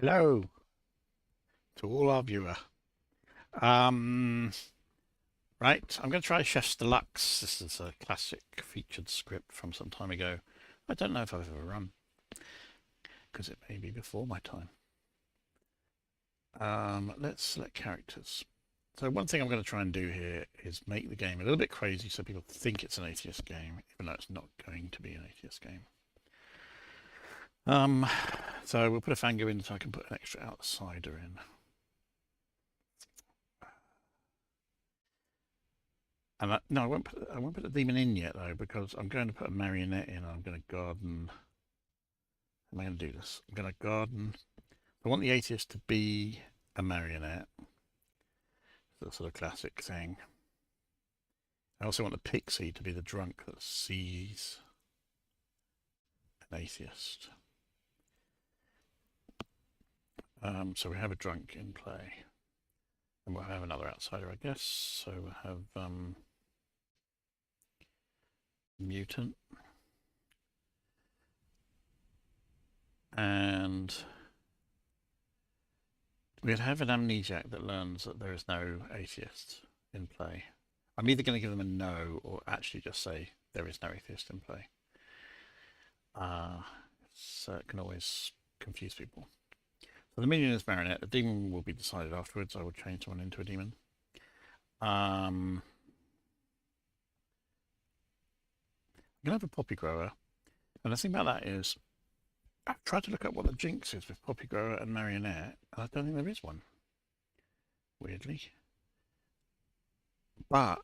Hello to all our viewer. Um, right, I'm going to try Chef's Deluxe. This is a classic featured script from some time ago. I don't know if I've ever run, because it may be before my time. Let's select characters. So one thing I'm going to try and do here is make the game a little bit crazy so people think it's an atheist game, even though it's not going to be an atheist game. So we'll put a Fango in so I can put an extra outsider in. And no, I won't put the demon in yet though, because I'm going to put a marionette in. I'm going to garden. How am I going to do this? I'm going to garden. I want the atheist to be a marionette. That's sort of classic thing. I also want the pixie to be the drunk that sees an atheist. So we have a drunk in play. And we'll have another outsider, I guess. So we'll have mutant. And we'd have an amnesiac that learns that there is no atheist in play. I'm either going to give them a no or actually just say there is no atheist in play. So it can always confuse people. So the minion is marionette. The demon will be decided afterwards. I will change someone into a demon. I'm going to have a poppy grower. And the thing about that is, I've tried to look up what the jinx is with poppy grower and marionette, and I don't think there is one. Weirdly. But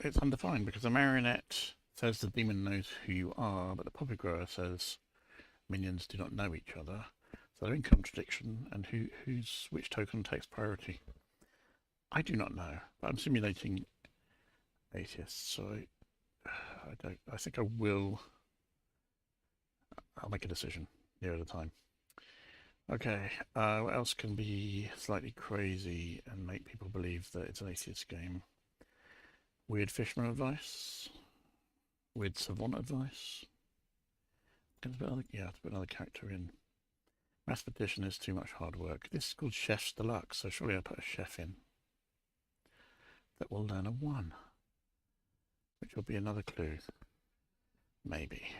it's undefined because the marionette says the demon knows who you are, but the poppy grower says minions do not know each other. So they're in contradiction, and which token takes priority? I do not know, but I'm simulating atheists, so I think I'll make a decision near the time. Okay, what else can be slightly crazy and make people believe that it's an atheist game? Weird fisherman advice? Weird savant advice? Let's put another character in. Mathematician is too much hard work. This is called Chef's Deluxe, so surely I'll put a chef in that will learn a 1, which will be another clue. Maybe.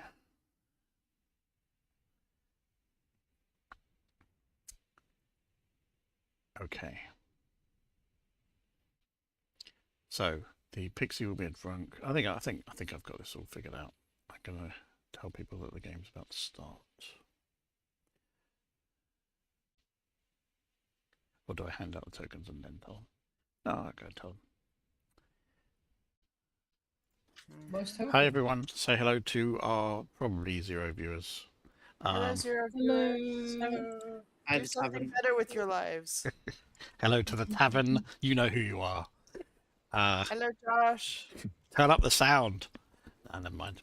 Okay. So the pixie will be a drunk. I think I've got this all figured out. I'm gonna tell people that the game's about to start. Or do I hand out the tokens and then tell them? No, I'll go tell them. Hi everyone. Say hello to our probably 0 viewers. Hello, Zero viewers. Hello. Do something better with your lives. Hello to the tavern. You know who you are. Hello, Josh. Turn up the sound. No, never mind.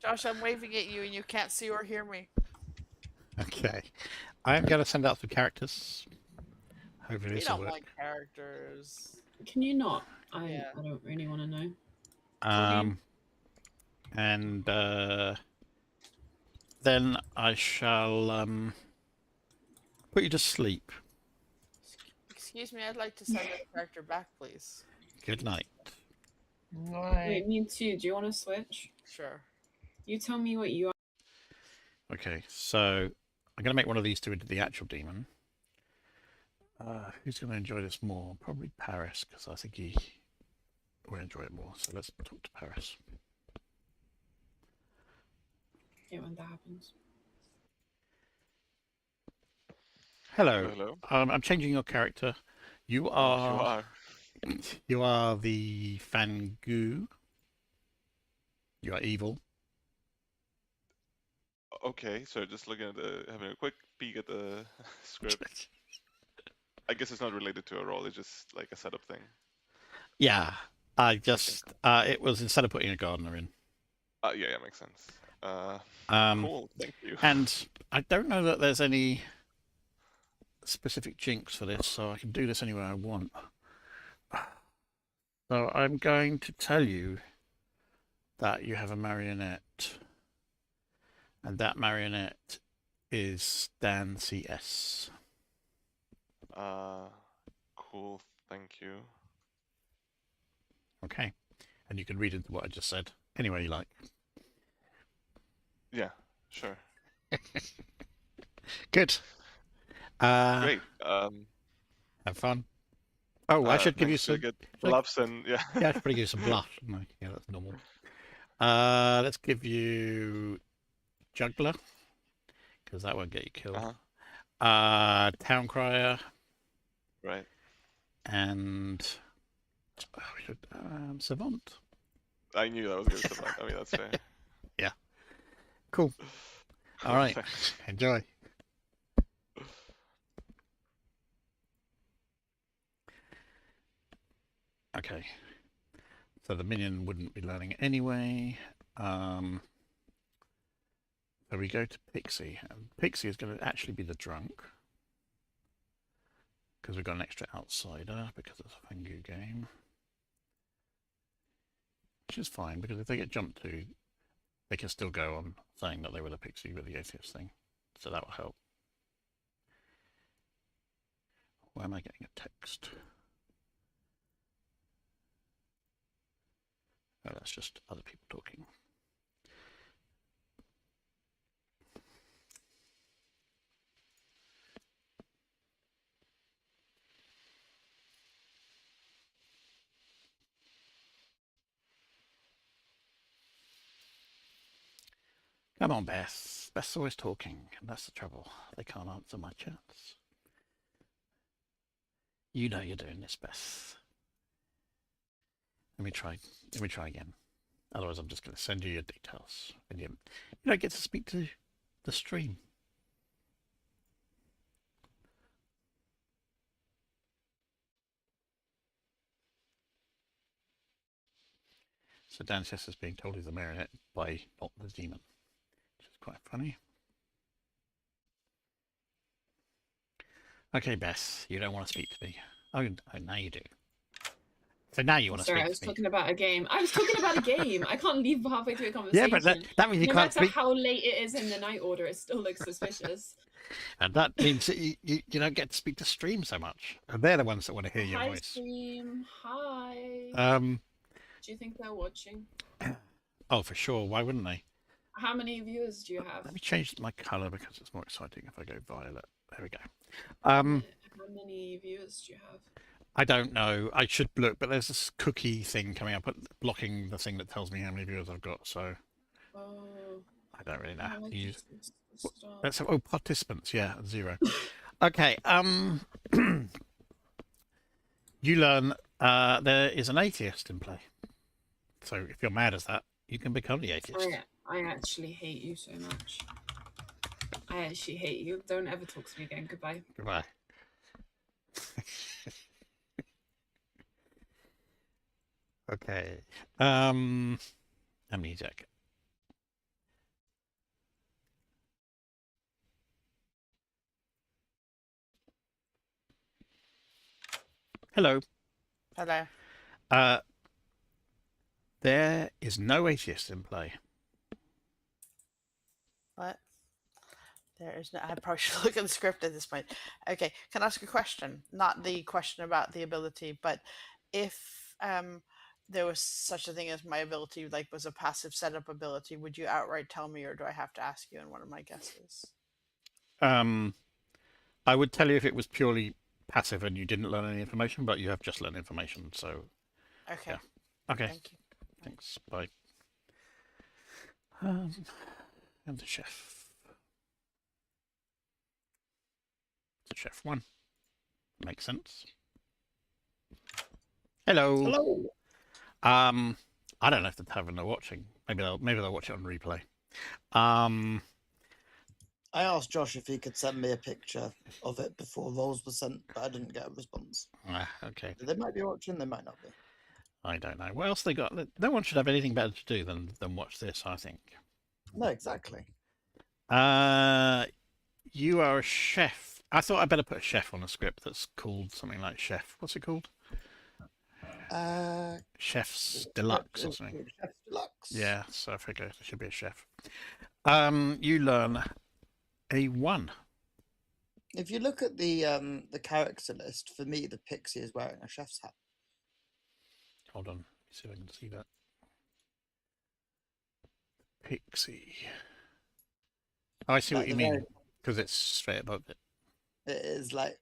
Josh, I'm waving at you and you can't see or hear me. Okay. I am going to send out some characters. Hopefully We this will don't work. like characters. Can you not? I don't really want to know. And then I shall put you to sleep. Excuse me, I'd like to send a character back, please. Good night. Wait, me too. Do you want to switch? Sure. You tell me what you are. Okay, so I'm going to make one of these two into the actual demon. Who's going to enjoy this more? Probably Paris, because I think he will enjoy it more. So let's talk to Paris. Yeah, when that happens. Hello. Hello. I'm changing your character. You are the Fangu. You are evil. Okay, so just looking at having a quick peek at the script. I guess it's not related to a role, it's just like a setup thing. Yeah, it was instead of putting a gardener in. Yeah, makes sense. Cool, thank you. And I don't know that there's any specific jinx for this, so I can do this any way I want. So I'm going to tell you that you have a marionette, and that marionette is Dan CS. Cool. Thank you. Okay. And you can read into what I just said any way you like. Yeah, sure. Good. Great. Have fun. Oh, I should give you Thanks. Should some. I get should I- gloves and yeah. Yeah, I should probably give you some blush, shouldn't I? Yeah, that's normal. Let's give you Juggler, because that won't get you killed. Town Crier, Right. and Savant. I knew that was going to survive. I mean, that's fair. Yeah. Cool. All right. Thanks. Enjoy. Okay. So the minion wouldn't be learning anyway. So we go to Pixie. And Pixie is going to actually be the drunk. Because we've got an extra outsider because it's a Fengu game. Which is fine, because if they get jumped to, they can still go on saying that they were the Pixie with the atheist thing. So that will help. Why am I getting a text? Oh, that's just other people talking. Come on, Beth. Beth's always talking, and that's the trouble. They can't answer my chats. You know you're doing this, Beth. Let me try again. Otherwise, I'm just going to send you your details. And you don't get to speak to the stream. So Dan Chess is being told he's a marionette by not the demon, which is quite funny. Okay, Beth, you don't want to speak to me. Oh now you do. So now you want to speak to me. Sorry, I was talking about a game. I was talking about a game. I can't leave halfway through a Yeah, conversation. but that means you no can't matter speak. how late it is in the night order, it still looks suspicious. And that means that you don't get to speak to stream so much. And they're the ones that want to hear your Hi, voice. stream. Hi. Do you think they're watching? Oh, for sure. Why wouldn't they? How many viewers do you have? Let me change my colour because it's more exciting if I go violet. There we go. How many viewers do you have? I don't know. I should look, but there's this cookie thing coming up, blocking the thing that tells me how many viewers I've got. So I don't really know how to use. Let's have, participants. Yeah, 0. Okay. You learn there is an atheist in play. So if you're mad as that, you can become the atheist. I actually hate you so much. I actually hate you. Don't ever talk to me again. Goodbye. Goodbye. Okay. Amnesiac. Hello. Hello. There is no atheist in play. What? There is no. I probably should look at the script at this point. Okay, can I ask a question? Not the question about the ability, but if there was such a thing as my ability, like was a passive setup ability, would you outright tell me, or do I have to ask you in one of my guesses? I would tell you if it was purely passive and you didn't learn any information, but you have just learned information, so. Okay. Yeah. Okay. Thank you. Thanks. Bye. And the chef. The chef 1. Makes sense. Hello. Hello. I don't know if the tavern are watching. Maybe they'll watch it on replay. I asked Josh if he could send me a picture of it before rolls were sent, but I didn't get a response. Okay. They might be watching, they might not be. I don't know. What else they got? No one should have anything better to do than watch this, I think. No, exactly. You are a chef. I thought I'd better put a chef on a script that's called something like Chef. What's it called? Chef's Deluxe or something. Chef's Deluxe. Yeah, so I figure there should be a chef. You learn a 1. If you look at the character list, for me, the pixie is wearing a chef's hat. Hold on, see if I can see that. Pixie. Oh, I see Like what you the mean. very- Because it's straight above it. It is like,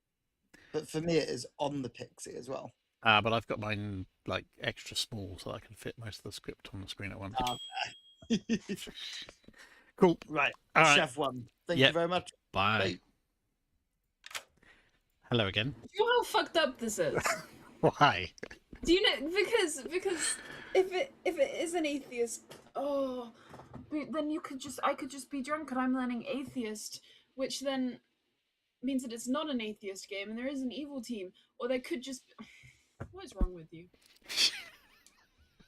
but for me, it is on the pixie as well. But I've got mine like extra small so I can fit most of the script on the screen at once. Cool. Right, All right. Chef One. Thank Yep. you very much. Bye. Bye. Hello again. Do you know how fucked up this is? Why? Do you know because if it is an atheist, oh, then I could just be drunk and I'm learning atheist, which then means that it's not an atheist game and there is an evil team, or there could just. What is wrong with you?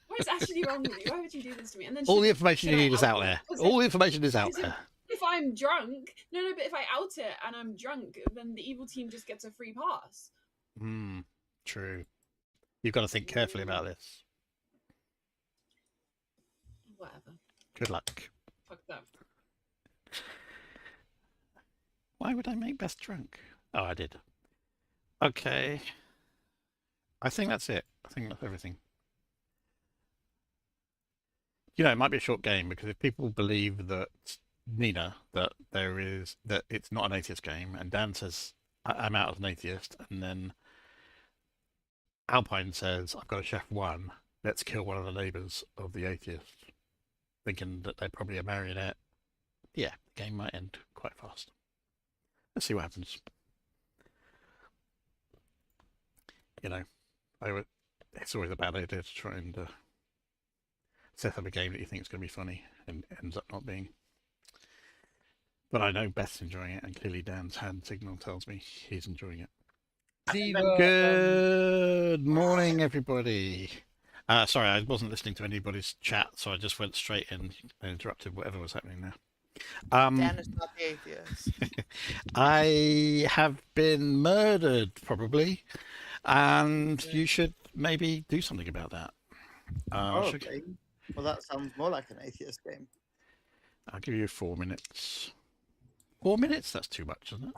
What is actually wrong with you? Why would you do this to me? And then All the information you should I need is out out it? there. 'Cause All the information is out because there. if I'm drunk, no, but if I out it and I'm drunk, then the evil team just gets a free pass. Hmm. True. You've got to think carefully about this. Whatever. Good luck. Fuck that. Why would I make best drunk? Oh, I did. Okay. I think that's it. I think that's everything. You know, it might be a short game because if people believe that Nina, that it's not an atheist game, and Dan says I'm out as an atheist, and then Alpine says I've got a chef 1. Let's kill one of the neighbours of the atheist, thinking that they're probably a marionette. Yeah, the game might end quite fast. Let's see what happens. You know, it's always a bad idea to try and set up a game that you think is going to be funny and ends up not being. But I know Beth's enjoying it, and clearly Dan's hand signal tells me he's enjoying it. Good morning, everybody. Sorry, I wasn't listening to anybody's chat, so I just went straight in and interrupted whatever was happening there. Dan is not the atheist. I have been murdered, probably, and you should maybe do something about that. Okay. Well, that sounds more like an atheist game. I'll give you 4 minutes. 4 minutes? That's too much, isn't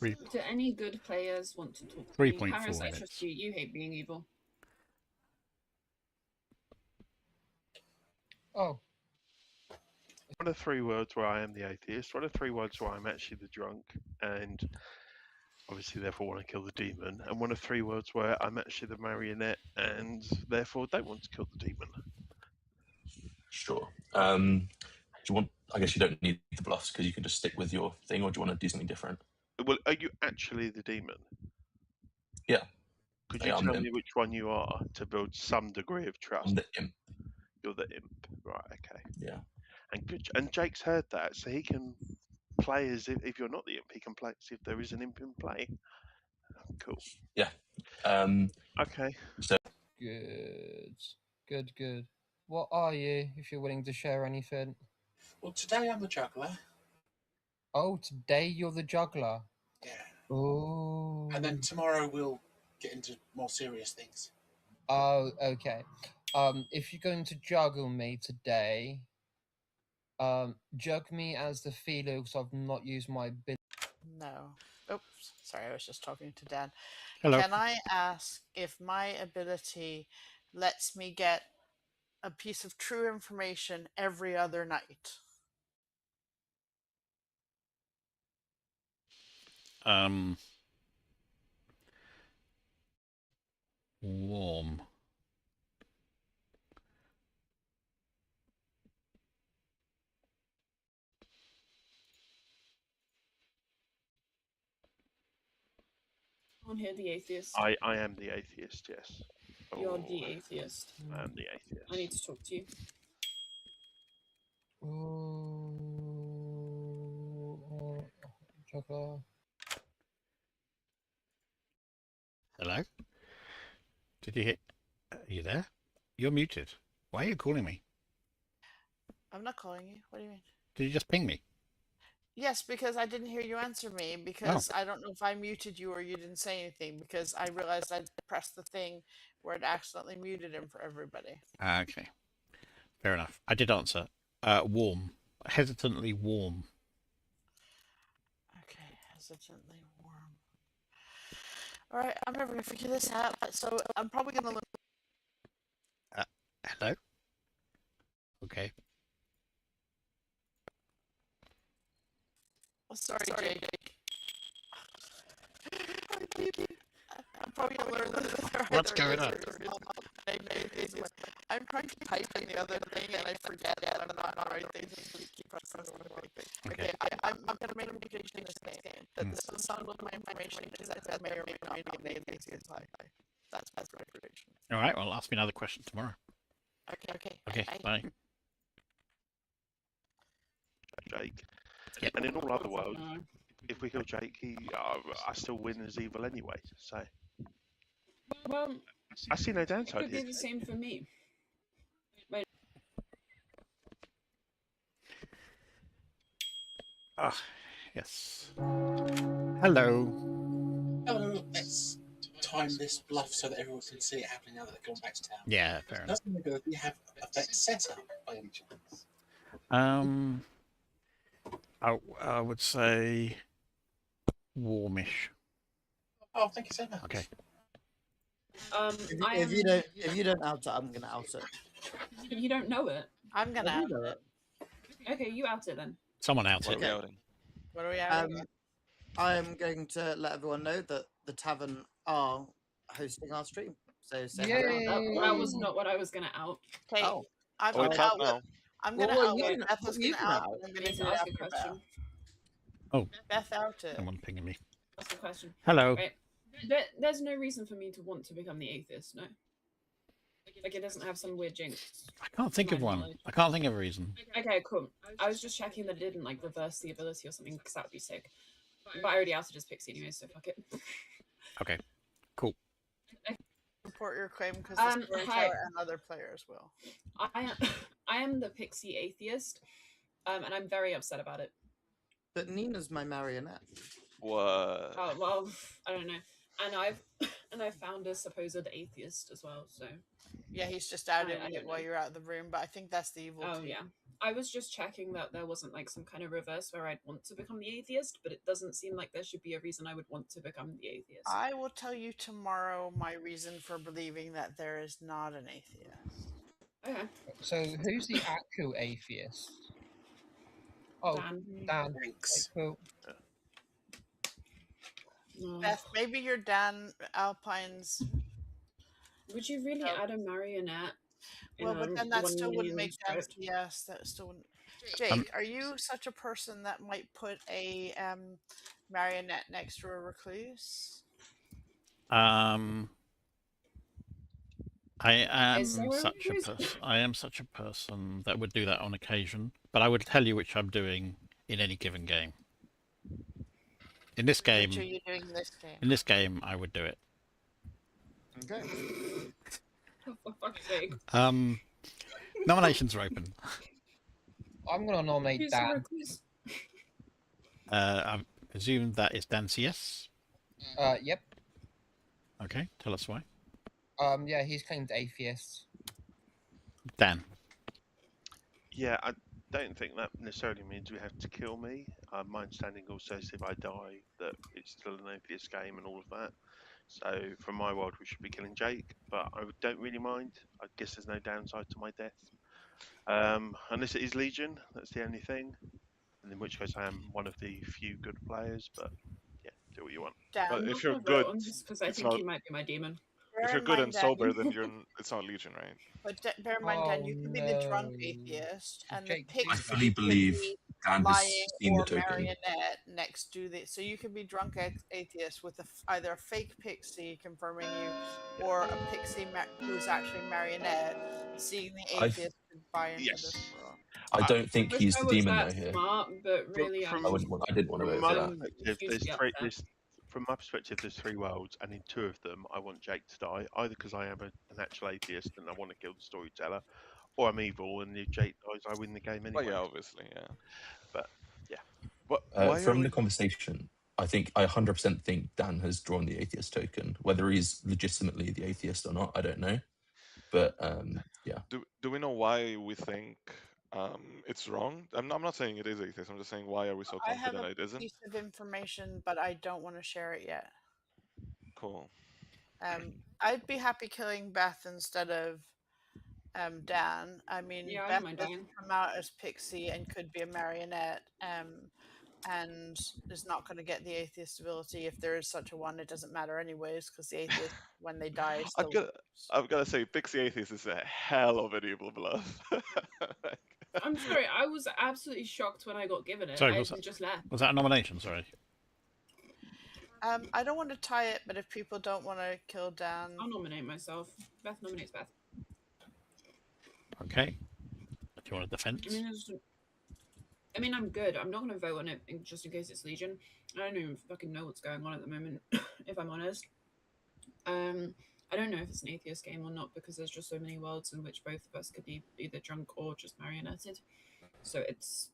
it? Do any good players want to talk to 3.4 me? Paris, I minutes. trust you. You hate being evil. Oh, What are 3 words where I am the atheist? What are 3 words where I'm actually the drunk and obviously therefore want to kill the demon? And what are 3 words where I'm actually the marionette and therefore don't want to kill the demon? Sure. Do you want? I guess you don't need the bluffs because you can just stick with your thing, or do you want to do something different? Well, are you actually the demon? Yeah. Could I you am tell the me which one you are to build some degree of trust? I'm the imp. You're the imp, right? Okay. Yeah. And Jake's heard that, so he can play as if you're not the imp. He can play as if there is an imp in play. Cool. Yeah. Okay. good. What are you, if you're willing to share anything? Well, today I'm the juggler. Oh, today you're the juggler. Yeah. Oh. And then tomorrow we'll get into more serious things. Oh, okay. If you're going to juggle me today, jug me as the feeler because I've not used my ability. No. Oops. Sorry, I was just talking to Dan. Hello. Can I ask if my ability lets me get a piece of true information every other night? Warm. On here, the atheist. I am the atheist, yes. You're Oh, the atheist. I am the atheist. I need to talk to you. Oh, juggler. Hello? Did you hit? Are you there? You're muted. Why are you calling me? I'm not calling you. What do you mean? Did you just ping me? Yes, because I didn't hear you answer me because I don't know if I muted you or you didn't say anything because I realized I'd pressed the thing where it accidentally muted him for everybody. Okay. Fair enough. I did answer. Warm. Hesitantly warm. Hesitantly warm. All right, I'm never gonna figure this out. So I'm probably gonna look. Hello? Okay. Oh, sorry, Jake. I'm probably gonna learn that. What's going on? I'm trying to type in the other thing and I forget that I'm not on the right thing. So keep pressing the wrong thing. Okay, I'm gonna make a prediction in this game that this will sound like my information is that may or may not be an atheist high. That's my prediction. All right, well, ask me another question tomorrow. Okay. Bye. Jake. Yep. And in all other worlds, if we kill Jake, I still win as evil anyway. So Well, I see no it downside could be here. the same for me. Ah, yes. Hello. Oh, let's time this bluff so that everyone can see it happening now that they're going back to town. Yeah, fair enough. Doesn't the ability have a bet set up by any chance? I would say warmish. Oh, thank you so much. Okay. If you don't out it, I'm gonna out it. You don't know it. I'm gonna I out do know it. Okay, you out it then. Someone out What it. are we outing? What are we outing? I am going to let everyone know that the tavern are hosting our stream. So say hello. That was not what I was gonna out. Okay, Oh. I'm Oh, gonna it's out out. now. I'm Well, gonna what out. you What can- Beth what was you gonna can out. out. I'm I gonna need do to it ask a after question. Oh, Beth out it. someone pinging me. Ask a question. Hello. Right. There's no reason for me to want to become the atheist, no. Like, it doesn't have some weird jinx. I can't think of one. I can't think of a reason. Okay, cool. I was just checking that it didn't, like, reverse the ability or something, because that would be sick. But I already outed as Pixie anyway, so fuck it. Okay. Cool. Support your claim because the storyteller hi. and other players will. I am the Pixie atheist, and I'm very upset about it. But Nina's my marionette. What? Oh, well, I don't know. And I've found a supposed atheist as well, so. Yeah, he's just outed I it don't while know. you're out of the room, but I think that's the evil Oh, team. yeah. I was just checking that there wasn't, like, some kind of reverse where I'd want to become the atheist, but it doesn't seem like there should be a reason I would want to become the atheist. I will tell you tomorrow my reason for believing that there is not an atheist. Okay. So who's the actual atheist? Oh, Dan. Dan. Thanks. Okay, cool. Oh. Beth, maybe you're Dan Alpine's. Would you really add a marionette? Well, in but a then that 1 still wouldn't million make sense. script? Yes, that still wouldn't. Jake, are you such a person that might put a marionette next to a recluse? I am Is there a such a recluse? person. I am such a person that would do that on occasion, but I would tell you which I'm doing in any given game. In this game, Which are you doing in this game? in this game, I would do it. Okay. Oh, for fuck's sake. Nominations are open. I'm gonna nominate Who's the Dan. recluse? I presume that is Dan CS. Yep. Okay, tell us why. Yeah, he's claimed atheist. Dan. Yeah, I don't think that necessarily means we have to kill me. My understanding also is if I die, that it's still an atheist game and all of that. So from my world, we should be killing Jake, but I don't really mind. I guess there's no downside to my death. Unless it is Legion, that's the only thing. And in which case I am one of the few good players, but yeah, do what you want. Dan, But I'm if not you're gonna good, vote on this because I it's think not- he might be my demon. If you're good and sober, then it's not Legion, right? But bear in mind, Dan, you could be the drunk no. atheist, So and Jake- the pixie I fully could believe be Dan has lying seen the or token. marionette next to the. So you could be drunk atheist with either a fake pixie confirming you, or a pixie who's actually marionette, seeing the I've- atheist buy into Yes. this world. I don't think Wish he's I the was demon that though here. smart, but really, From- I didn't want to From vote for my that. perspective, refuse to be upset. from my perspective, there's 3 worlds, and in 2 of them, I want Jake to die, either because I am an actual atheist and I want to kill the storyteller, or I'm evil, and if Jake dies, I win the game Well, anyway. yeah, obviously, yeah. But yeah. But why From are the we... conversation, I 100% think Dan has drawn the atheist token. Whether he's legitimately the atheist or not, I don't know. But yeah. Do we know why we think it's wrong. I'm not saying it is atheist. I'm just saying why are we so I have confident a it isn't? piece of information, but I don't want to share it yet. Cool. I'd be happy killing Beth instead of Dan. I mean, Yeah, I Beth don't mind does dying. come out as Pixie and could be a marionette, and is not going to get the atheist ability if there is such a one. It doesn't matter anyways because the atheist, when they die, I've still got lives. I've got to say, Pixie Atheist is a hell of an evil bluff. Like, I'm sorry, I was absolutely shocked when I got given it. Sorry, I was that, just left. was that a nomination? Sorry. I don't want to tie it, but if people don't want to kill Dan, I'll nominate myself. Beth nominates Beth. Okay. Do you want a defense? I mean, I'm good. I'm not going to vote on it just in case it's Legion. I don't even fucking know what's going on at the moment, if I'm honest. I don't know if it's an atheist game or not because there's just so many worlds in which both of us could be either drunk or just marionetted. So it's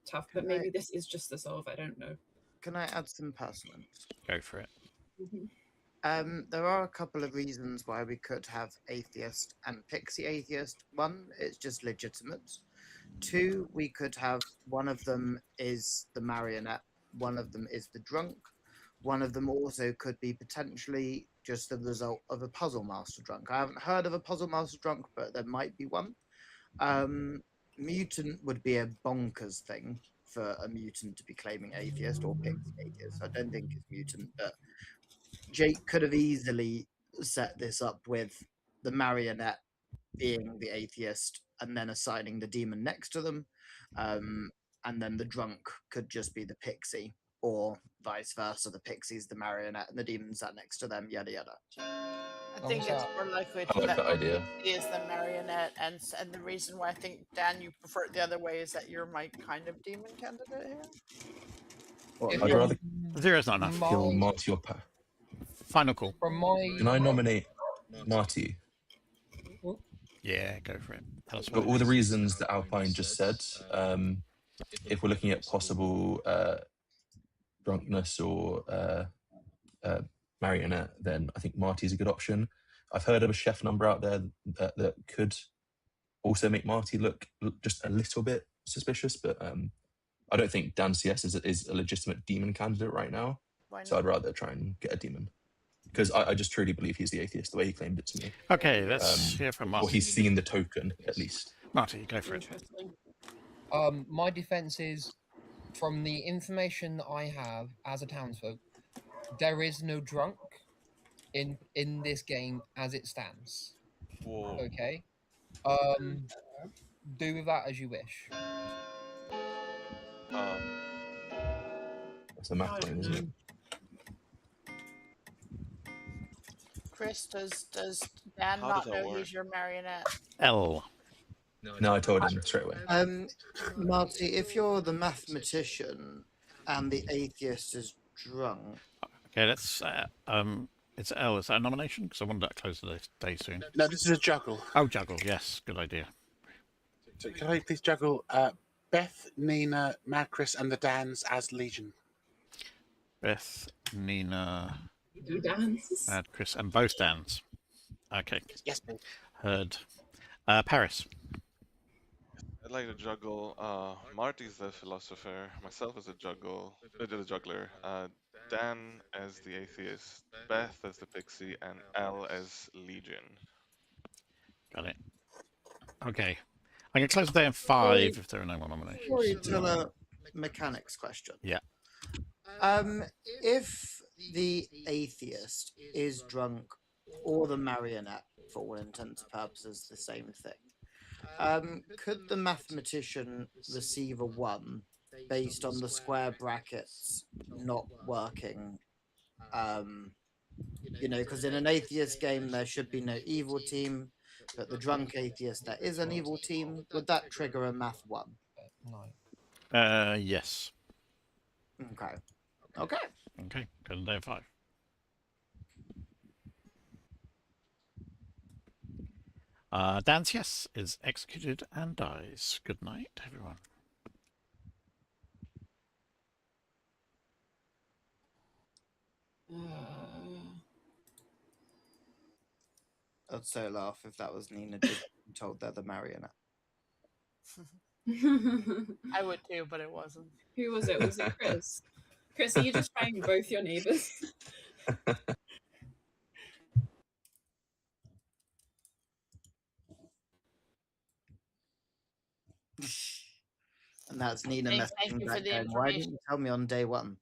tough, but maybe this is just the solve. I don't know. Can I add some personals? Go for it. There are a couple of reasons why we could have atheist and pixie atheist. One, it's just legitimate. Two, we could have one of them is the marionette, one of them is the drunk, one of them also could be potentially just the result of a puzzle master drunk. I haven't heard of a puzzle master drunk, but there might be one. Mutant would be a bonkers thing for a mutant to be claiming atheist or pixie atheist. I don't think it's mutant, but Jake could have easily set this up with the marionette being the atheist and then assigning the demon next to them. And then the drunk could just be the pixie, or vice versa. The pixie's the marionette and the demon sat next to them, yada yada. I think it's more likely I like that that idea. he is the marionette, and the reason why I think Dan, you prefer it the other way, is that you're my kind of demon candidate here. What, I'd rather Zero's not enough. kill Marty or Pat. Final call. From my Can I nominate Marty? Yeah, go for it. Tell us For why. all the reasons that Alpine just said, if we're looking at possible drunkenness or marionette, then I think Marty's a good option. I've heard of a chef number out there that could also make Marty look just a little bit suspicious, but I don't think Dan CS is a legitimate demon candidate right now. Why So not? I'd rather try and get a demon. Because I just truly believe he's the atheist, the way he claimed it to me. Okay, let's hear from Or Marty. he's seen the token, at least. Marty, go for it. Interesting. my defense is, from the information that I have as a townsfolk, there is no drunk in this game as it stands. whoa. Okay. Do with that as you wish. That's a math point, isn't it? Chris, does Dan How not does that know work? he's your marionette? L. No, I told him straight away. Marty, if you're the mathematician and the atheist is drunk, Okay, let's. It's L. Is that a nomination? Because I wanted that close to the day soon. No, this is a juggle. Oh, juggle. Yes, good idea. So can I please juggle Beth, Nina, Mad Chris, and the Dans as Legion? Beth, Nina, Do dance. Mad Chris, and both Dans. Okay, Yes, please. heard. Paris. I'd like to juggle. Marty's the philosopher. Myself as a juggler. Dan as the atheist. Beth as the pixie, and L as Legion. Got it. Okay. I can close the day in 5 if there are no more nominations. before you tell a mechanics question. Yeah. If the atheist is drunk or the marionette, for all intents and purposes, the same thing, could the mathematician receive a 1 based on the square brackets not working? Because in an atheist game there should be no evil team, but the drunk atheist there is an evil team. Would that trigger a math 1? No. Yes. Okay. Okay, close the day in 5. Dan's yes is executed and dies. Good night, everyone. I'd so laugh if that was Nina just told they're the marionette. I would too, but it wasn't. Who was it? Was it Chris? Chris, are you just trying both your neighbors? And that's Nina Thank messaging you for back the going, why didn't information. you tell me on day one?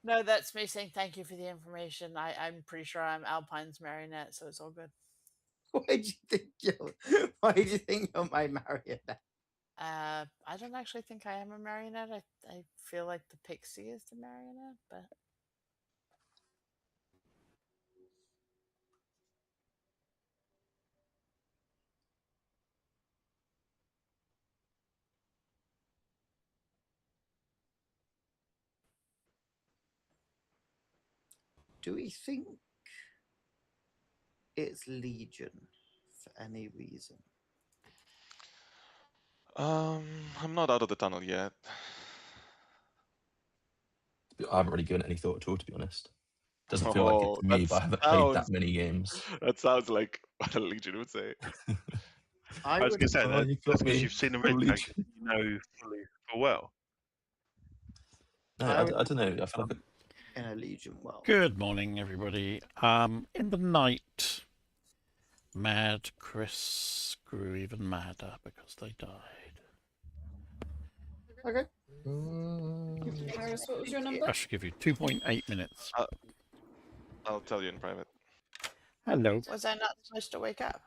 No, that's me saying thank you for the information. I'm pretty sure I'm Alpine's marionette, so it's all good. Why do you think you're my marionette? I don't actually think I am a marionette. I feel like the pixie is the marionette, but Do we think it's Legion for any reason? I'm not out of the tunnel yet. I haven't really given it any thought at all, to be honest. Doesn't feel like it Oh, to me, that but I haven't played that sounds many games. that sounds like what a Legion would say. I was going to say Oh, that you've that's got because me. you've seen the Full red tag, Legion. you know fully full well. No, I I would don't know. I feel like in a Legion world. Good morning, everybody. In the night, Mad Chris grew even madder because they died. Okay. Iris, what was your number? I should give you 2.8 minutes. I'll tell you in private. Hello. was I not supposed to wake up?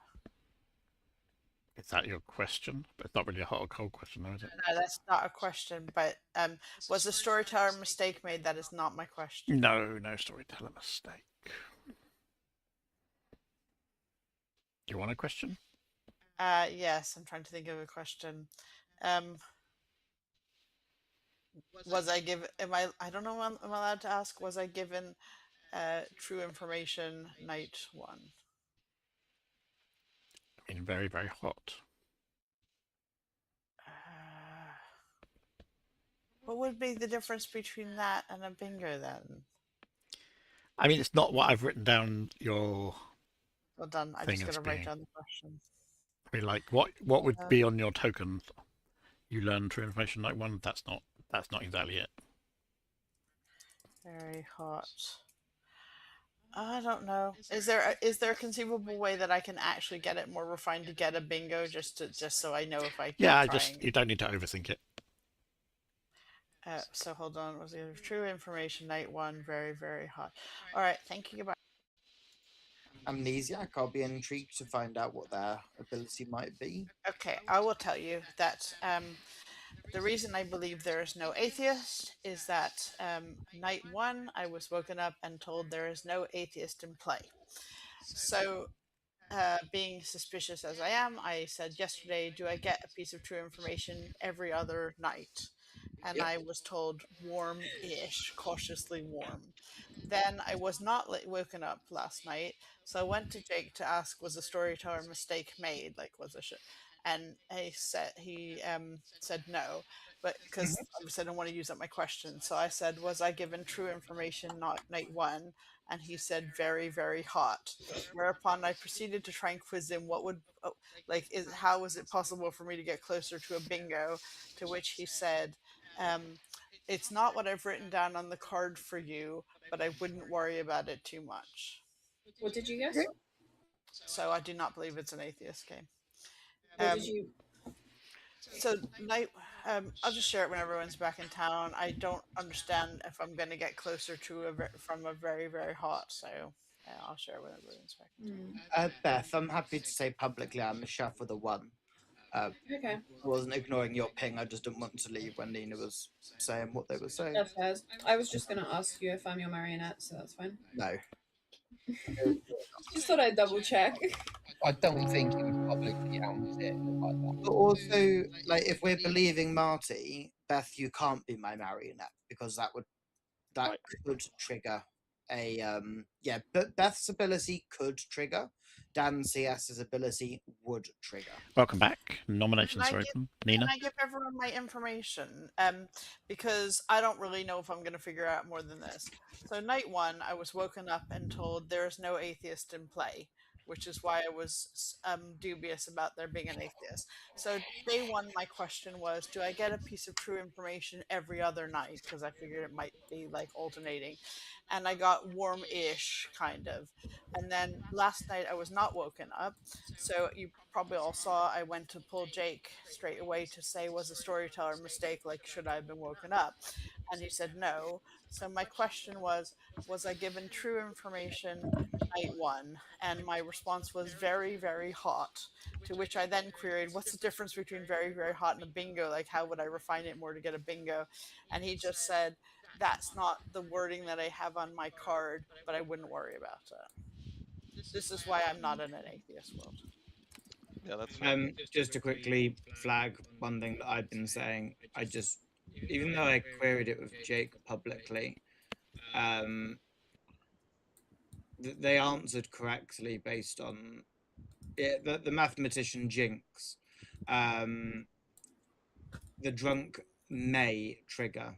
Is that your question? It's not really a hot or cold question, though, is it? No, that's not a question. But was the storyteller mistake made? That is not my question. No storyteller mistake. Do you want a question? Yes, I'm trying to think of a question. Was I given? I don't know. Am I allowed to ask? Was I given true information night one? I mean, very, very hot. What would be the difference between that and a bingo then? I mean, it's not what I've written down your Well done. I thing just got as to write being. down the question. I mean, like, what would be on your token? You learn true information like one. That's not exactly it. Very hot. I don't know. Is there a conceivable way that I can actually get it more refined to get a bingo just so I know if I keep Yeah, trying? you don't need to overthink it. So hold on. Was it true information night one? Very, very hot. All right. Thank you. Goodbye. Amnesiac, I'll be intrigued to find out what their ability might be. Okay, I will tell you that the reason I believe there is no atheist is that night one I was woken up and told there is no atheist in play. So, being suspicious as I am, I said yesterday, do I get a piece of true information every other night? And Yep. I was told warm-ish, cautiously warm. Then I was not woken up last night, so I went to Jake to ask, was a storyteller mistake made? Like, was a and he said no, but because obviously I don't want to use up my question, so I said, was I given true information not night one? And he said very, very hot. Whereupon I proceeded to try and quiz him what would how is it possible for me to get closer to a bingo? To which he said, it's not what I've written down on the card for you, but I wouldn't worry about it too much. What did you guess? Okay. So I do not believe it's an atheist game. What did you? So night, I'll just share it when everyone's back in town. I don't understand if I'm going to get closer to from a very, very hot. So I'll share it when everyone's back. Beth, I'm happy to say publicly I'm a chef with a one. Okay, I wasn't ignoring your ping. I just didn't want to leave when Nina was saying what they were saying. that's fair. I was just gonna ask you if I'm your marionette, so that's fine. No. Just thought I'd double check. I don't think you would publicly announce it like that. But also, like, if we're believing Marty, Beth, you can't be my marionette because that could trigger a but Beth's ability could trigger. Dan CS's ability would trigger. Welcome back. Nominations are open. Nina? Can I give everyone my information? Because I don't really know if I'm going to figure out more than this. So night one, I was woken up and told there is no atheist in play, which is why I was dubious about there being an atheist. So day one, my question was, do I get a piece of true information every other night? Because I figured it might be like alternating. And I got warm-ish, kind of. And then last night I was not woken up. So you probably all saw I went to pull Jake straight away to say, was a storyteller a mistake? Like, should I have been woken up? And he said no. So my question was I given true information night one? And my response was very, very hot. To which I then queried, what's the difference between very, very hot and a bingo? Like, how would I refine it more to get a bingo? And he just said, that's not the wording that I have on my card, but I wouldn't worry about it. This is why I'm not in an atheist world. Yeah, that's fair. Just to quickly flag one thing that I've been saying, I just, even though I queried it with Jake publicly, they answered correctly based on the mathematician Jinx. The drunk may trigger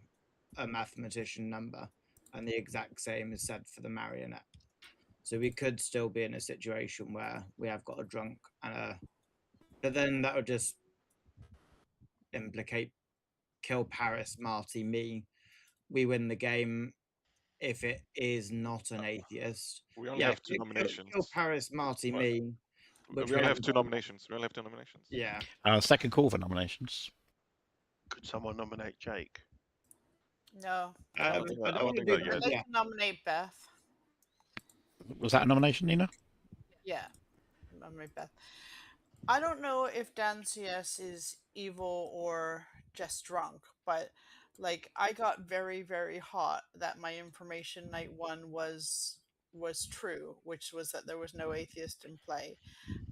a mathematician number, and the exact same is said for the marionette. So we could still be in a situation where we have got a drunk and a, but then that would just implicate kill Paris, Marty, me. We win the game if it is not an atheist. We only have two nominations. Kill Paris, Marty, What? me. We only have two nominations. We only have two nominations. Yeah. Second call for nominations. Could someone nominate Jake? No. I don't think that I'd yet. like to nominate Beth. Was that a nomination, Nina? Yeah. Nominate Beth. I don't know if Dan CS is evil or just drunk, but like I got very, very hot that my information night one was true, which was that there was no atheist in play.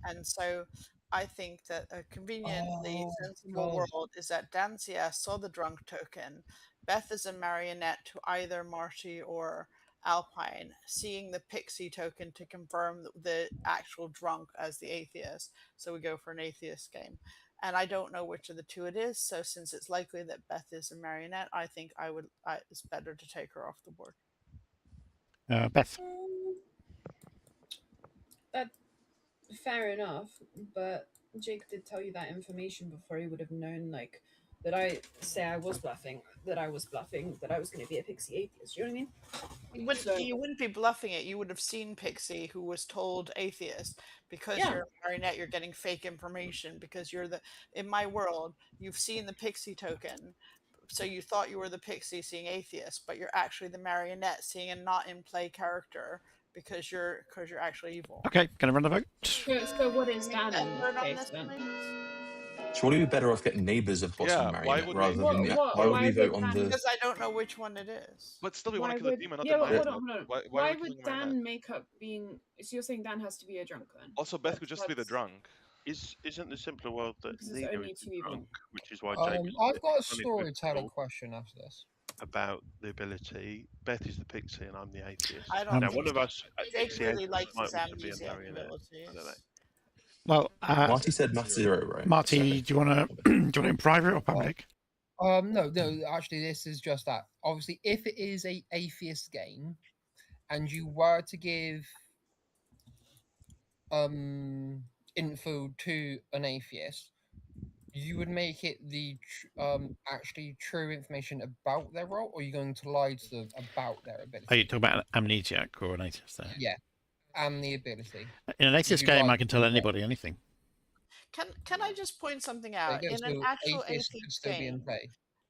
And so I think that a conveniently sensible world is that Dan CS saw the drunk token. Beth is a marionette to either Marty or Alpine, seeing the pixie token to confirm the actual drunk as the atheist. So we go for an atheist game. And I don't know which of the two it is. So since it's likely that Beth is a marionette, I think it's better to take her off the board. Beth. That fair enough, but Jake did tell you that information before he would have known, like, that I say I was bluffing, that I was going to be a pixie atheist. You know what I mean? You wouldn't be bluffing it. You would have seen Pixie, who was told atheist. Because Yeah. you're a marionette, you're getting fake information. Because in my world, you've seen the Pixie token, so you thought you were the Pixie seeing atheist, but you're actually the marionette seeing a not in play character because you're actually evil. Okay, can I run the vote? So what is Dan in this case then? Surely we're better off getting neighbours of boss and marionette rather than why would we vote on the? Because I don't know which one it is. But still, we want to kill the demon, not yeah, the hold marionette. on. Why Why are we would killing the marionette? Dan make up being? So you're saying Dan has to be a drunk then? Also, Beth could just be the drunk. Isn't the simpler world that Because there's neither only is two the evil. drunk, which is why Jake is I've got a funny storyteller difficult question after this. about the ability. Beth is the pixie and I'm the atheist. I don't now, think one of so. us Jake pixie really atheist likes might his also be a amnesiac marionette. abilities. I don't know. Well, Marty said math 0, right? Marty, do you want to in private or public? No. Actually, this is just that. Obviously, if it is a atheist game, and you were to give info to an atheist, you would make it the actually true information about their role, or are you going to lie to them about their ability? Are you talking about amnesiac or an atheist there? Yeah, and the ability. In an atheist game, I can tell anybody anything. Can I just point something out? In an actual atheist game,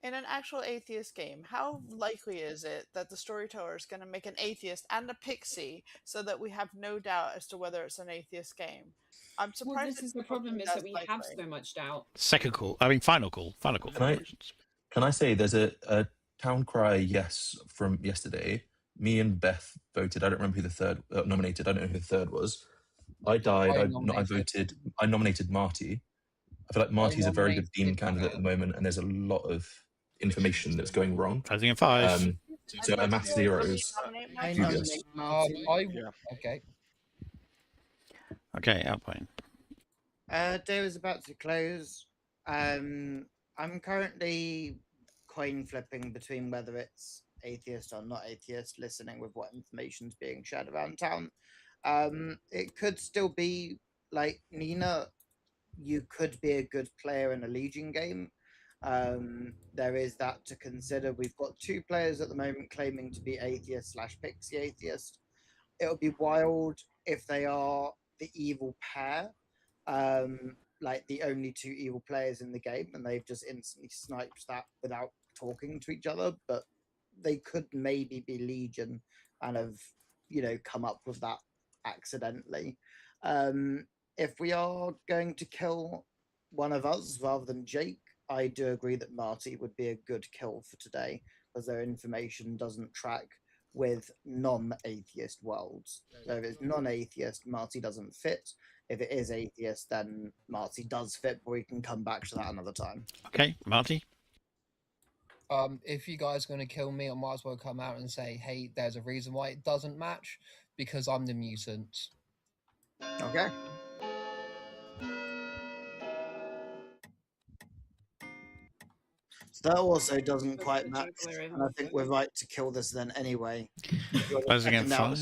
in an actual atheist game, how likely is it that the storyteller is going to make an atheist and a pixie so that we have no doubt as to whether it's an atheist game? I'm surprised. Well, this is the problem: is that we have so much doubt. Second call. I mean, final call. Final call. Can I say there's a town cry yes from yesterday? Me and Beth voted. I don't remember who the third nominated. I don't know who the third was. I died. I nominated Marty. I feel like Marty's a very good dean candidate at the moment, and there's a lot of information that's going wrong. Closing in 5. So a math 0 is dubious. Okay. Okay, Alpine. Day was about to close. I'm currently coin flipping between whether it's atheist or not atheist, listening with what information's being shared around town. It could still be like Nina. You could be a good player in a Legion game. There is that to consider. We've got two players at the moment claiming to be atheist slash pixie atheist. It would be wild if they are the evil pair, like the only two evil players in the game, and they've just instantly sniped that without talking to each other. But they could maybe be Legion and have, come up with that accidentally. If we are going to kill one of us rather than Jake, I do agree that Marty would be a good kill for today, because their information doesn't track with non-atheist worlds. So if it's non-atheist, Marty doesn't fit. If it is atheist, then Marty does fit, but we can come back to that another time. Okay, Marty. If you guys are going to kill me, I might as well come out and say, hey, there's a reason why it doesn't match, because I'm the mutant. Okay. So that also doesn't quite match, and I think we're right to kill this then anyway. Closing in five.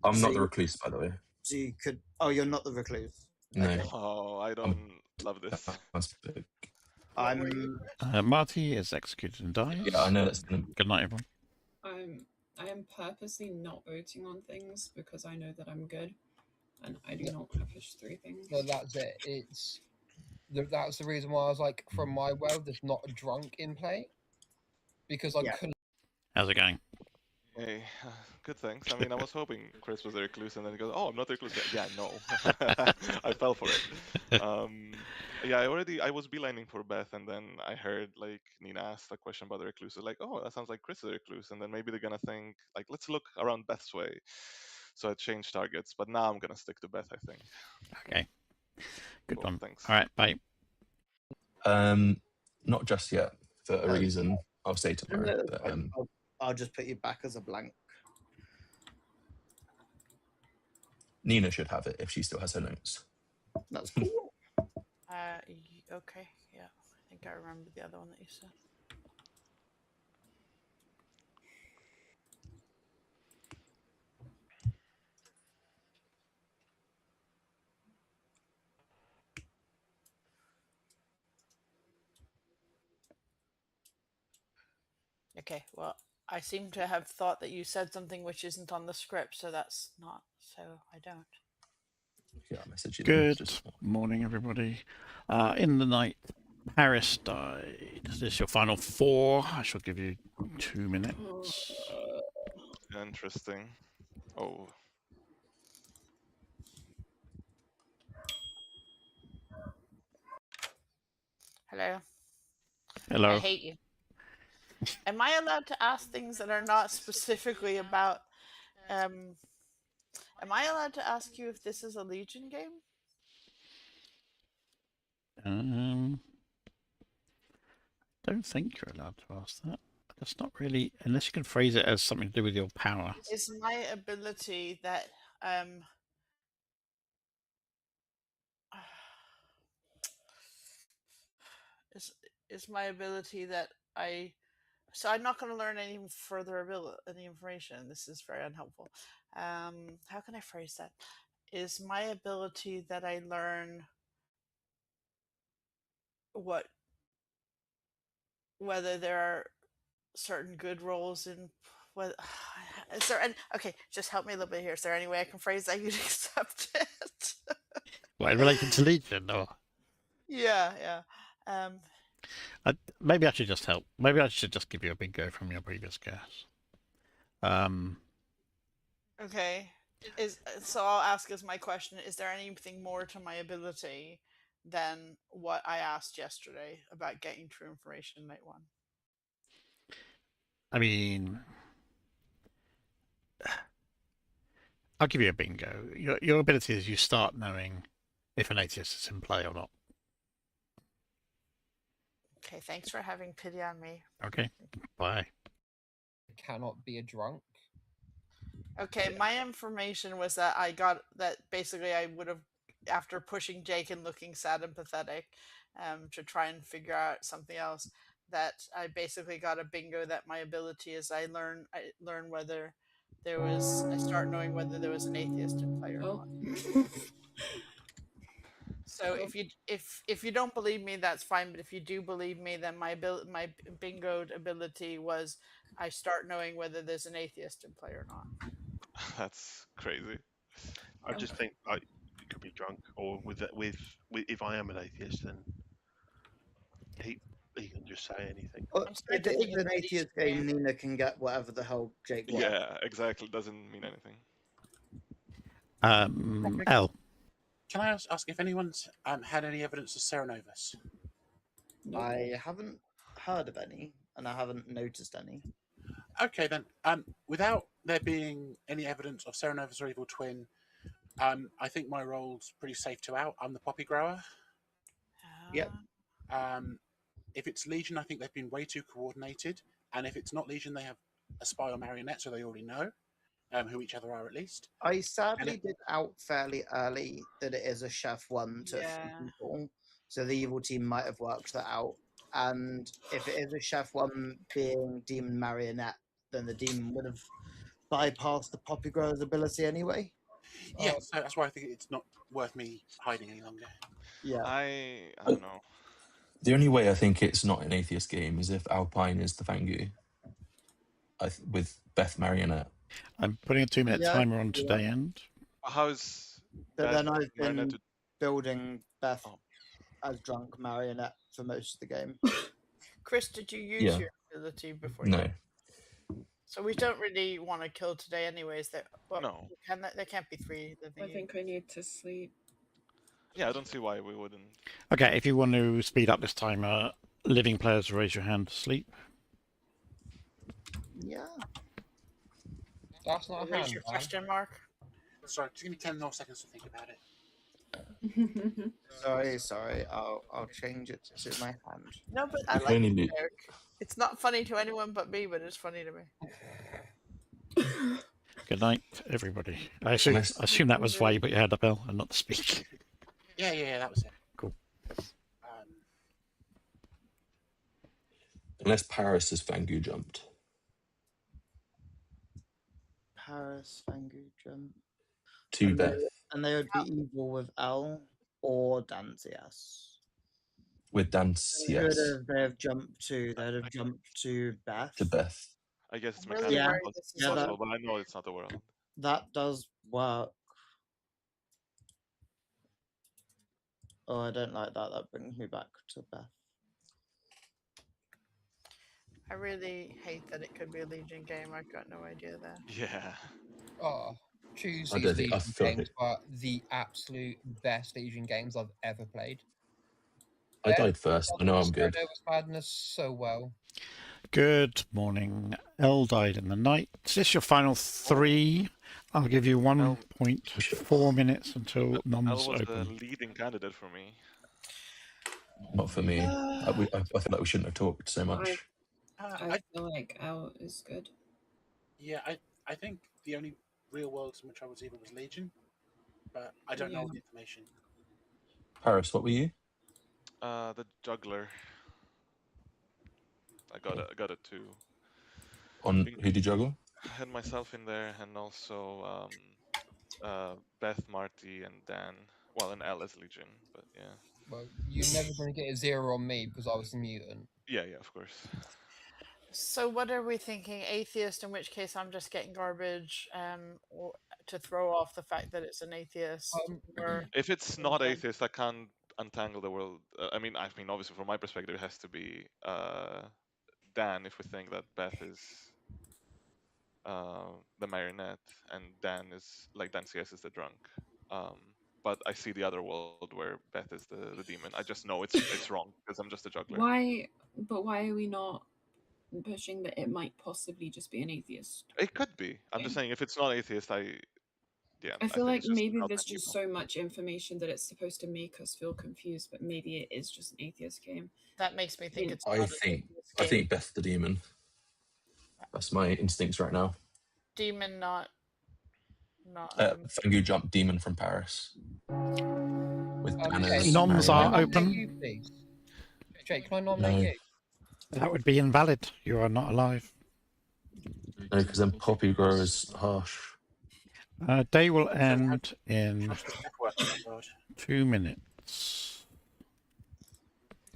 I'm not the recluse, by the way. So you could. Oh, you're not the recluse. No. Okay. Oh, I don't love this. I'm. Marty is executed and dies. Yeah, I know that's gonna. Good night, everyone. I am purposely not voting on things because I know that I'm good, and I do not want to push through things. So that's it. That's the reason why I was like, from my world, there's not a drunk in play, because I couldn't. How's it going? Hey, good thanks. I mean, I was hoping Chris was the recluse, and then he goes, "Oh, I'm not the recluse." Yeah, no, I fell for it. Yeah, I was beelining for Beth, and then I heard like Nina asked a question about the recluse. Like, oh, that sounds like Chris is the recluse, and then maybe they're gonna think like, let's look around Beth's way. So I changed targets, but now I'm gonna stick to Beth, I think. Okay. Good Cool, one. thanks. All right, bye. Not just yet, for a reason. I'll say tomorrow. No, But, I'll just put you back as a blank. Nina should have it if she still has her notes. That's cool. Okay, yeah. I think I remember the other one that you said. Okay, well, I seem to have thought that you said something which isn't on the script, so that's not, so I don't. Yeah, I messaged you. Good morning, everybody. In the night, Paris died. Is this your final four? I shall give you 2 minutes. Interesting. Oh. Hello. Hello. I hate you. Am I allowed to ask things that are not specifically about? Am I allowed to ask you if this is a Legion game? Don't think you're allowed to ask that. That's not really, unless you can phrase it as something to do with your power. Is my ability that is my ability that so I'm not going to learn any further any information. This is very unhelpful. How can I phrase that? Is my ability that I learn whether there are certain good roles in what is there? And okay, just help me a little bit here. Is there any way I can phrase that you'd accept it? What, related to Legion, or? Yeah. Maybe I should just help. Maybe I should just give you a bingo from your previous guess. Okay. So I'll ask as my question: is there anything more to my ability than what I asked yesterday about getting true information in night one? I mean, I'll give you a bingo. Your ability is you start knowing if an atheist is in play or not. Okay, thanks for having pity on me. Okay, bye. Cannot be a drunk. Okay, my information was that I got that basically I would have, after pushing Jake and looking sad and pathetic, to try and figure out something else, that I basically got a bingo that my ability is I learn whether I start knowing whether there was an atheist in play or Oh. not. So Oh. if you don't believe me, that's fine. But if you do believe me, then my bingoed ability was I start knowing whether there's an atheist in play or not. That's crazy. I just think like you could be drunk, or with if I am an atheist, then he can just say anything. Well, I'm starting if to it think is it's an a atheist Legion game, Nina can get whatever the hell Jake wants. Yeah, exactly. Doesn't mean anything. L. Can I ask if anyone's had any evidence of Serenovus? Nope. I haven't heard of any, and I haven't noticed any. Okay, then. Without there being any evidence of Serenovus or Evil Twin, I think my role's pretty safe to out. I'm the poppy grower. Yep. If it's Legion, I think they've been way too coordinated, and if it's not Legion, they have a spy or marionette, so they already know who each other are at least. I sadly did out fairly early that it is a chef one to a few Yeah. people, so the evil team might have worked that out. And if it is a chef one being demon marionette, then the demon would have bypassed the poppy grower's ability anyway. Yeah, so that's why I think it's not worth me hiding any longer. Yeah. I don't know. The only way I think it's not an atheist game is if Alpine is the Fangu with Beth Marionette. I'm putting a 2-minute Yeah, timer on yeah. today end. How's But then Beth I've been Marionette? building Beth Oh. as drunk marionette for most of the game. Chris, did you use Yeah. your ability before? No. So we don't really want to kill today, anyways. No. There can't be 3 living. I think I need to sleep. Yeah, I don't see why we wouldn't. Okay, if you want to speed up this timer, living players raise your hand to sleep. Yeah. That's not a Raise hand. your man. question mark. Sorry, just give me 10 more seconds to think about it. Sorry. I'll change it to my hand. No, but I You like only it, need- Eric. It's not funny to anyone but me, but it's funny to me. Good night, everybody. I assume that was why you put your hand up, L, and not to speak. Yeah, that was it. Cool. Unless Paris has Fangu jumped. Paris, Fangu, jump. To And Beth. they would be evil with L or Danzias. With Dance, yes. They have jumped to? They would have jumped to Beth. To Beth. I guess it's I'm really mechanical, worried this is Yeah, possible, but I know it's not the world. That does work. Oh, I don't like that. That brings me back to Beth. I really hate that it could be a Legion game. I've got no idea there. Yeah. Oh, choose I these don't think- I Legion feel games like- are the absolute best Legion games I've ever played. I died first. I know I'm good. Serenovus Madness so well. Good morning. L died in the night. Is this your final 3? I'll give you 1.4 minutes until Al noms was the open. leading candidate for me. Not for me. I feel like we shouldn't have talked so much. I feel like Al is good. Yeah, I think the only real worlds in which I was evil was Legion, but I don't know all the information. Paris, what were you? The juggler. I got a 2. On who did you juggle? I had myself in there, and also Beth, Marty, and Dan. Well, and L as Legion, but yeah. Well, you're never going to get a 0 on me because I was a mutant. Yeah, of course. So what are we thinking? Atheist, in which case I'm just getting garbage, or to throw off the fact that it's an atheist. Or If it's not Okay. atheist, I can't untangle the world. I mean, obviously, from my perspective, it has to be Dan. If we think that Beth is the marionette and Dan is like Dan CS is the drunk. But I see the other world where Beth is the demon. I just know it's wrong because I'm just a juggler. Why are we not pushing that it might possibly just be an atheist? It could be. I'm just saying if it's not atheist, I feel think like it's just maybe not there's that just evil. so much information that it's supposed to make us feel confused, but maybe it is just an atheist game. that makes me think it's. I not an think atheist I game. think Beth the demon. That's my instincts right now. Demon, not. Fangu jump demon from Paris. With Dan Jake, as Noms can I are marionette. nominate open. you, please? Jake, can I nominate No. you? That would be invalid. You are not alive. Because then Poppy Grow is harsh. Day will end in How's the chef working in the world? 2 minutes.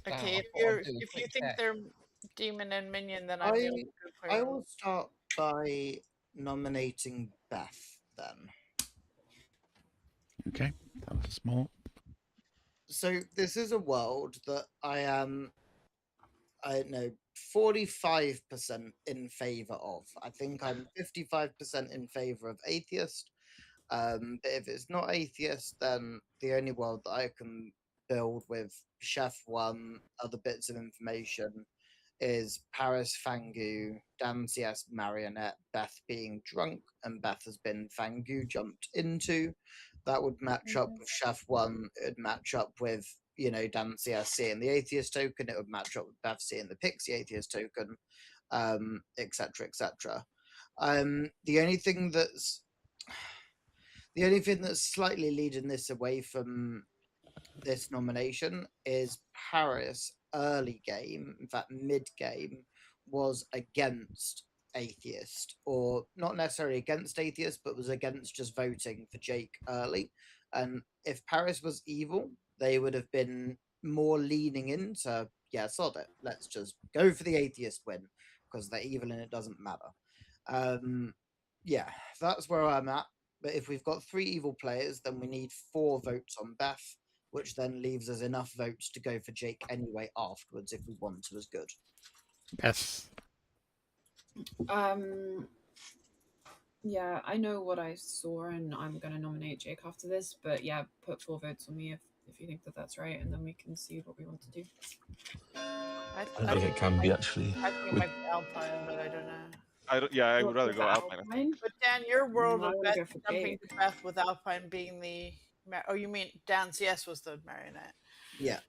Okay, I if thought I'd you're do a if you quick think check. they're demon and minion, then I'd be able to go for I you. will start by nominating Beth then. Okay, tell us more. So this is a world that I am, I don't know, 45% in favor of. I think I'm 55% in favor of atheist. But if it's not atheist, then the only world that I can build with Chef One, other bits of information, is Paris Fangu, Dan CS Marionette, Beth being drunk, and Beth has been Fangu jumped into. That would match up with Chef One. It would match up with, you know, Dan CS seeing the atheist token. It would match up with Beth seeing the Pixie atheist token, etc. etc. The only thing that's slightly leading this away from this nomination is Paris early game, in fact mid game, was against atheist, or not necessarily against atheist, but was against just voting for Jake early. And if Paris was evil, they would have been more leaning into, yeah, sod it, let's just go for the atheist win because they're evil and it doesn't matter. Yeah, that's where I'm at. But if we've got 3 evil players, then we need 4 votes on Beth, which then leaves us enough votes to go for Jake anyway afterwards if we want to as good. Yes. Yeah, I know what I saw, and I'm gonna nominate Jake after this. But yeah, put 4 votes on me if you think that that's right, and then we can see what we want to do. Oh, I think it can be actually. I think it With, might be Alpine, but I don't know. I would rather Go go for Alpine. I think. But Dan, your world I of wanna Beth go for jumping Jake. to Beth with Alpine being the oh, you mean Dan CS was the marionette? Yeah.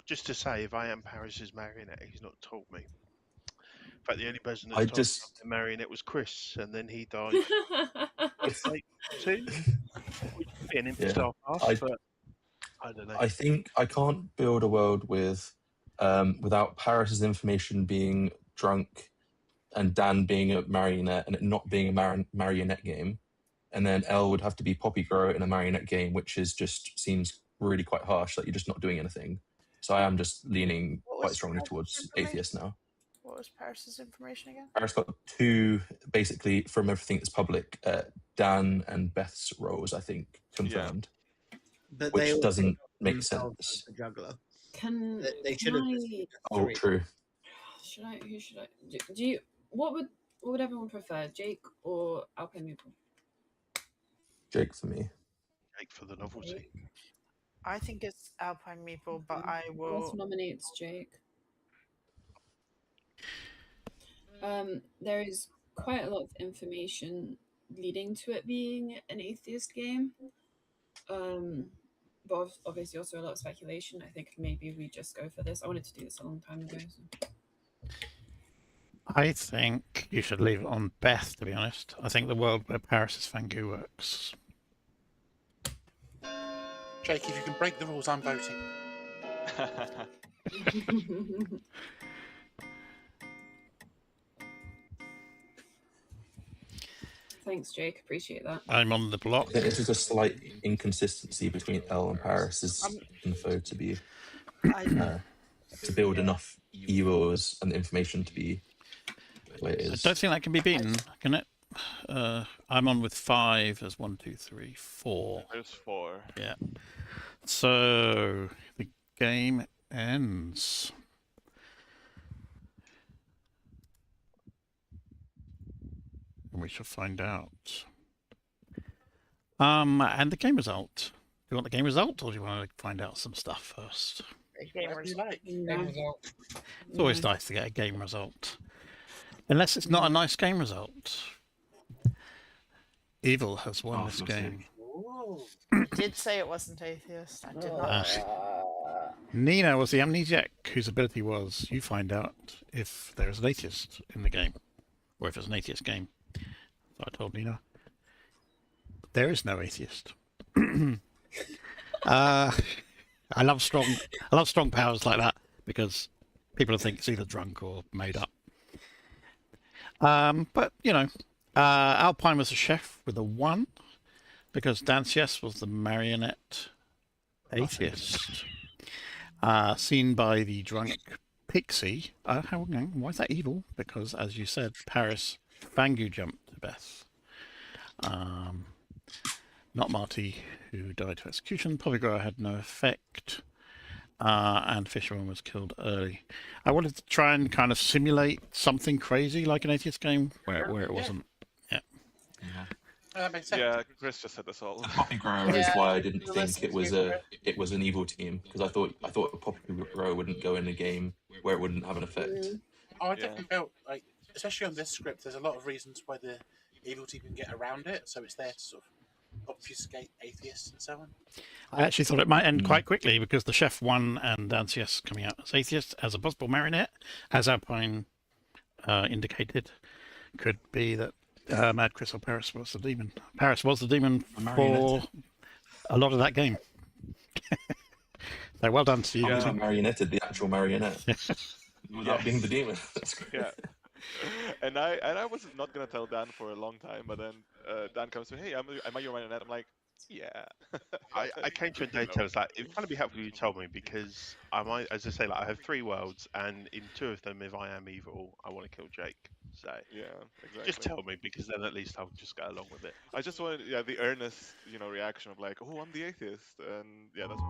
Just to say, if I am Paris's marionette, he's not told me. In fact, the only person I that's told me just, I'm the marionette was Chris, and then he died. Like, see, which could be an yeah, info pass, I, but I don't know. I think I can't build a world with, without Paris's information being drunk, and Dan being a marionette, and it not being a marionette game, and then L would have to be Poppy Grow in a marionette game, which is just seems really quite harsh. Like you're just not doing anything. So I am just leaning What quite was strongly Paris's towards information? atheist now. What was Paris's information again? Paris got 2 basically from everything that's public. Dan and Beth's roles, I think, confirmed, But which they also doesn't make themselves sense. as the juggler. Can They should can have just I? Oh, 3. true. Should I? Who should I? Do you? What would everyone prefer, Jake or Alpine Maple? Jake for me. Jake for the novelty. I think it's Alpine Meeple, but I Beth will. nominates Jake. There is quite a lot of information leading to it being an atheist game. But obviously also a lot of speculation. I think maybe we just go for this. I wanted to do this a long time ago. So. I think you should leave it on Beth, to be honest. I think the world where Paris's Fangu works. Jake, if you can break the rules, I'm voting. Thanks, Jake. Appreciate that. I'm on the block. I think there's just a slight inconsistency between L and Paris's info to be to build enough evils and information to be the way it I is. don't think that can be beaten, can it? I'm on with 5 as 1, 2, 3, 4. There's 4. Yeah. So the game ends. And we shall find out. And the game result. Do you want the game result, or do you want to find out some stuff first? Whatever you like. No. Result. It's always nice to get a game result. Unless it's not a nice game result. Evil has won this game. Ooh. I did say it wasn't atheist. I did not. Nina was the amnesiac whose ability was you find out if there is an atheist in the game, or if it's an atheist game. So I told Nina there is no atheist. I love strong powers like that because people think it's either drunk or made up. But you know, Alpine was a chef with a 1 because Dancius was the marionette atheist. Seen by the drunk pixie. Why is that evil? Because, as you said, Paris Fangu jumped to Beth. Not Marty, who died to execution. Polygrower had no effect. And Fisherman was killed early. I wanted to try and kind of simulate something crazy like an atheist game where it wasn't. Yeah. That makes sense. Yeah, Chris just said this all. The Poppy Grower is Yeah, why I didn't the think list it was was an evil team, because I thought a Poppy Grower wouldn't go in a game where it wouldn't have an effect. I Yeah. definitely felt like, especially on this script, there's a lot of reasons why the evil team can get around it. So it's there to sort of obfuscate atheists and so on. I actually thought it might end quite quickly because the chef won and Dancius coming out as atheist as a possible marionette, as Alpine indicated, could be that Mad Chris or Paris was the demon. Paris was the demon for a lot of that game. So well done to you. You marionetted the actual marionette without being the demon. That's great. Yeah. And I was not gonna tell Dan for a long time, but then Dan comes to me, hey, am I your marionette? I'm like, yeah. I came to a day to like it'd kind of be helpful if you told me, because I might, as I say, like I have 3 worlds, and in 2 of them, if I am evil, I want to kill Jake. So Yeah, exactly. just tell me, because then at least I'll just go along with it. I just wanted, the earnest, reaction of like, oh, I'm the atheist, and yeah, that's.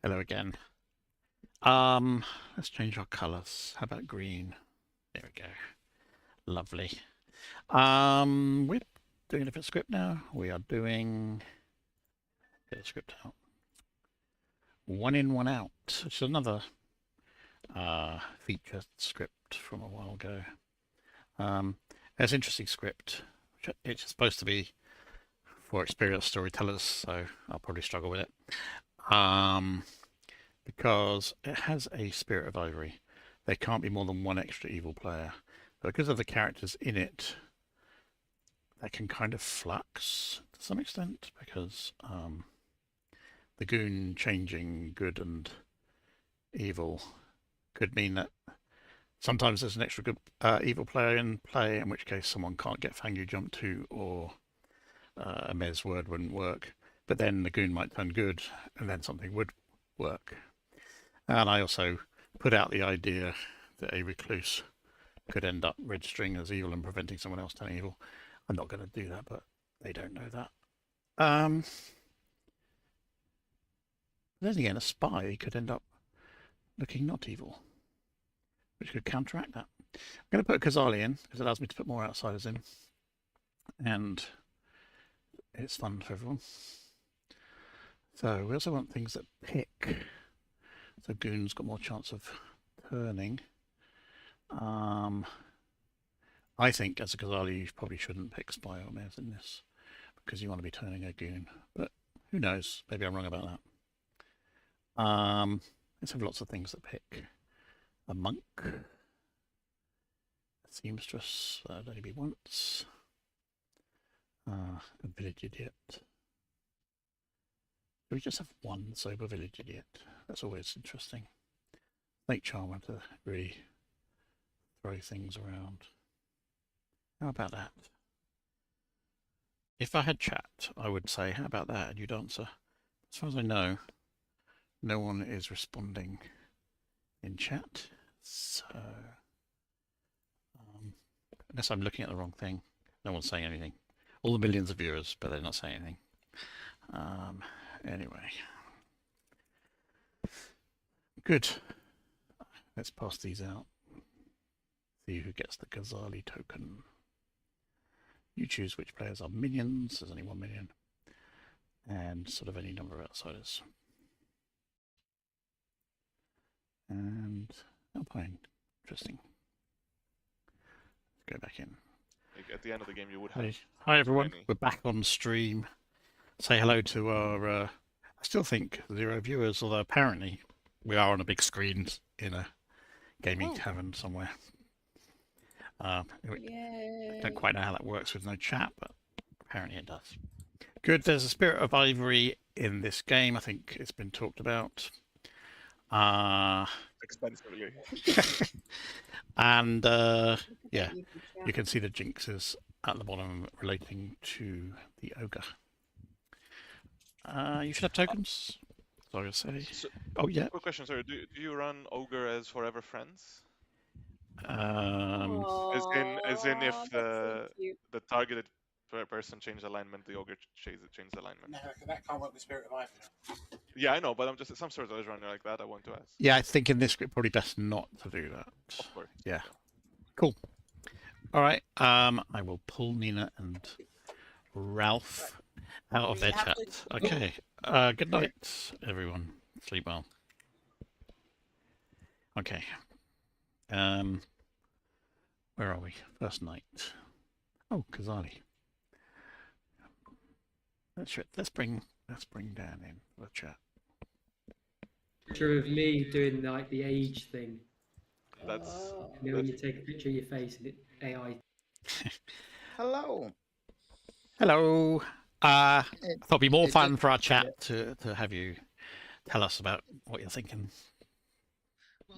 Hello again. Let's change our colours. How about green? There we go. Lovely. We're doing a different script now. We are doing, get the script out. 1 in, 1 out, which is another feature script from a while ago. It's an interesting script. It's supposed to be for experienced storytellers, so I'll probably struggle with it. Because it has a spirit of ivory. There can't be more than one extra evil player. But because of the characters in it, they can kind of flux to some extent, because the goon changing good and evil could mean that sometimes there's an extra good evil player in play, in which case someone can't get Fang Yu Jump to, or a Mez word wouldn't work. But then the goon might turn good, and then something would work. And I also put out the idea that a recluse could end up registering as evil and preventing someone else turning evil. I'm not going to do that, but they don't know that. Then again, a spy could end up looking not evil, which could counteract that. I'm going to put Kazali in, because it allows me to put more outsiders in. And it's fun for everyone. So we also want things that pick. So Goon's got more chance of turning. I think as a Kazali, you probably shouldn't pick Spy or Mez in this, because you want to be turning a Goon. But who knows? Maybe I'm wrong about that. Let's have lots of things that pick. A monk. A seamstress, that'd only be once. A village idiot. Do we just have one sober village idiot? That's always interesting. Snake charmer to really throw things around. How about that? If I had chat, I would say, how about that? And you'd answer. As far as I know, no one is responding in chat. So, unless I'm looking at the wrong thing, no one's saying anything. All the millions of viewers, but they're not saying anything. Anyway. Good. Let's pass these out. See who gets the Ghazali token. You choose which players are minions. There's only 1 minion. And sort of any number of outsiders. And Alpine. Interesting. Let's go back in. Like at the end of the game, you would have. Hi everyone. many. We're back on stream. Say hello to our. I still think 0 viewers, although apparently we are on a big screen in a gaming tavern somewhere. I don't quite know how that works with no chat, but apparently it does. Good. There's a spirit of ivory in this game. I think it's been talked about. Expensively. And yeah, you can see the jinxes at the bottom relating to the ogre. You should have tokens. Sorry to say. So, Oh yeah. quick question, sorry. Do you run ogre as forever friends? Um, As in if Aw, that's so cute. the targeted person changed alignment, the ogre changed alignment. No, that can't work with Spirit of Ivory. Yeah, I know, but I'm just some sort of running like that. I want to ask. yeah, I think in this script probably best not to do that. Of course. Yeah. Cool. All right. I will pull Nina and Ralph out of their chat. Okay. Good night, everyone. Sleep well. Okay. Where are we? First night. Oh, Kazali. Let's bring Dan in for the chat. Picture of me doing like the age thing. That's You know, when you take a picture of your face and it AI. Hello. Hello. I thought it'd be more it fun did- for our chat to have you tell us about what you're thinking.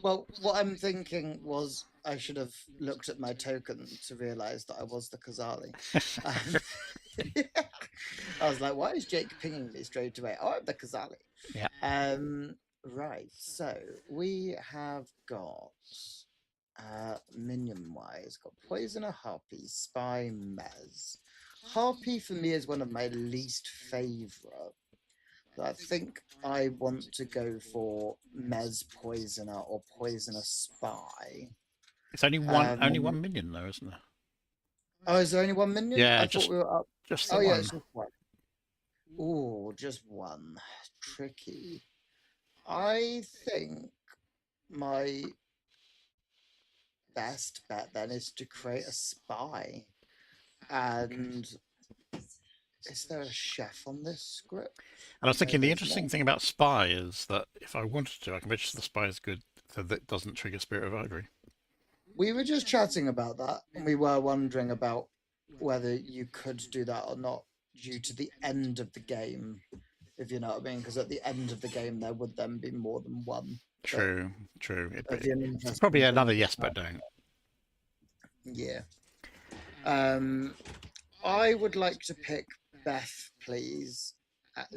Well, what I'm thinking was I should have looked at my token to realise that I was the Kazali. I was like, why is Jake pinging me straight away? Oh, I'm the Kazali. Yeah. Right. So we have got minion wise, got Poisoner, Harpy, Spy, Mez. Harpy for me is one of my least favourite. I think I want to go for Mez Poisoner or Poisoner Spy. It's only one minion though, isn't there? Oh, is there only one minion? Yeah, I thought we were up. just the Oh, yeah, one. it's just one. Ooh, just one. Tricky. I think my best bet then is to create a spy. And is there a chef on this script? And I was thinking No, the there's interesting not. thing about spy is that if I wanted to, I can register the spy as good, so that it doesn't trigger Spirit of Ivory. We were just chatting about that, and we were wondering about whether you could do that or not due to the end of the game, if you know what I mean. Because at the end of the game, there would then be more than one. True. That'd be an It's interesting probably thing another to yes, chat. but don't. Yeah. I would like to pick Beth, please.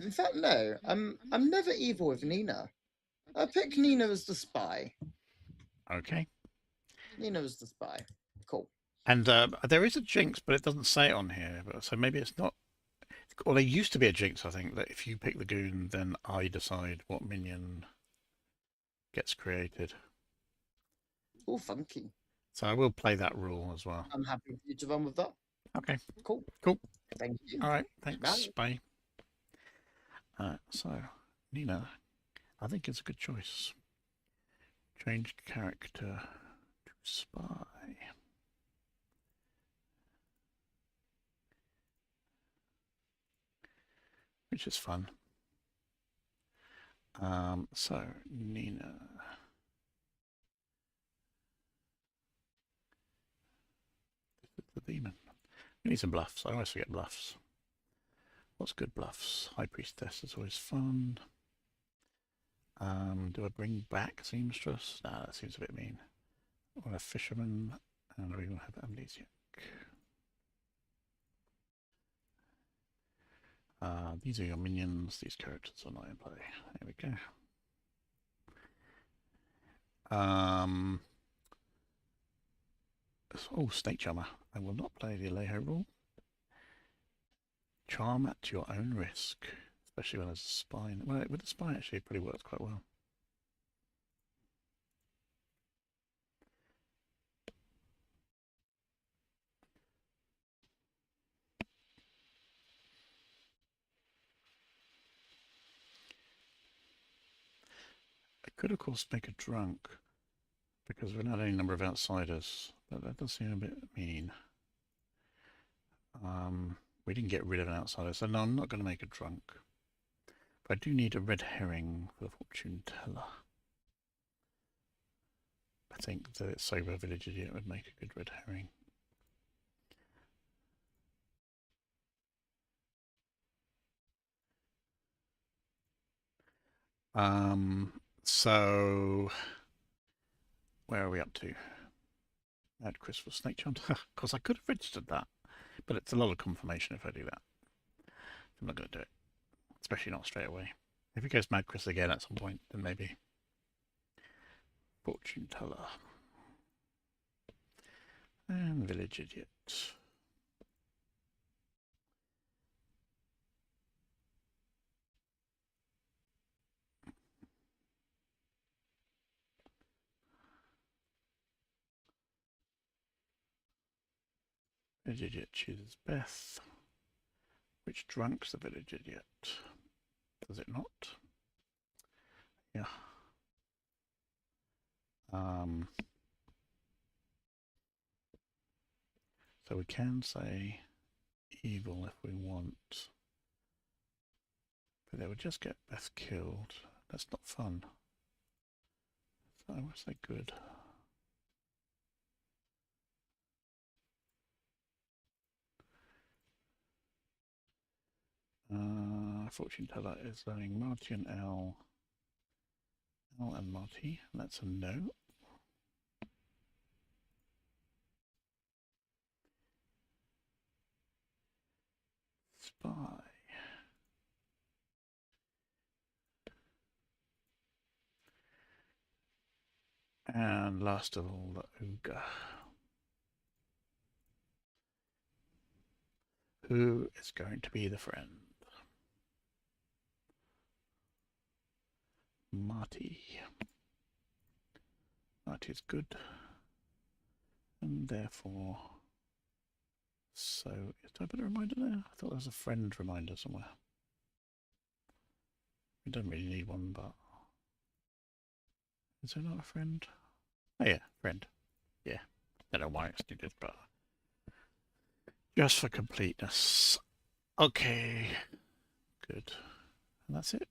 In fact, no. I'm never evil with Nina. I pick Nina as the spy. Okay. Nina as the spy. Cool. And there is a jinx, but it doesn't say it on here. But so maybe it's not. Or there used to be a jinx, I think, that if you pick the goon, then I decide what minion gets created. Oh, funky. So I will play that rule as well. I'm happy for you to run with that. Okay. Cool. Cool. Thank you. All right. Thanks. Bye. So, Nina, I think it's a good choice. Change character to spy. Which is fun. So, Nina. This is the demon. We need some bluffs. I always forget bluffs. What's good bluffs? High Priestess is always fun. Do I bring back Seamstress? Nah, that seems a bit mean. I want a Fisherman, and we will have Amnesiac. These are your minions. These characters are not in play. There we go. Oh, Snake Charmer. I will not play the Alejo rule. Charm at your own risk, especially when there's a spine. Well, with the spine, actually, it probably works quite well. I could, of course, make a drunk because we're not any number of outsiders, but that does seem a bit mean. We didn't get rid of an outsider, so no, I'm not going to make a drunk. But I do need a red herring for the fortune teller. I think the sober village idiot would make a good red herring. So where are we up to? Add Crystal Snake Charm. Of course, I could have registered that, but it's a lot of confirmation if I do that. I'm not going to do it, especially not straight away. If he goes Mad Chris again at some point, then maybe. Fortune teller. And village idiot. Village idiot chooses Beth. Which drunk's the village idiot? Does it not? Yeah. So we can say evil if we want. But they would just get Beth killed. That's not fun. So I would say good. Fortune teller is learning Marty and L. L and Marty. That's a no. Spy. And last of all, the ogre. Who is going to be the friend? Marty. Marty is good. And therefore... So, did I put a reminder there? I thought there was a friend reminder somewhere. We don't really need one, but... Is there not a friend? Oh yeah, friend. Yeah. Don't know why it's needed, but... Just for completeness. Okay. Good. And that's it.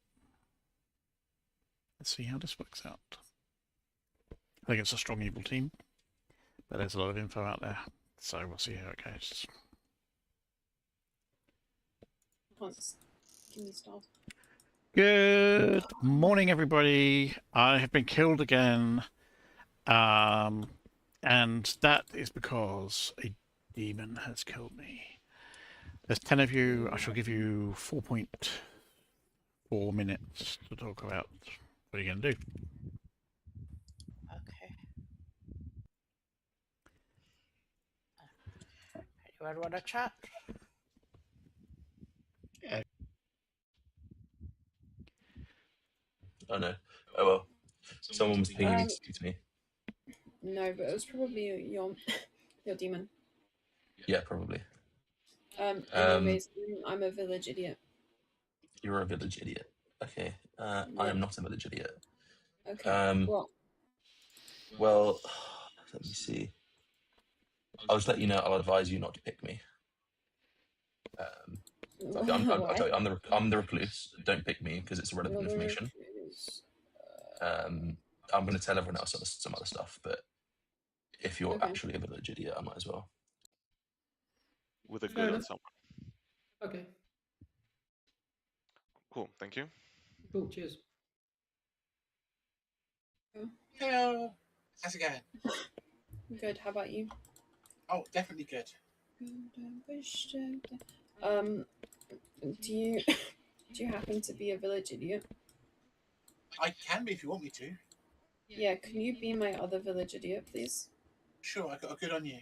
Let's see how this works out. I think it's a strong evil team, but there's a lot of info out there, so we'll see how it goes. Once. Give me start. Good morning, everybody. I have been killed again, and that is because a demon has killed me. There's 10 of you. I shall give you 4.4 minutes to talk about what you're going to do. Okay. Anyone want to chat? Oh no. Oh well. Someone was pinging me to speak to me. No, but it was probably your demon. Yeah, probably. Anyways, I'm a village idiot. You're a village idiot. Okay. I Yeah. am not a village idiot. Okay. Well, let me see. I'll just let you know. I'll advise you not to pick me. I'll tell you, I'm the recluse. Don't pick me because it's irrelevant information. I'm going to tell everyone else some other stuff, but if you're actually a village idiot, I might as well. With a good on someone. Okay. Cool. Thank you. Cool. Cheers. Hello. How's it going? Good. How about you? Oh, definitely good. Do you happen to be a village idiot? I can be if you want me to. Yeah. Can you be my other village idiot, please? Sure, I got a good on you.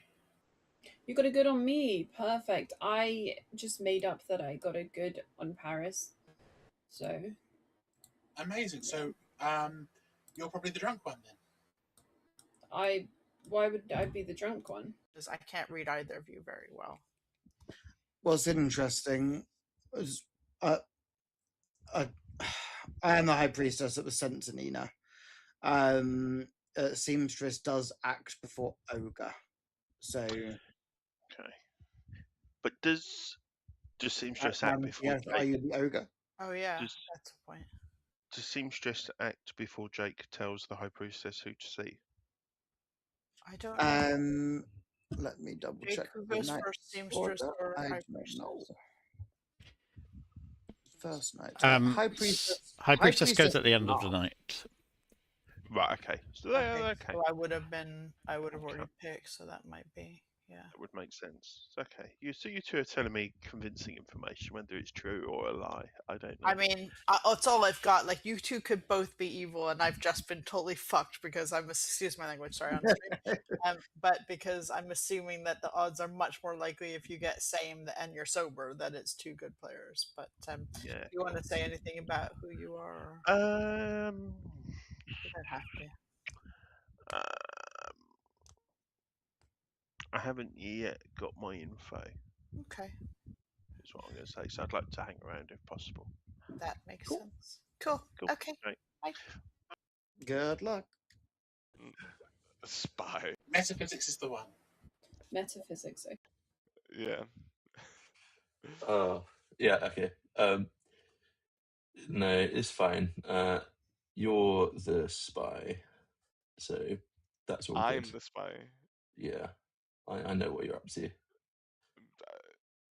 You got a good on me. Perfect. I just made up that I got a good on Paris. So. Amazing. So, you're probably the drunk one then. Why would I be the drunk one? Because I can't read either of you very well. What's interesting is I am the high priestess that was sent to Nina. Seamstress does act before ogre, so Okay. But does Seamstress act before yes, are Jake? you the ogre? Oh yeah, Does, that's the point. does Seamstress act before Jake tells the High Priestess who to see? I don't know. Let me double Jake, check. who the goes night first, seamstress order. or I high don't know. priestess? First night. High priestess goes at the end of the night. Right. Okay. So okay. So I would have already picked, so that might be, yeah. That would make sense. Okay. You two are telling me convincing information, whether it's true or a lie. I don't know. I mean, it's all I've got. Like, you two could both be evil, and I've just been totally fucked because excuse my language, sorry, on stream. But because I'm assuming that the odds are much more likely if you get same and you're sober that it's two good players. But Yeah. do you want to say anything about who you are? You don't have to. I haven't yet got my info. Okay. Is what I'm going to say. So I'd like to hang around if possible. That makes sense. Cool. Okay. Right. Bye. Good luck. Spy. Metaphysics is the one. Metaphysics. Yeah. Oh, yeah. Okay. No, it's fine. You're the spy, so that's all I'm good. the spy. Yeah, I know what you're up to.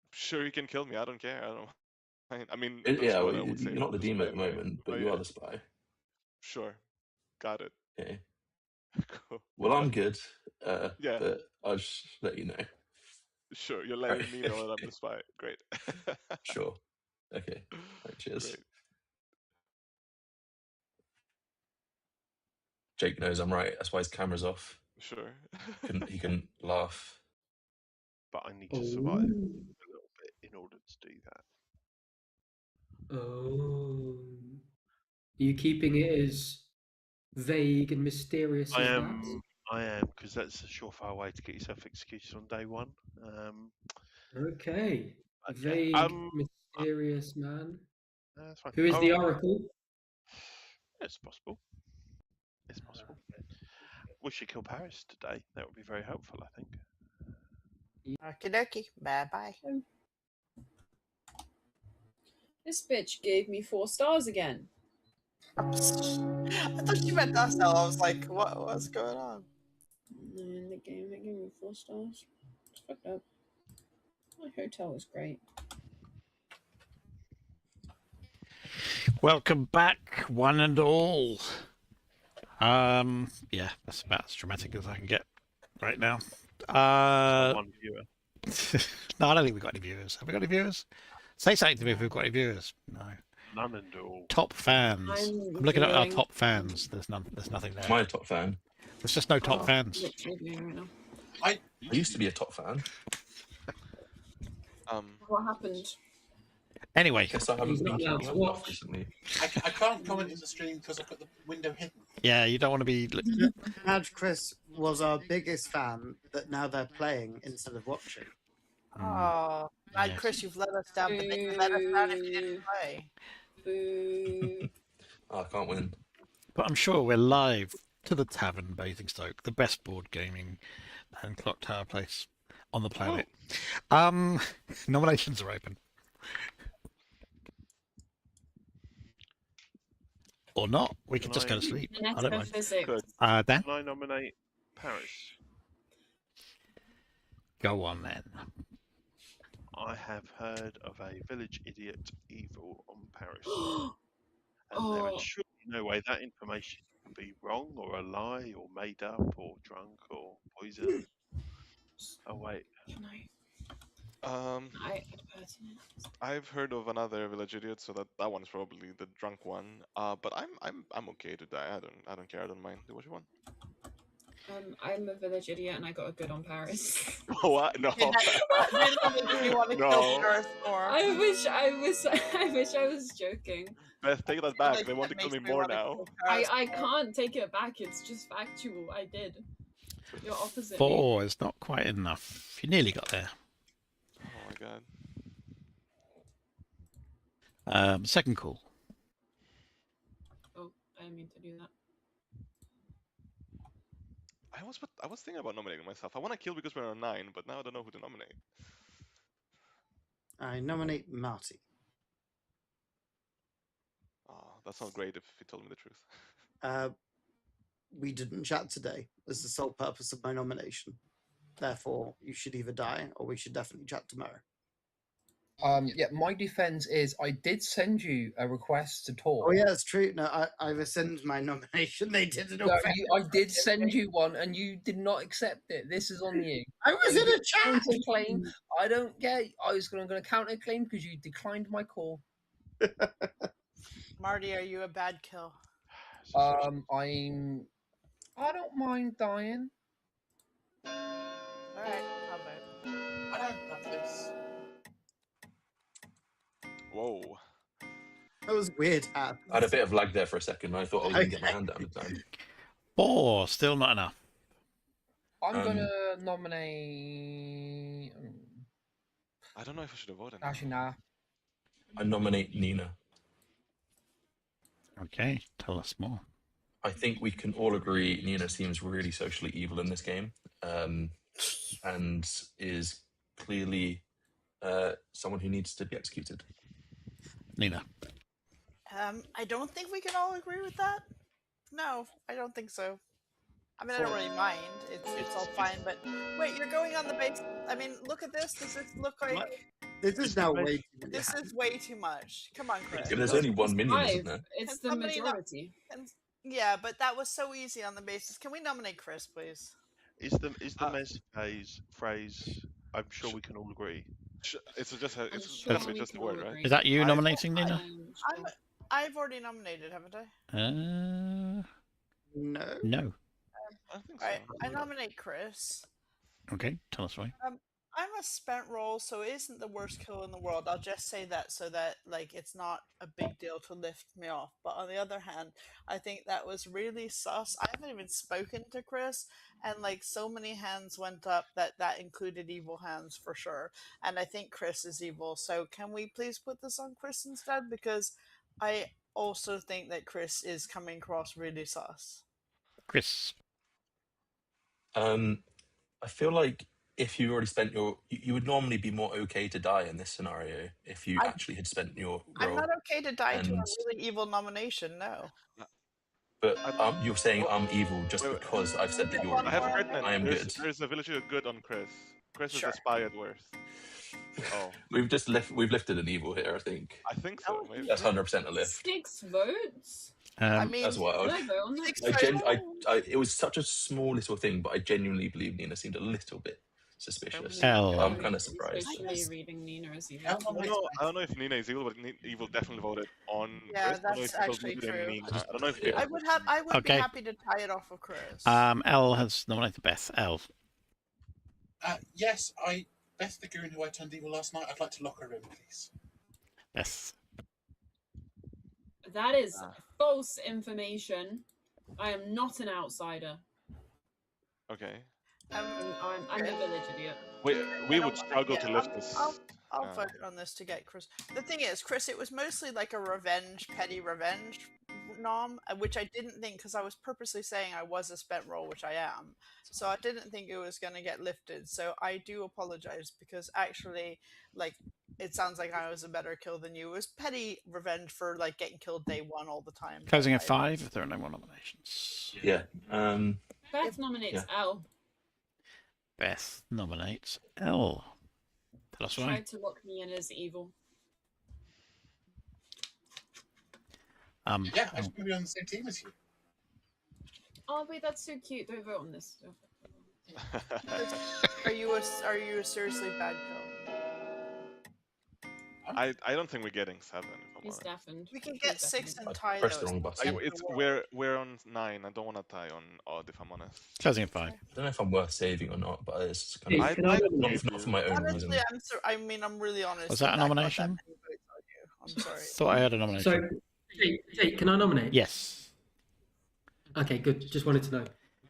Sure, you can kill me. I don't care. I mean, Yeah, that's well, what I would say. you're not the this demon way at the anyway. moment, but Oh, you yeah. are the spy. Sure. Got it. Okay. Cool. Well, I'm good. Yeah. But I'll just let you know. Sure, you're letting me know that I'm the spy. Great. Sure. Okay. Right, cheers. Great. Jake knows I'm right. That's why his camera's off. Sure. He can laugh. But I need to survive a little bit in order to do that. Oh. you keeping it as vague and mysterious as that? I am, because that's a surefire way to get yourself executed on day one. Okay. But Vague, mysterious man. That's fine. Who is the Oracle? It's possible. It's possible. We should kill Paris today. That would be very helpful, I think. Okie dokie. Bye bye. This bitch gave me 4 stars again. I thought you meant us. I was like, what's going on? In the game, they gave me 4 stars. It's fucked up. My hotel was great. Welcome back, one and all. Yeah, that's about as dramatic as I can get right now. One viewer. No, I don't think we've got any viewers. Have we got any viewers? Say something to me if we've got any viewers. No. None and all. Top fans. I'm looking at our viewing. top fans. There's none. There's nothing there. My top fan. There's just no top fans. Literally viewing right now. I used to be a top fan. What happened? Anyway. Guess I haven't He's been not allowed keeping to up watch. enough recently. I can't comment in the stream because I've got the window hidden. Yeah, you don't want to be. Madge Chris was our biggest fan, that now they're playing instead of watching. Oh, Mad Yes. Chris, you've let us down, but then you let us down if you didn't play. Boo. Oh, I can't win. But I'm sure we're live to the Tavern, Basingstoke, the best board gaming and Clocktower place on the planet. Nominations are open. Or not. We could just go to sleep. I don't mind. Physics. Good. Dan, Can I nominate Paris? go on then. I have heard of a village idiot evil on Paris. And there is surely no way that information can be wrong or a lie or made up or drunk or poison. Oh wait. Can I've heard of another village idiot, so that one's probably the drunk one. But I'm okay to die. I don't care. I don't mind. Do what you want. I'm a village idiot and I got a good on Paris. What? No. Really makes me want to kill No. Paris more. I wish I was joking. Beth, take that back. Like, They want to that kill me makes me more wanna now. kill Paris I more. can't take it back. It's just factual. I did. You're opposite. 4 is not quite enough. You nearly got there. Oh my god. Second call. Oh, I didn't mean to do that. I was thinking about nominating myself. I want to kill because we're on 9, but now I don't know who to nominate. I nominate Marty. Oh, that's not great if he told me the truth. We didn't chat today. That's the sole purpose of my nomination. Therefore, you should either die or we should definitely chat tomorrow. Yeah, my defense is I did send you a request to talk. Oh yeah, it's true. No, I rescind my nomination. They didn't. No, I did send you one, and you did not accept it. This is on you. I was in a chat. Counterclaim. I don't get. I was going to counterclaim because you declined my call. Marty, are you a bad kill? I don't mind dying. All right, I'll vote. I don't love this. Whoa. That was weird. I had a bit of lag there for a second. I thought I was going to get my hand down at the time. 4, still not enough. I'm going to nominate. I don't know if I should have voted. Actually, nah. I nominate Nina. Okay, tell us more. I think we can all agree Nina seems really socially evil in this game, and is clearly someone who needs to be executed. Nina. I don't think we can all agree with that. No, I don't think so. I mean, I don't really mind. It's all fine, but wait, you're going on the base. I mean, look at this. Does this look like This is now way too many. this is way too much? Come on, Chris. Yeah, there's only one minion, isn't there? It's Can the somebody not- majority. Yeah, but that was so easy on the basis. Can we nominate Chris, please? Is the Mez phrase? I'm sure we can all agree. It's just a, I'm it's sure gonna be we just a can all word, right? agree. Is that you I- nominating Nina? I've already nominated, haven't I? No. No. I think All right, so. I nominate Chris. Okay, tell us why. I'm a spent roll, so it isn't the worst kill in the world. I'll just say that so that like it's not a big deal to lift me off. But on the other hand, I think that was really sus. I haven't even spoken to Chris, and like so many hands went up that included evil hands for sure. And I think Chris is evil. So can we please put this on Chris instead? Because I also think that Chris is coming across really sus. Chris. I feel like if you already spent you would normally be more okay to die in this scenario if you I- actually had spent your I'm roll. not okay to die to a And really evil nomination. No. but I, you're saying well, I'm evil just wait, wait. because I've said Is that it you're one I have more evil. pertinent. I am There's good. there's ability of good on Chris. Chris is Sure. a spy at worst. Oh, We've lifted an evil here. I think I think so. Oh, Maybe. that's 100% a lift. 6 votes. I Um, mean, That's wild. Did I vote on that? 6 I gen votes. it was such a small little thing, but I genuinely believe Nina seemed a little bit suspicious. L. I'm kind of surprised. Especially reading Nina as evil. How I long don't is know. I don't know if Nina is evil, but Evil definitely voted on Yeah, Chris. I don't know if that's Evil actually voted in true. Nina. I don't know if Yeah. I would have. I would Okay. be happy to tie it off of Chris. L has nominated Beth. L. Yes, Beth the Goon, who I turned evil last night, I'd like to lock her in, please. Beth. That is false information. I am not an outsider. Okay. I'm a village idiot. We would struggle to lift this. I'll vote on this to get Chris. The thing is, Chris, it was mostly like a petty revenge nom, which I didn't think because I was purposely saying I was a spent roll, which I am. So I didn't think it was going to get lifted. So I do apologize because actually, like, it sounds like I was a better kill than you. It was petty revenge for like getting killed day one all the time. Closing at 5 if there are no more nominations. Yeah. Beth nominates L. Beth nominates L. Tell us why. Tried to lock me in as evil. Yeah, I just want to be on the same team as you. Oh wait, that's so cute. Don't vote on this. Are you a seriously bad kill? I don't think we're getting 7. If I'm He's honest. deafened. We can get 6 and tie pressed the those. wrong button. We're on 9. I don't want to tie on odd if I'm honest. Closing at 5. I don't know if I'm worth saving or not, but it's Hey, kind of can I not for my own reason. Honestly, I'm really honest. Was that a I got nomination? many votes on you. I'm sorry. Thought I had a nomination. So, Jake, can I nominate? Yes. Okay, good. Just wanted to know.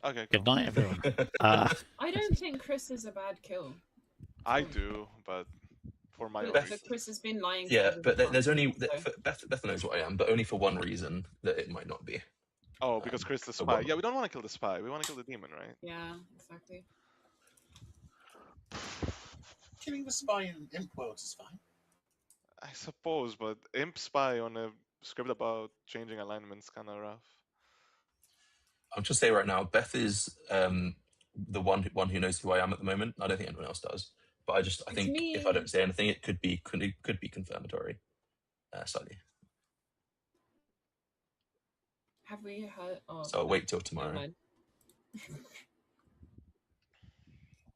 Okay. Good night, everyone. I don't think Chris is a bad kill. I do, but for my own But reasons. Chris has been lying. Yeah, for but there's only so. Beth knows what I am, but only for one reason that it might not be. Oh, because Chris the so spy. what- Yeah, we don't want to kill the spy. We want to kill the demon, right? Yeah, exactly. Killing the spy in Imp Worlds is fine. I suppose, but Imp spy on a script about changing alignments kind of rough. I'll just say right now, Beth is the one who knows who I am at the moment. I don't think anyone else does, but I think if I don't say anything, it could be confirmatory, slightly. Have we heard? Oh, So I'll wait till tomorrow.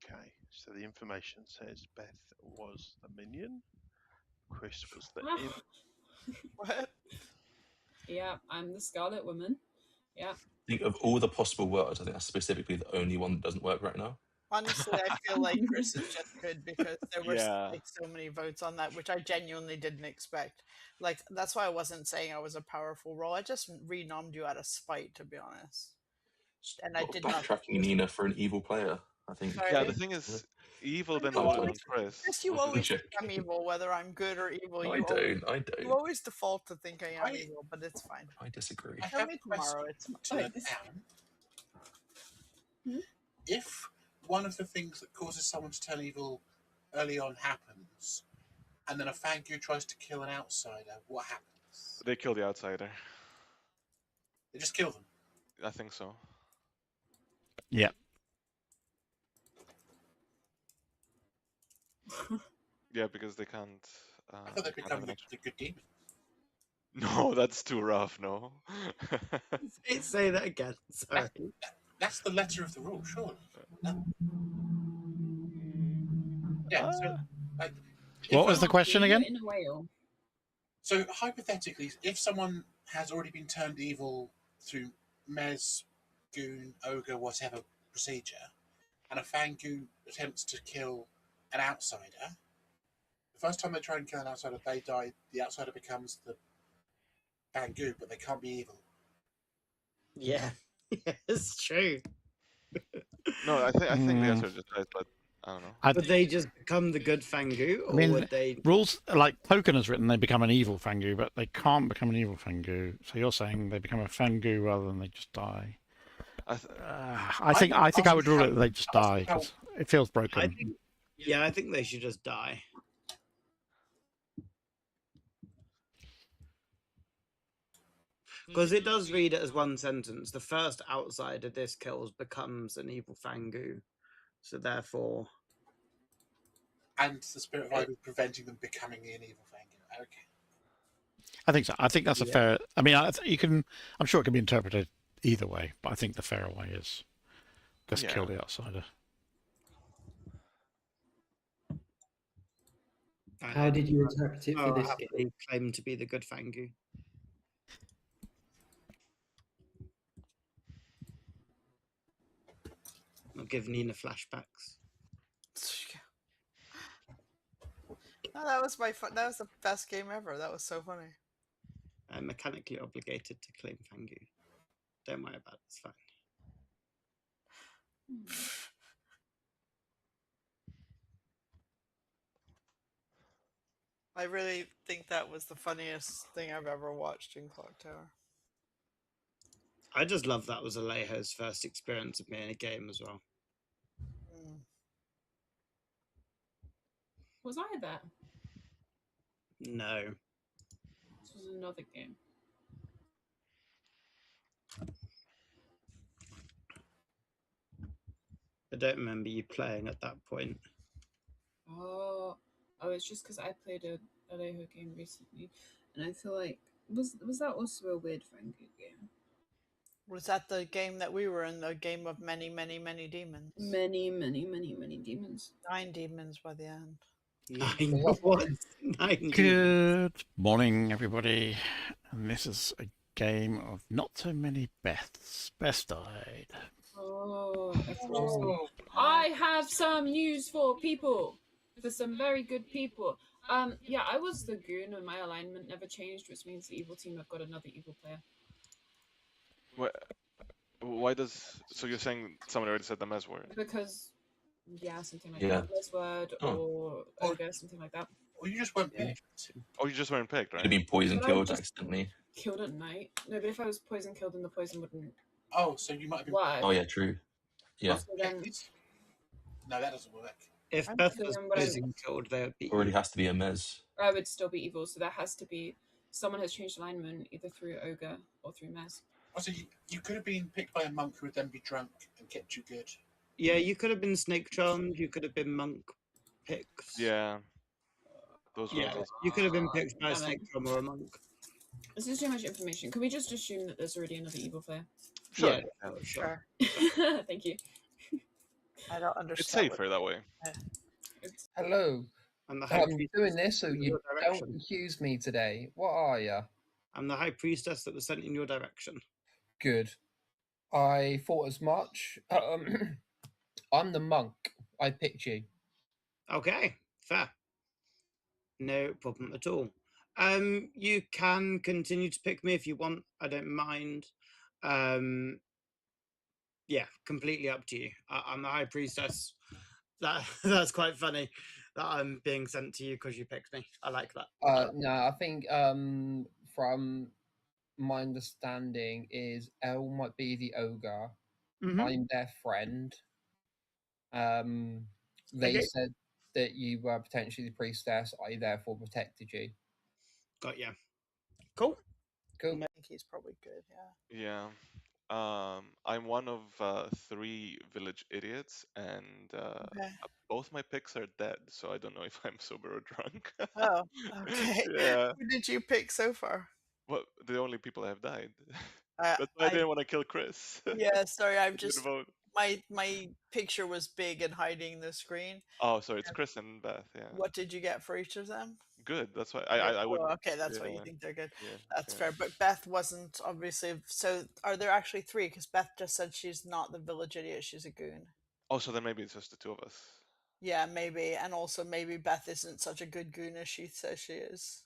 Okay, so the information says Beth was the minion, Chris was the Ah. imp. What? Yeah, I'm the Scarlet Woman. Yeah. I think of all the possible words, I think that's specifically the only one that doesn't work right now. Honestly, I feel like Chris is just good because there were Yeah. like so many votes on that, which I genuinely didn't expect. Like that's why I wasn't saying I was a powerful role. I just renommed you out of spite, to be honest. And I did not. Backtracking Nina for an evil player, I think. Sorry. Yeah, the thing is, evil then You voted always- on Chris. Chris, you I'm always joking. think I'm evil, whether I'm good or evil. I You don't. always default to thinking I'm evil, but it's fine. I disagree. I Tell have me a question tomorrow. It's to fine. Anne. If one of the things that causes someone to turn evil early on happens, and then a Fangu tries to kill an outsider, what happens? They kill the outsider. They just kill them. I think so. Yeah. Yeah, because they can't. I thought they they can't have become an the good demon. No, that's too rough. No. Say that again. Sorry. That's the letter of the rule, surely. No. Yeah. So, like, What if was the someone- question again? In a whale. So hypothetically, if someone has already been turned evil through Mez, Goon, Ogre, whatever procedure, and a Fangu attempts to kill an outsider. The first time they try and kill an outsider, they die. The outsider becomes the Bangu, but they can't be evil. Yeah, it's true. No, I think the Mm. answer just dies, but I don't know. Would they just become the good Fangu, or I mean, would they? rules like Token has written they become an evil Fangu, but they can't become an evil Fangu. So you're saying they become a Fangu rather than they just die. I think I would rule it that they just die because it feels broken. I think they should just die. Because it does read it as one sentence. The first outsider this kills becomes an evil Fangu. So therefore. And the spirit of Ivy preventing them becoming an evil Fangu. Okay. I think so. I think that's a fair. I mean, you can. I'm sure it can be interpreted either way, but I think the fairer way is just kill the outsider. How did you interpret it for this game? They claim to be the good Fangu. I'll give Nina flashbacks. No, that was my fun. That was the best game ever. That was so funny. I'm mechanically obligated to claim Fangu. Don't worry about it. It's fine. I really think that was the funniest thing I've ever watched in Clocktower. I just love that was Alejo's first experience of me in a game as well. Was I there? No. This was another game. I don't remember you playing at that point. Oh, it's just because I played a Alejo game recently, and I feel like was that also a weird Fangu game? Was that the game that we were in? The game of many, many, many demons. Many, many, many, many demons. 9 demons by the end. 9 what? 9 Good morning, everybody. And this is a game of not so many Beths. Beth died. Oh, I have some news for people, for some very good people. Yeah, I was the goon and my alignment never changed, which means the evil team have got another evil player. Why does... So you're saying someone already said the Mez word? Because, yeah, something like that. Mez word or ogre, something like that. Or you just weren't picked. Oh, you just weren't picked, right? Could have been poison But I killed just accidentally. Killed at night. No, but if I was poison killed, then the poison wouldn't. Oh, so you might have been. Why? Oh yeah, true. Yeah. So then, no, that doesn't work. If Beth was poison killed, they would be. Already has to be a Mez. I would still be evil, so that has to be someone has changed alignment either through ogre or through Mez. Also, you could have been picked by a monk who would then be drunk and kept you good. Yeah, you could have been snake charmed. You could have been monk picked. Yeah. Those Yeah, you could have been picked by a snake charmer or a monk. This is too much information. Can we just assume that there's already another evil player? Sure. Yeah, Sure. Thank you. I don't understand. It's safer that way. Hello. I'm doing this so you don't accuse me today. What are you? I'm the high priestess that was sent in your direction. Good. I thought as much. I'm the monk. I picked you. Okay, fair. No problem at all. You can continue to pick me if you want. I don't mind. Yeah, completely up to you. I'm the high priestess. That's quite funny that I'm being sent to you because you picked me. I like that. No, I think from my understanding is Elle might be the ogre. Mhm. I'm their friend. They said that you were potentially the priestess. I therefore protected you. Got you. Cool. Cool. I think he's probably good. Yeah. Yeah. I'm one of 3 village idiots, and both my picks are dead, so I don't know if I'm sober or drunk. Oh, okay. Yeah. Who did you pick so far? Well, the only people have died. That's why I didn't want to kill Chris. Yeah, sorry. I'm Didn't just vote. my picture was big and hiding the screen. Oh, sorry, it's Chris and Beth. Yeah. What did you get for each of them? Good. That's why I would. Oh, okay, that's why you yeah, think they're good. Yeah, That's yeah. fair. But Beth wasn't obviously. So are there actually 3? Because Beth just said she's not the village idiot; she's a goon. Oh, so then maybe it's just the 2 of us. Yeah, maybe, and also maybe Beth isn't such a good goon as she says she is.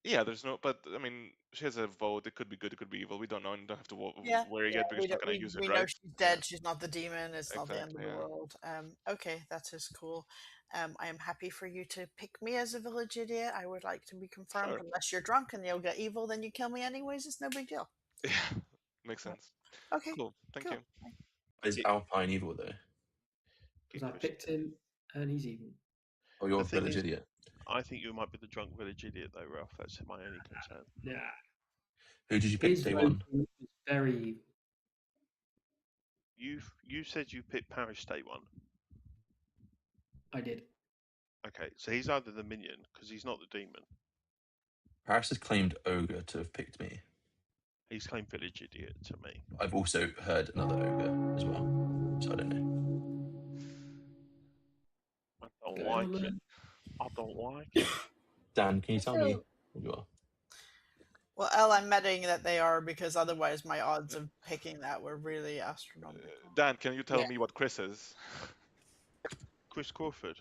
Yeah, there's no. But I mean, she has a vote. It could be good. It could be evil. We don't know, and don't have to Yeah, worry yeah, yet because we she's not don't, gonna use it, we know right? she's dead. She's not the demon. It's not the end of Exactly. the Yeah. world. Okay, that is cool. I am happy for you to pick me as a village idiot. I would like to be confirmed. Sure. Unless you're drunk and you'll get evil, then you kill me anyways. It's no big deal. Yeah. Makes sense. Okay, Cool. Thank cool. you. Is Alpine evil though? Because I picked him and he's evil. Or you're a The thing village is- idiot? I think you might be the drunk village idiot, though, Ralph. That's my only concern. Nah. Who did you pick His day vote one? was very evil. You said you picked Parish Day one. I did. Okay, so he's either the minion because he's not the demon. Paris has claimed Ogre to have picked me. He's claimed village idiot to me. I've also heard another Ogre as well, so I don't know. I don't Going like on it. there. I don't like it. Dan, can you I tell me feel- who you are? Well, Elle, I'm betting that they are because otherwise my odds of picking that were really astronomical. Dan, can you tell Yeah. me what Chris is? Chris Crawford.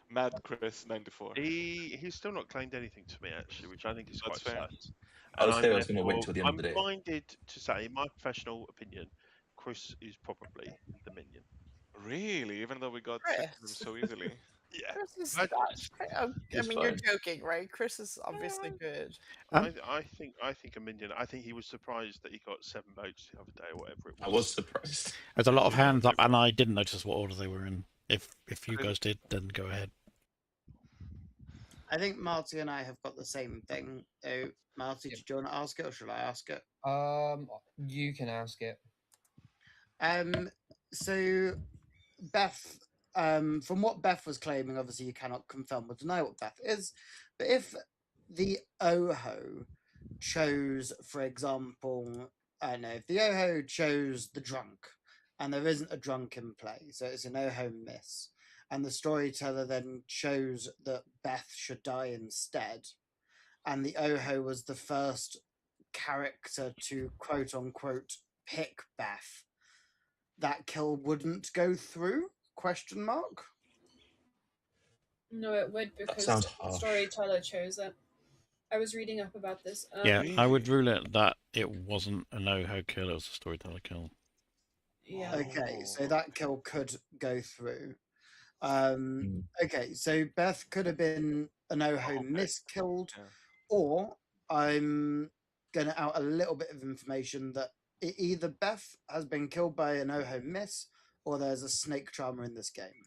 Mad Chris 94. He's still not claimed anything to me actually, which I think is That's quite fair. sad. I was And clear I was going to wait till the end I'm of the day. minded to say, in my professional opinion, Chris is probably the minion. Really? Even though we got rid of him Chris. so easily. Yeah. Chris is I not. just- I He's mean, you're fine. joking, right? Chris is obviously good. I think a minion. I think he was surprised that he got 7 votes the other day or whatever it was. I was surprised. There's a lot of Yeah, hands up, okay. and I didn't notice what order they were in. If you Okay. guys did, then go ahead. I think Marty and I have got the same thing. So, Marty, Yep. do you want to ask it or shall I ask it? You can ask it. So Beth, from what Beth was claiming, obviously you cannot confirm or deny what Beth is, but if the Oho chose, for example, I don't know, if the Oho chose the drunk and there isn't a drunk in play, so it's an Oho miss, and the storyteller then chose that Beth should die instead, and the Oho was the first character to quote unquote pick Beth, that kill wouldn't go through? Question mark. No, it would because sounds the harsh. storyteller chose it. I was reading up about this. Yeah, I would Really? rule it that it wasn't a no-ho kill; it was a storyteller kill. Yeah. Okay, so Oh. that kill could go through. Mm. Okay, so Beth could have been an Oho Okay. miskilled, Yeah. or I'm going to out a little bit of information that either Beth has been killed by an Oho miss, or there's a snake charmer in this game.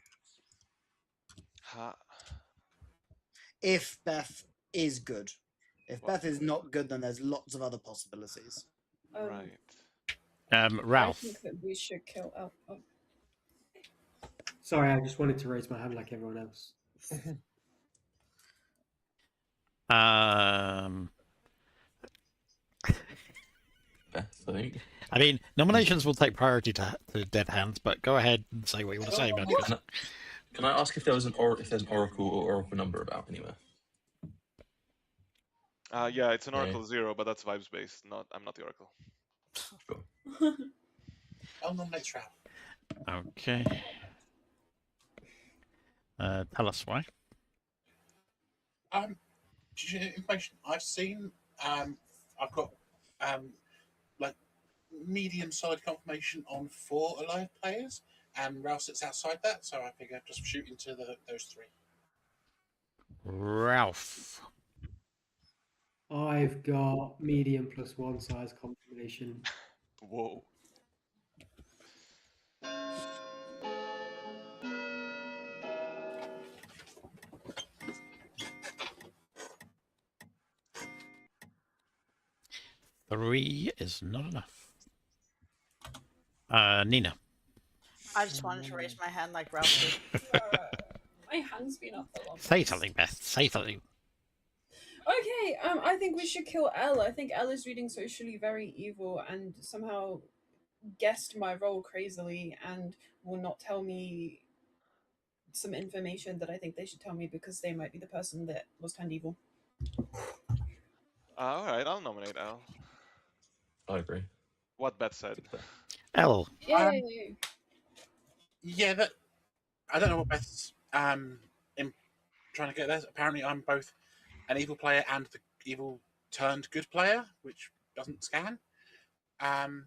Ha. If Beth is good. If Well- Beth is not good, then there's lots of other possibilities. Right. I Ralph. think that we should kill El. Oh. Sorry, I just wanted to raise my hand like everyone else. Beth, I think. I mean, nominations will take priority to dead hands, but go ahead and say what you want to say, man. Can I ask if there was if there's an oracle or oracle number about anywhere? Yeah, it's an Okay. Oracle 0, but that's vibes based. I'm not the Oracle. I'll nominate Ralph. Okay. Tell us why. Information I've seen. I've got like medium solid confirmation on 4 alive players, and Ralph sits outside that, so I figure just shoot into those 3. Ralph. I've got medium plus 1 size confirmation. Whoa. Three is not enough. Nina. I just wanted to raise my hand like Ralph did. My hand's been up the longest. Say something, Beth. Say something. Okay, I think we should kill Elle. I think Elle is reading socially very evil and somehow guessed my role crazily and will not tell me some information that I think they should tell me because they might be the person that was turned evil. Alright, I'll nominate Al. I agree. What Beth said. Elle. Yay! Yeah, that I don't know what Beth's in trying to get there. Apparently, I'm both an evil player and the evil turned good player, which doesn't scan. I'm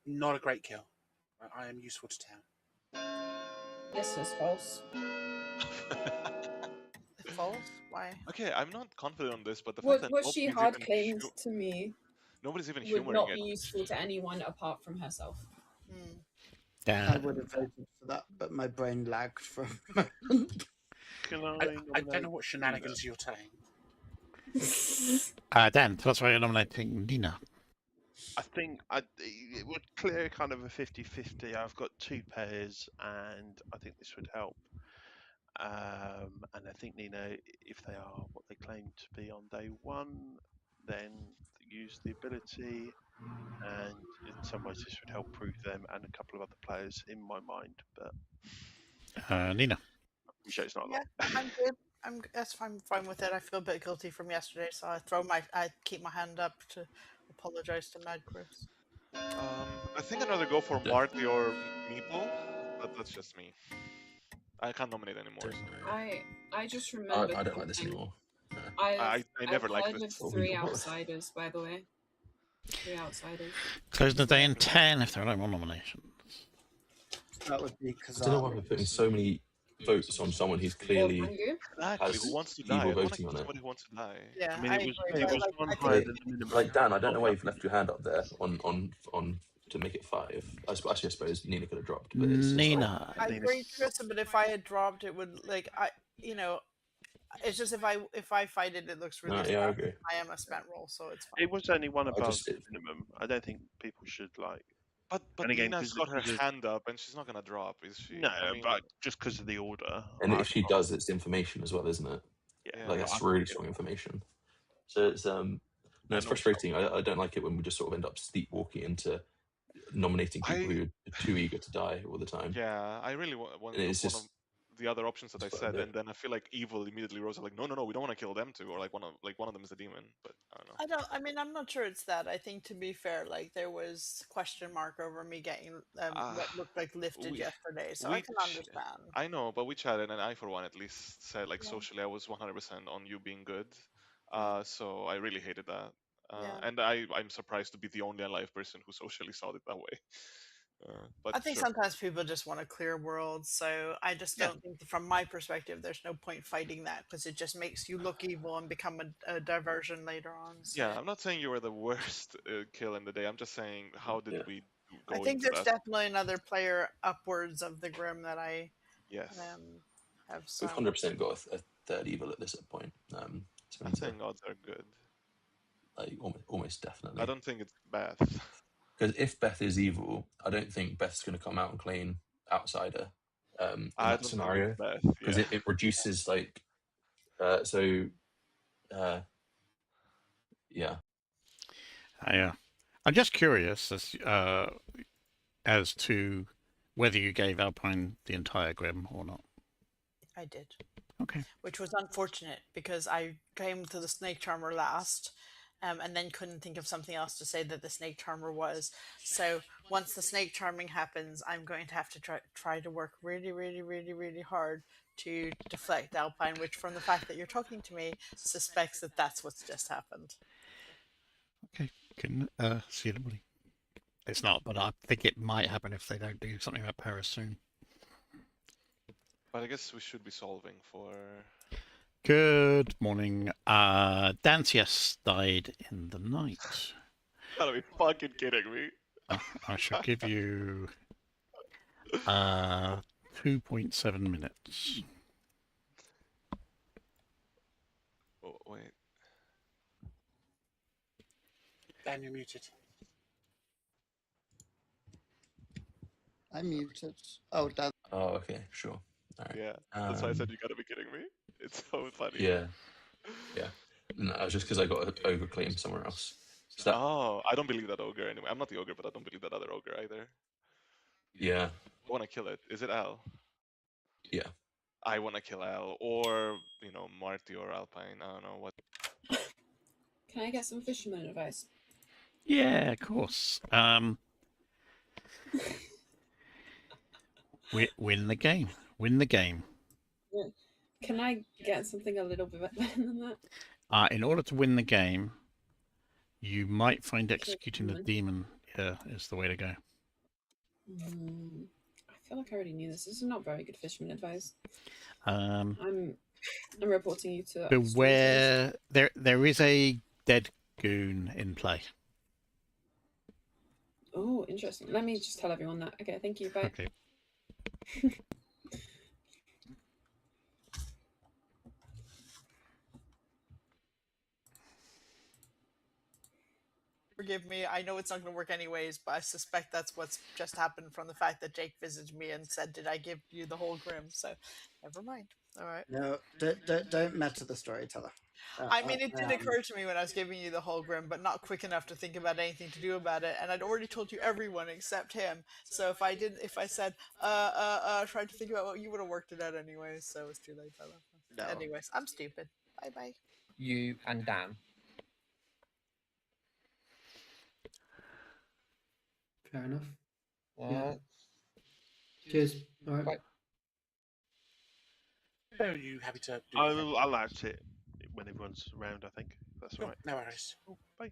not a great kill. I am useful to town. This is false. False? Why? Okay, I'm not confident on this, but the fact What that what she hard claimed to me nobody's even would humoring not it. be useful to anyone apart from herself. Hmm. I would have voted for that, but my brain lagged for a moment. Can I don't nominate know what shenanigans you're saying. Dan, tell us why you're nominating Nina. I think it would clear kind of a 50-50. I've got 2 pairs, and I think this would help. And I think Nina, if they are what they claim to be on day 1, then use the ability, and in some ways this would help prove them and a couple of other players in my mind. But Nina. I appreciate it's not a Yeah, lot. I'm good. I'm fine with it. I feel a bit guilty from yesterday, so I keep my hand up to apologize to Mad Chris. I think I'd rather go for Yeah. Marty or Meeple, but that's just me. I can't nominate anymore. So. I just remembered I don't like this something. anymore. I've never liked heard this. of 3 outsiders, by the way. 3 outsiders. Closing the day in 10 if there are no more nominations. That would be I don't know why we're putting so many votes on someone who's clearly Exactly, has who wants to evil die? I don't want to voting kill on it. somebody who wants to die. Yeah, I mean, it agree. was Like, one I higher think than the minimum. Like Dan, I don't know why you've left your hand up there on to make it 5. Actually, I suppose Nina could have dropped, but it's Nina. I agree, Tristan, but if I had dropped, it would it's just if I fight it, it looks really. No, yeah, I agree. I am a spent roll, so it's fine. It was only one I above just- the minimum. I don't think people should like. But And again, Nina's 'cause got her there's- hand up, and she's not gonna drop, is she? No, I mean, but just because of the order. And if she does, it's information as well, isn't it? Yeah, Like that's really strong information. So it's no, it's frustrating. I don't like it when we just sort of end up sleepwalking into nominating people who are too eager to die all the time. Yeah, I really want And it's one just of the other options that I it's said, fun, and then I feel like evil immediately rose up like, no, we don't want to kill them too, or like one of them is a demon, but I don't know. I mean, I'm not sure it's that. I think to be fair, like there was question mark over me getting what looked like lifted yesterday, so I can understand. I know, but we chatted, and I, for one, at least said like Yeah. socially, I was 100% on you being good. Yeah. So I really hated that, Yeah. and I'm surprised to be the only alive person who socially saw it that way. But I think sure. sometimes people just want a clear world, so I just don't think, from my perspective, there's no point fighting that because it just makes you look evil and become a diversion later on. So. Yeah, I'm not saying you were the worst kill in the day. I'm just saying, how did we go I think into there's that? definitely another player upwards of the Grim that I Yes. have We've some. 100% got a third evil at this point. So I think odds are good. Like almost definitely. I don't think it's Beth. Because if Beth is evil, I don't think Beth's going to come out and claim outsider in I that don't scenario. think it's Beth, Because yeah. it reduces like yeah. I'm just curious as to whether you gave Alpine the entire Grim or not. I did. Okay. Which was unfortunate because I came to the Snake Charmer last, and then couldn't think of something else to say that the Snake Charmer was. So once the Snake Charming happens, I'm going to have to try to work really, really, really, really hard to deflect Alpine, which from the fact that you're talking to me, suspects that that's what's just happened. Okay, can suitably. It's not, but I think it might happen if they don't do something about Paris soon. But I guess we should be solving for... Good morning. Dancius died in the night. Gotta be fucking kidding me. I should give you 2.7 minutes. Oh, wait. Dan, you're muted. I'm muted. Oh, Dan. Oh, okay, sure. All right. Yeah, that's why I said you gotta be kidding me. It's so funny. Yeah. No, it was just because I got an ogre claim somewhere else. So that, Oh, I don't believe that ogre anyway. I'm not the ogre, but I don't believe that other ogre either. yeah. I want to kill it. Is it Al? Yeah. I want to kill Al, or Marty or Alpine. I don't know what. Can I get some fisherman advice? Yeah, of course. Win the game. Win the game. Can I get something a little bit better than that? In order to win the game, you might find Kill executing the demon. demon here is the way to go. I feel like I already knew this. This is not very good fisherman advice. Um, I'm reporting you to beware. There is a dead goon in play. Oh, interesting. Let me just tell everyone that. Okay, thank you. Bye. Okay. Forgive me. I know it's not going to work anyways, but I suspect that's what's just happened from the fact that Jake visited me and said, "Did I give you the whole grim?" So, never mind. All right. No, don't matter the storyteller. I mean, it did occur to me when I was giving you the whole grim, but not quick enough to think about anything to do about it. And I'd already told you everyone except him. So if I said, tried to think about what you would have worked it out anyways. So it's too late, fella. No. Anyways, I'm stupid. Bye bye. You and Dan. Fair enough. Well, Cheers. All right. Bye. Are you happy to do that? I'll add it when everyone's around, I think. That's all Cool, right. no worries. Cool, bye.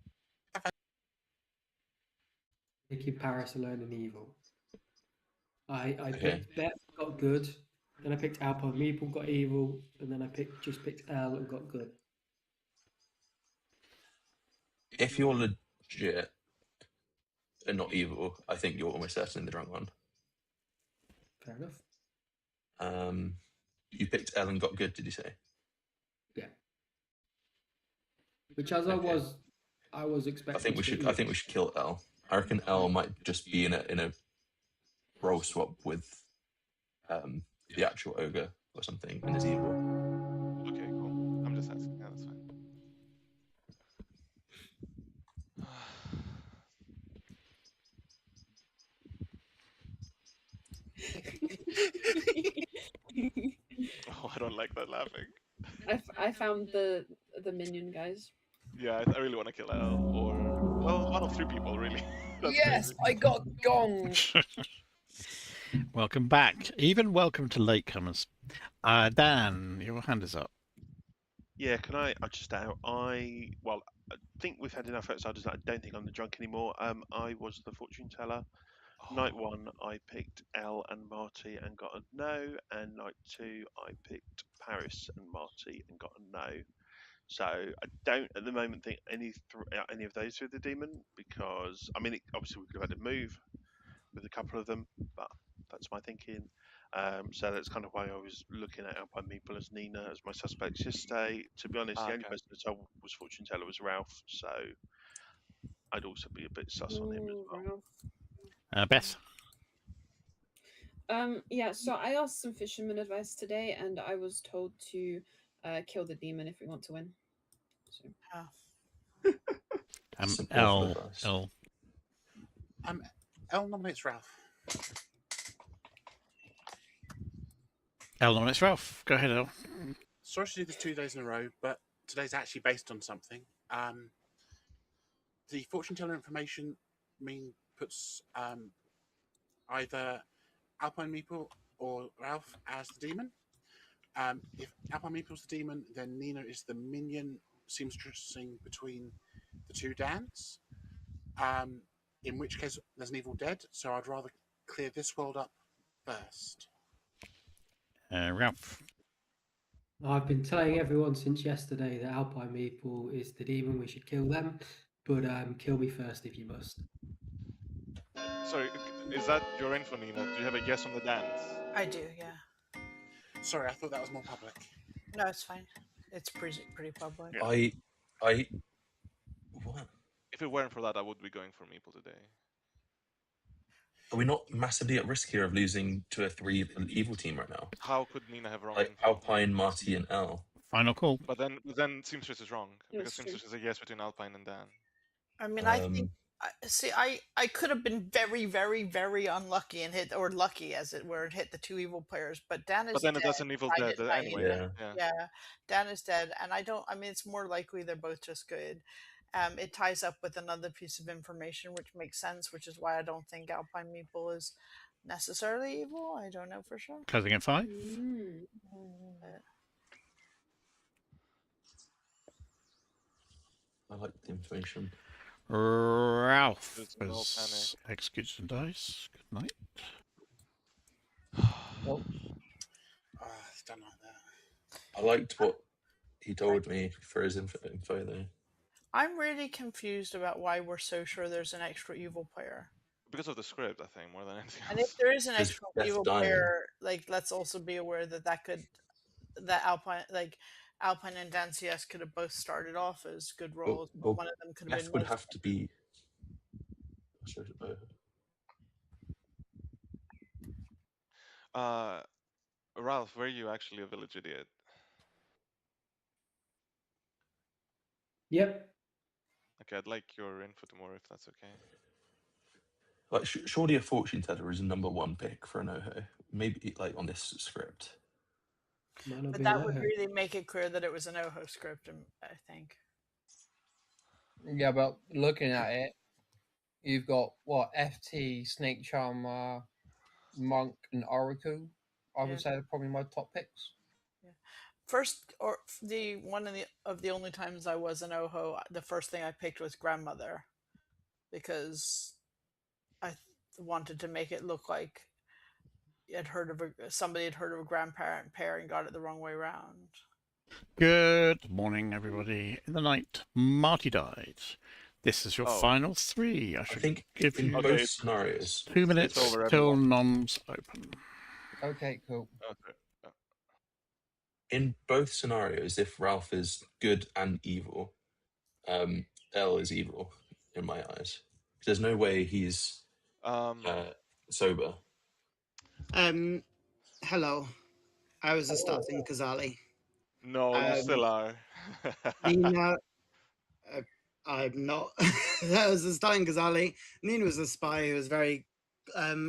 Making Paris alone and evil. I Okay. picked Beth, got good. Then I picked Alpine Meeple, got evil, and then I just picked L and got good. If you're legit and not evil, I think you're almost certainly the drunk one. Fair enough. You picked L and got good, did you say? Yeah. Which as Okay. I was expecting. I think we should kill L. I reckon L might just be in a role swap with the actual ogre or something and is evil. Okay, cool. I'm just asking. Yeah, that's fine. Oh, I don't like that laughing. I found the minion guys. Yeah, I really want to kill Al or one of three people really. That's yes, crazy. I got gonged. Welcome back. Even welcome to latecomers. Dan, your hand is up. Yeah, can I just out? I think we've had enough outsiders. I don't think I'm the drunk anymore. I was the fortune teller. Night one, I picked L and Marty and got a no, and night two, I picked Paris and Marty and got a no. So I don't at the moment think any of those are the demon because I mean obviously we could have had a move with a couple of them, but that's my thinking. So that's kind of why I was looking at Alpine Meeple as Nina as my suspects yesterday. To be honest, the only Okay. person that I was fortune teller was Ralph, so I'd also be a bit sus on him as well. Ralph. Beth. Yeah, so I asked some fisherman advice today, and I was told to kill the demon if we want to win. So. Some awful L. advice. L. L nominates Ralph. L nominates Ralph. Go ahead, L. Sorry to do this 2 days in a row, but today's actually based on something. The fortune teller information puts either Alpine Meeple or Ralph as the demon. If Alpine Meeple's the demon, then Nina is the minion seamstressing between the two Dans. In which case, there's an evil dead, so I'd rather clear this world up first. Ralph. I've been telling everyone since yesterday that Alpine Meeple is the demon. We should kill them, but kill me first if you must. Sorry, is that your info, Nina? Do you have a yes on the dance? I do, yeah. Sorry, I thought that was more public. No, it's fine. It's pretty public. Yeah. I what? If it weren't for that, I would be going for Meeple today. Are we not massively at risk here of losing to a 3 evil team right now? How could Nina have wrong Like info? Alpine, Marty, and L. Final call. But then Seamstress is wrong Yeah, because it's true. Seamstress is a yes between Alpine and Dan. I mean, I think. I could have been very, very, very unlucky and hit, or lucky as it were, and hit the two evil players. But Dan is But then dead. that's an evil dead anyway. Yeah. Dan is dead, and I don't. I mean, it's more likely they're both just good. It ties up with another piece of information, which makes sense, which is why I don't think Alpine Meeple is necessarily evil. I don't know for sure. Closing at 5. Mm. I like the information. Ralph There's no has executed some dice. Good night. Well, It's done like that. I liked what he told me for his info though. I'm really confused about why we're so sure there's an extra evil player. Because of the script, I think, more than anything And if else. there is an Is extra Beth evil dying? player, like let's also be aware that Alpine and Dan CS could have both started off as good roles, but Well, one of them could have Beth been would most. have to be. Ralph, were you actually a village idiot? Yep. Okay, I'd like your info tomorrow if that's okay. Like, surely a fortune teller is a number 1 pick for an Oho. Maybe like on this script. Might not But be that an would Oho. really make it clear that it was an Oho script, I think. yeah, but looking at it, you've got what FT, Snake Charmer, Monk, and Oracle. I Yeah. would say are probably my top picks. First, or the one of the only times I was an Oho, the first thing I picked was grandmother, because I wanted to make it look like somebody had heard of a grandparent pair and got it the wrong way around. Good morning, everybody. In the night, Marty died. This is your Oh. final 3. I I should think give in you Okay, both it's- scenarios. 2 minutes over, till everyone. noms open. Okay, cool. Okay. In both scenarios, if Ralph is good and evil, L is evil in my eyes. There's no way he's sober. Hello. I was a starting Kazali. No, you still are. Nina, I'm not. That was a starting Kazali. Nina was a spy who was very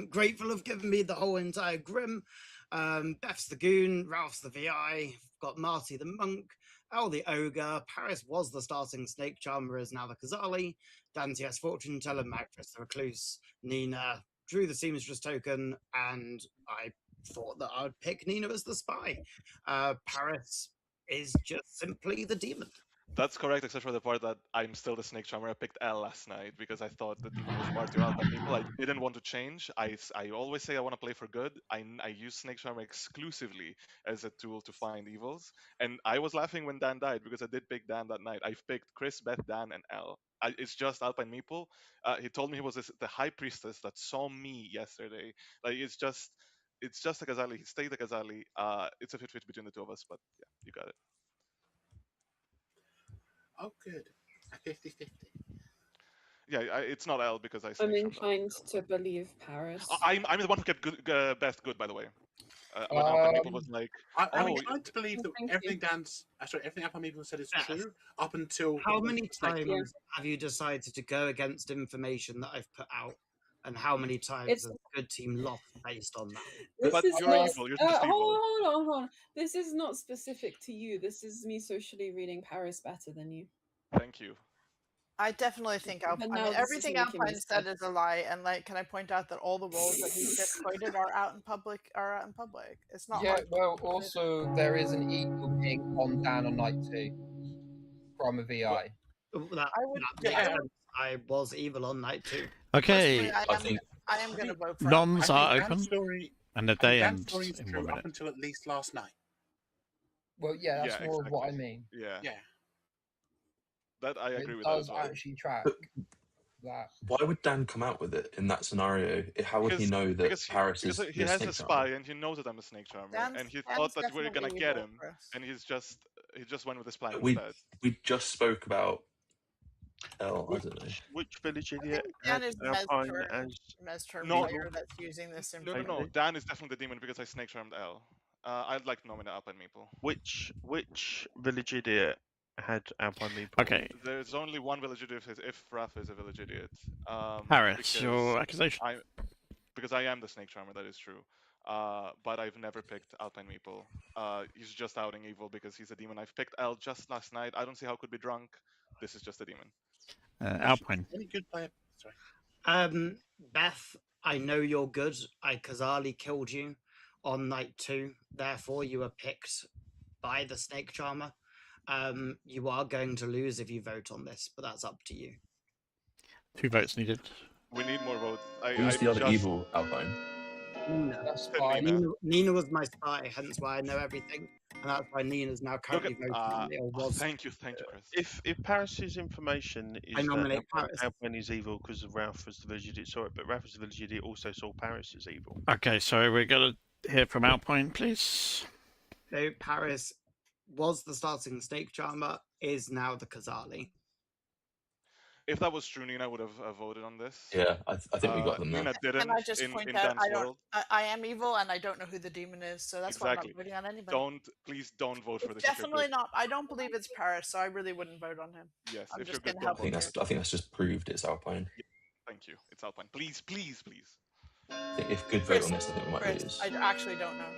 grateful of giving me the whole entire Grim. Beth's the goon, Ralph's the VI, got Marty the monk, Al the ogre, Paris was the starting snake charmer, is now the Kazali, Dantias fortune teller, Magfris the recluse, Nina drew the seamstress token, and I thought that I'd pick Nina as the spy. Paris is just simply the demon. That's correct, except for the part that I'm still the snake charmer. I picked L last night because I thought the demon was Marty or Alpine people. I didn't want to change. I always say I want to play for good. I use snake charmer exclusively as a tool to find evils. And I was laughing when Dan died because I did pick Dan that night. I've picked Chris, Beth, Dan, and L. It's just Alpine Meeple. He told me he was the high priestess that saw me yesterday. Like it's just a Kazali. He stayed a Kazali. It's a fit between the two of us, but yeah, you got it. Oh, good. A 50-50. Yeah, it's not L because I. I'm snake charmed L. inclined to believe Paris. I'm the one who kept Beth good, by the way. When Alpine Meeple was like, I'm oh, inclined to believe that Thank everything everything Alpha Meeple said is Yes. true up until. How many Snake times have you decided to go against information that I've put out? And how many times It's- has the good team lost based on that? This But is you're not. evil, you're just evil. Hold on. This is not specific to you. This is me socially reading Paris better than you. Thank you. I definitely think But now this is everything making me Alpine said sad. is a lie. And can I point out that all the roles that he just quoted are out in public? It's not Yeah, like well, also there is an evil ping on Dan on night 2 from a VI. That I would. makes I, sense. I was evil on night 2. Okay, personally, I am going to vote for. noms I are think open, Dan's story, and the I think day Dan's ends story is in true 1 up minute. until at least last night. Well, yeah, that's Yeah, more of what I exactly. mean. Yeah, Yeah. that I It agree with that as does well. actually track that. Why would Dan come out with it in that scenario? How would he know that because Paris is he the has snake a spy charmer? and he knows that I'm a snake charmer, Dan's- and he Dan's thought that we were gonna definitely get evil, him, Chris. and he just went with his plan We instead. just spoke about L. I don't know. Which village I idiot think Dan had is Alpine as Mezturn No, player that's using this No, information. Dan is definitely the demon because I snake charmed L. I'd like to nominate Alpine Meeple. which village idiot had Alpine Meeple? Okay, There's only one village idiot if Raph is a village idiot. Paris, because your accusation. because I am the snake charmer, that is true. But I've never picked Alpine Meeple. He's just outing evil because he's a demon. I've picked L just last night. I don't see how it could be drunk. This is just a demon. Alpine. Any good player? Sorry. Beth, I know you're good. Kazali killed you on night 2. Therefore, you were picked by the Snake Charmer. You are going to lose if you vote on this, but that's up to you. 2 votes needed. We need more votes. Who's the other just evil Alpine? Nina. That's said fine. Nina. Nina was my spy, hence why I know everything, and that's why Nina's now Look currently at, voting on me, or was. thank you, Chris. If Paris's information I is that nominate Paris. Alpine is evil because of Ralph as the village idiot saw it, but Ralph as the village idiot also saw Paris as evil. Okay, so we're going to hear from Alpine, please. So Paris was the starting Snake Charmer, is now the Kazali. If that was true, Nina would have voted on this. Yeah, I think we got them now. Nina didn't. Can I just in point in out, Dan's world. I am evil and I don't know who the demon is, so that's why I'm not voting on anybody. Please don't vote for It's this. if you're definitely good. not. I don't believe it's Paris, so I really wouldn't vote on him. Yes, I'm if just you're gonna good, help don't I vote. think that's just proved it's Alpine. Thank you. It's Alpine. Please. I think if good vote on this, I think we might Chris, lose. I actually don't know.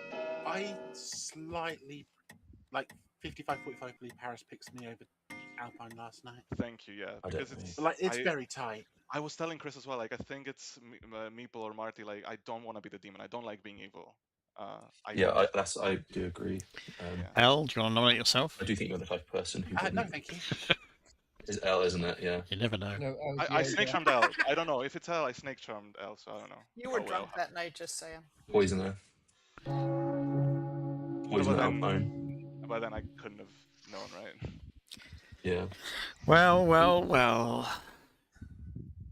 I slightly, like 55-45, believe Paris picks me over Alpine last night. Thank you. Yeah, I don't because it's know. Like it's very tight. I was telling Chris as well. Like I think it's Meeple or Marty. Like I don't want to be the demon. I don't like being evil. I do agree. Elle, do you want to nominate yourself? I do think you're the type of person who No, wouldn't. thank you. It's Elle, isn't it? Yeah. You never know. No, I snake charmed Elle. I don't know if it's Elle. I snake charmed Elle. So I don't know. You were Oh, drunk well. that night, just saying. Poisoner. Poisoner then- Alpine. By then I couldn't have known, right? Yeah. Well.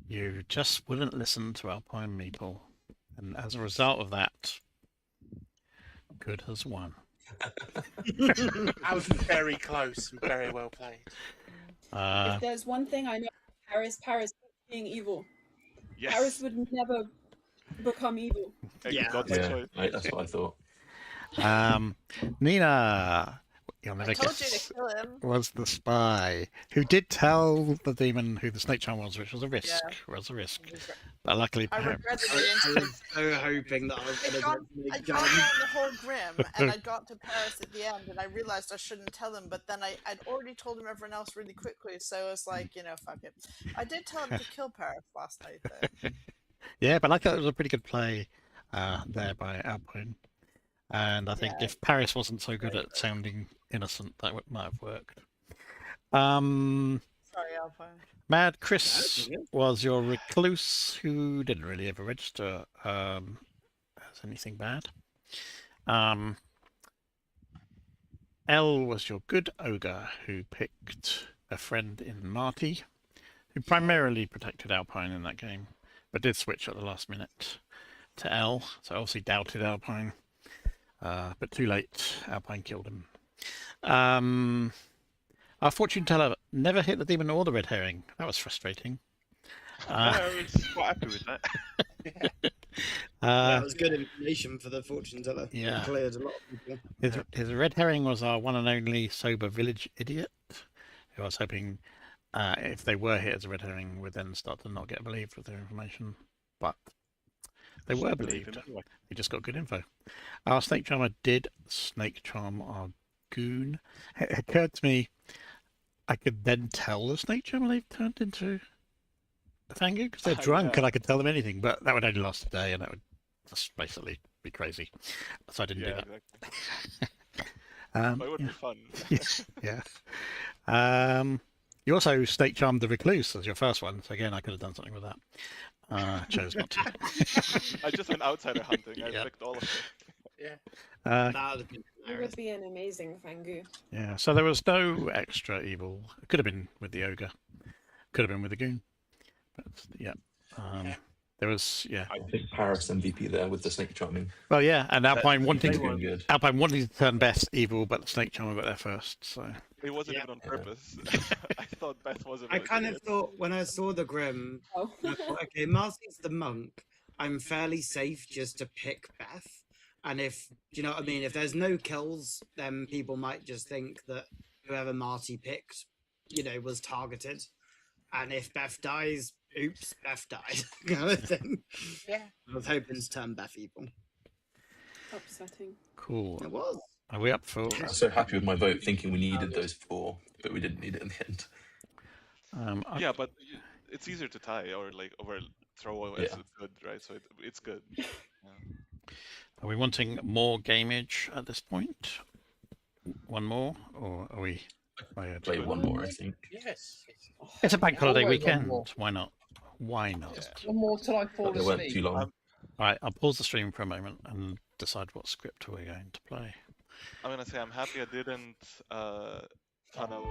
You just wouldn't listen to Alpine Meeple. And as a result of that, good has won. I was very close and very well played. If there's one thing I know, Paris being evil. Yes. Paris would never become evil. Hey, Yeah. got my Yeah. choice. That's what I thought. Nina, you'll never I told you guess, to kill him. was the spy who did tell the demon who the snake charm was, which was a risk. Yeah. But luckily, I regretted I it. was so hoping that I was I'd going gone to I'd gone down the whole grim, and I got to Paris at the end, and I realized I shouldn't tell him, but then I'd already told him everyone else really quickly, so I was like, fuck it. I did tell him to kill Paris last night, though. yeah, but I thought it was a pretty good play there by Alpine. And I think Yeah. if Paris wasn't so good at sounding innocent, that might have worked. Sorry, Alpine. Mad Chris That's okay. was your recluse who didn't really ever register as anything bad. Elle was your good ogre who picked a friend in Marty, who primarily protected Alpine in that game, but did switch at the last minute to Elle, so obviously doubted Alpine. But too late, Alpine killed him. Our fortune teller never hit the demon or the red herring. That was frustrating. I was quite happy with that. That was good information for the fortune teller. Yeah. It cleared a lot of people. His red herring was our one and only sober village idiot, who I was hoping, if they were hit as a red herring, would then start to not get believed with their information. But they were believed. Anyway. We just got good info. Our snake charmer did snake charm our goon. It occurred to me I could then tell the snake charmer they've turned into a Fangu because they're drunk and I could tell them anything, but that would only last a day and that would just basically be crazy. So I didn't do that. Exactly. Um, But it would yeah. be fun. yeah. You also snake charmed the recluse as your first one, so again I could have done something with that. Chose not to. I just went outsider hunting. I Yeah. picked all of it. Yeah. That would have been It hilarious. would be an amazing Fangu. Yeah, so there was no extra evil. It could have been with the ogre, could have been with the goon, but yeah. There was, yeah. I think Paris MVP there with the snake charming. Well, yeah, and Alpine wanting Doing good. to turn best evil, but the snake charmer got there first. So It wasn't Yeah. even on purpose. I thought Beth was a I village kind of idiot. thought when I saw the Grim, Oh. I thought, okay, Marcy's the monk. I'm fairly safe just to pick Beth. And if, do you know what I mean? If there's no kills, then people might just think that whoever Marty picked, was targeted. And if Beth dies, oops, Beth died. kind of thing. Yeah. I was hoping to turn Beth evil. Upsetting. cool. It was. Are we up for? I was so happy with my vote, thinking we needed those 4, but we didn't need it in the end. Yeah, but it's easier to tie or like over throw as Yeah. good, right? So it's good. Yeah. Are we wanting more gameage at this point? One more, or are we? Play Good. one more, I think. Yes. It's a bank Yeah, holiday I'll wait one more. weekend. Why not? Why not? Yeah. Just one more till I fall But they weren't asleep. too long. Um, All right, I'll pause the stream for a moment and decide what script we're going to play. I'm gonna say I'm happy I didn't tunnel.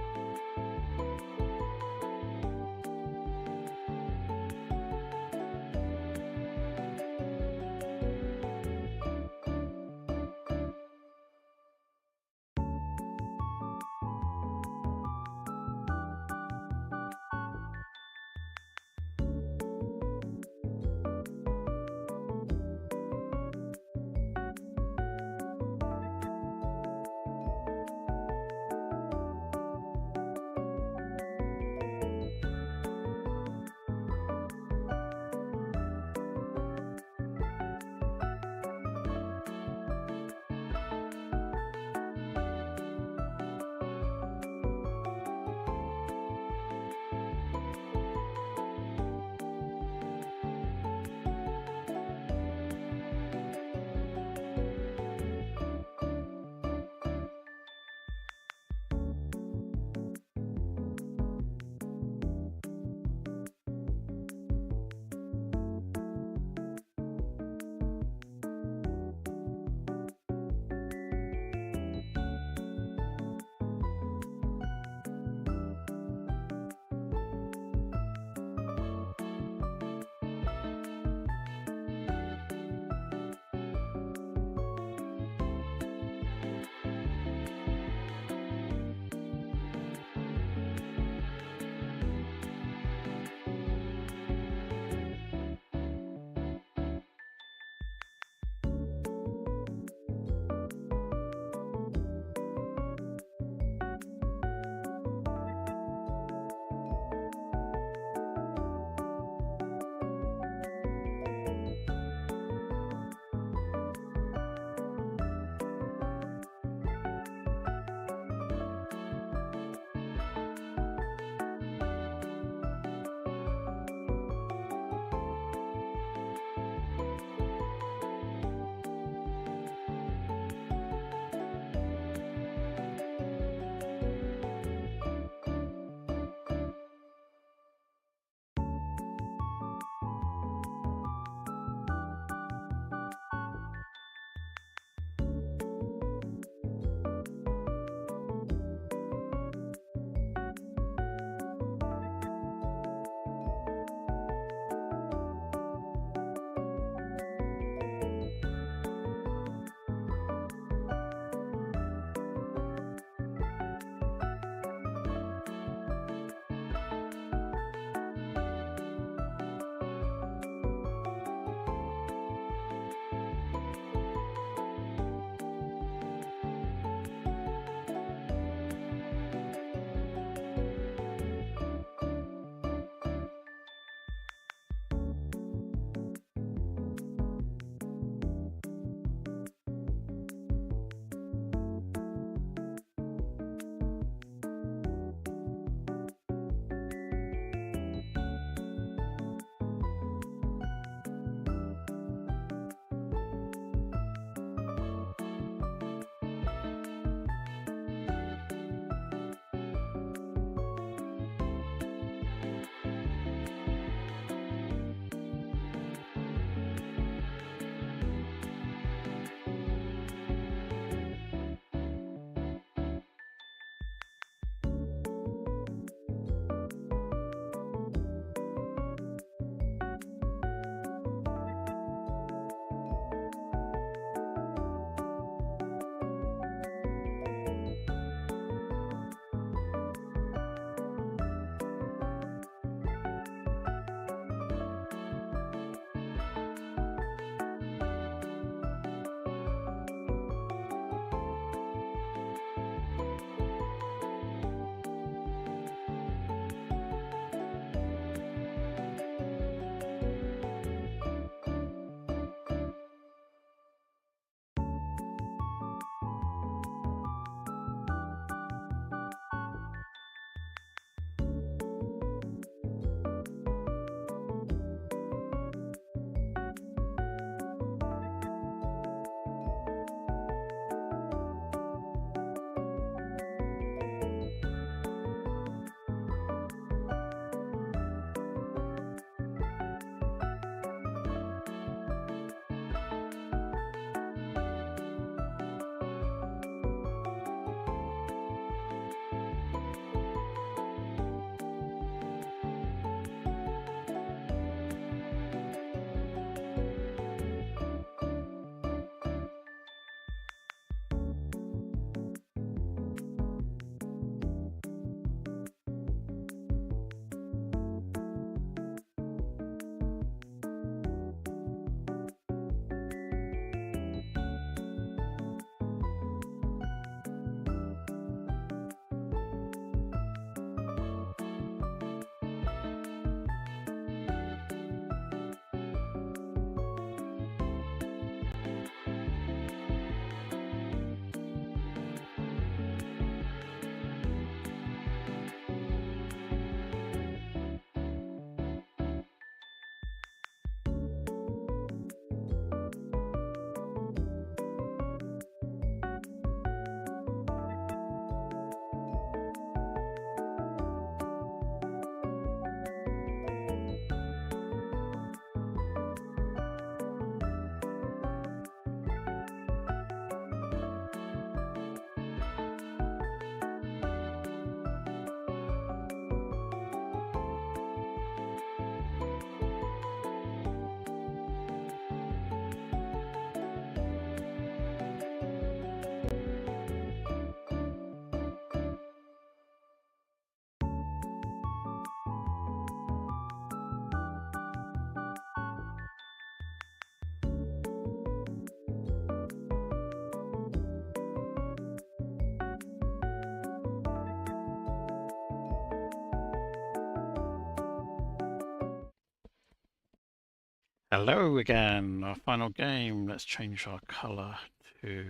Hello again, our final game. Let's change our colour to,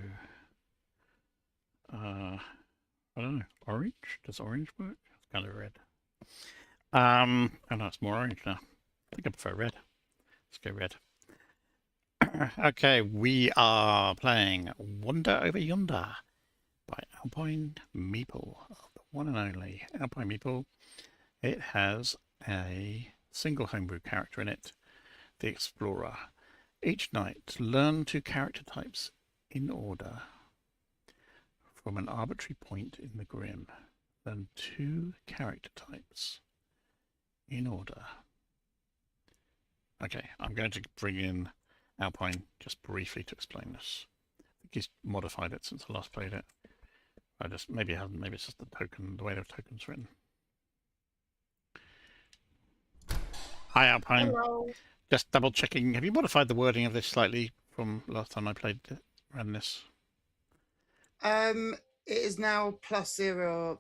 I don't know, orange? Does orange work? It's kind of red. Oh no, it's more orange now. I think I prefer red. Let's go red. Okay, we are playing Wander Over Yonder by Alpine Meeple, the one and only Alpine Meeple. It has a single homebrew character in it, the Explorer. Each night, learn 2 character types in order from an arbitrary point in the Grim. Learn 2 character types in order. Okay, I'm going to bring in Alpine just briefly to explain this. I think he's modified it since I last played it. Maybe it hasn't, maybe it's just the token, the way the token's written. Hi Alpine. Hello. Just double checking. Have you modified the wording of this slightly from last time I ran this? It is now +0,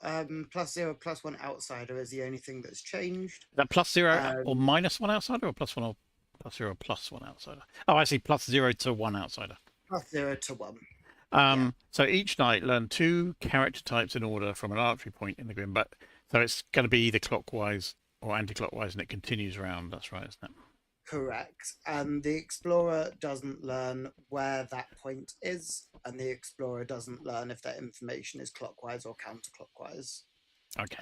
+0, +1 outsider is the only thing that's changed. Is that +0 or -1 outsider, or +1 or +0 +1 outsider? Oh, I see, +0 to 1 outsider. +0 to 1. So each night learn 2 character types in order from an arbitrary point in the Grim, but so it's going to be either clockwise or anti-clockwise, and it continues around. That's right, isn't it? Correct. And the Explorer doesn't learn where that point is, and the Explorer doesn't learn if that information is clockwise or counterclockwise. Okay.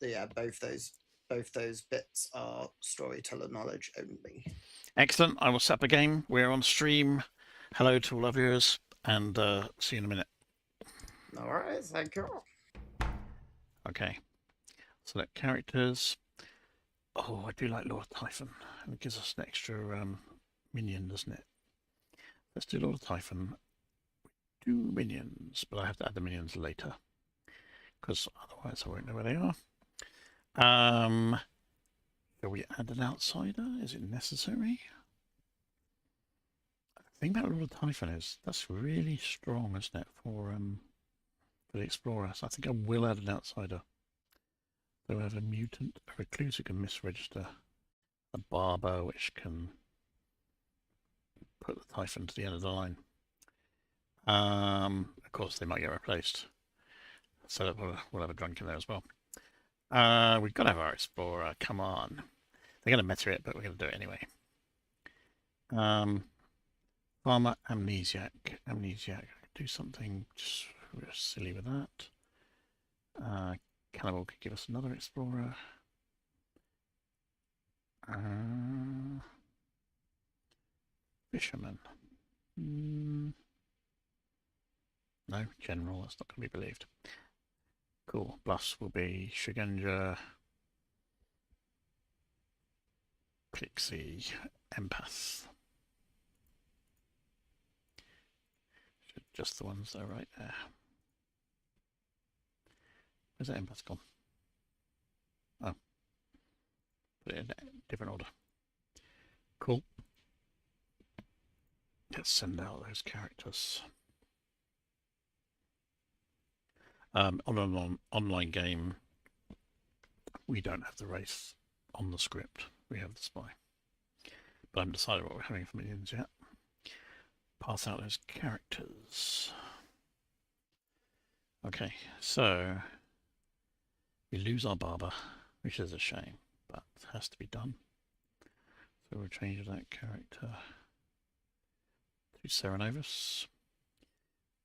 Yeah, both those bits are storyteller knowledge only. Excellent. I will set up a game. We're on stream. Hello to all our viewers, and see you in a minute. All right, thank you. Okay. Select characters. Oh, I do like Lord Typhon. It gives us an extra minion, doesn't it? Let's do Lord Typhon. Do minions, but I have to add the minions later, because otherwise I won't know where they are. Shall we add an outsider? Is it necessary? The thing about Lord Typhon is that's really strong, isn't it, for the Explorer? So I think I will add an outsider. So we have a mutant, a recluse who can misregister, a barber which can put the Typhon to the end of the line. Of course, they might get replaced, so we'll have a drunk in there as well. We've got to have our Explorer. Come on, they're going to meta it, but we're going to do it anyway. Farmer Amnesiac. Do something just silly with that. Cannibal could give us another Explorer. Fisherman. No, General, that's not going to be believed. Cool. Plus will be Shigenja, Pixie, Empath. Just the ones that are right there. Where's that Empath gone? Oh. Put it in a different order. Cool. Let's send out those characters. On an online game, we don't have the race on the script. We have the spy. But I haven't decided what we're having for minions yet. Pass out those characters. Okay, so we lose our barber, which is a shame, but has to be done. So we'll change that character to Serenovus.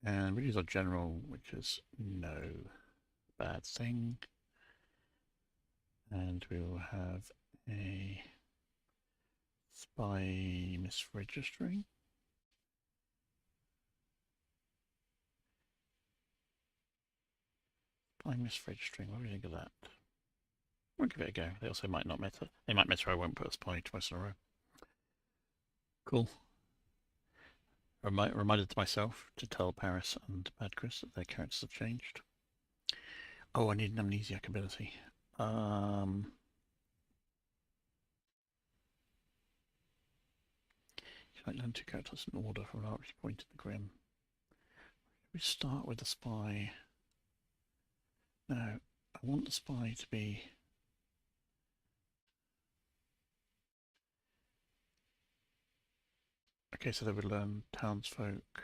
And we use our general, which is no bad thing. And we will have a spy misregistering. Spy misregistering, what do you think of that? We'll give it a go. They also might not meta. They might meta, I won't put a spy twice in a row. Cool. Reminded to myself to tell Paris and Bad Chris that their characters have changed. Oh, I need an amnesiac ability. Should I learn 2 characters in order from an arbitrary point in the Grim? We start with the spy. No, I want the spy to be Okay, so they would learn townsfolk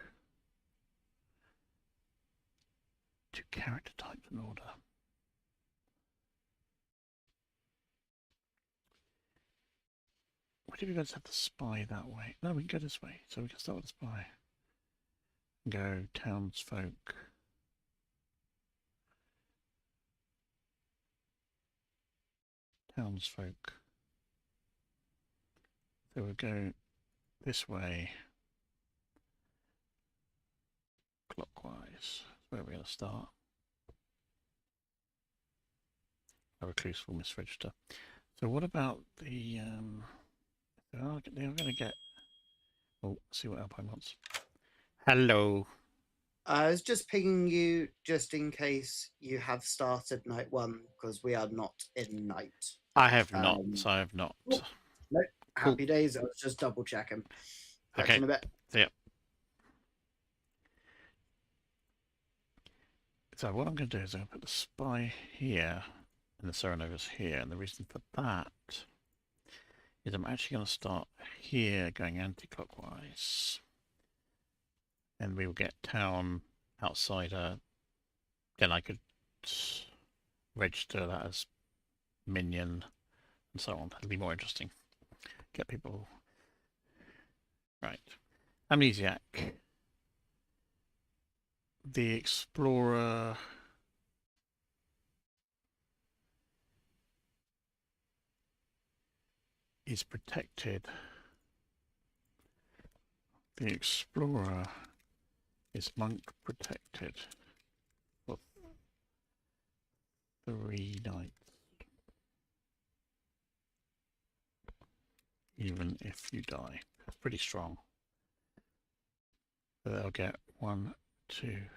to character types in order. What if you guys have the spy that way? No, we can go this way. So we can start with the spy. Go townsfolk. Townsfolk. So we'll go this way. Clockwise. That's where we're going to start. A recluse will misregister. So what about the they're going to get. Oh, see what Alpine wants. Hello. I was just pinging you just in case you have started night one because we are not in night. I have not. I have not. Nope. Cool. Happy days. I was just double checking. Catch you in a bit. See ya. So what I'm going to do is I'm going to put the spy here and the Serenovus here. And the reason for that is I'm actually going to start here going anti-clockwise. And we will get town, outsider. Then I could register that as minion and so on. It'll be more interesting. Get people... Right. Amnesiac. The explorer... is protected. The explorer is monk protected for 3 nights. Even if you die. That's pretty strong. So they'll get 1, 2,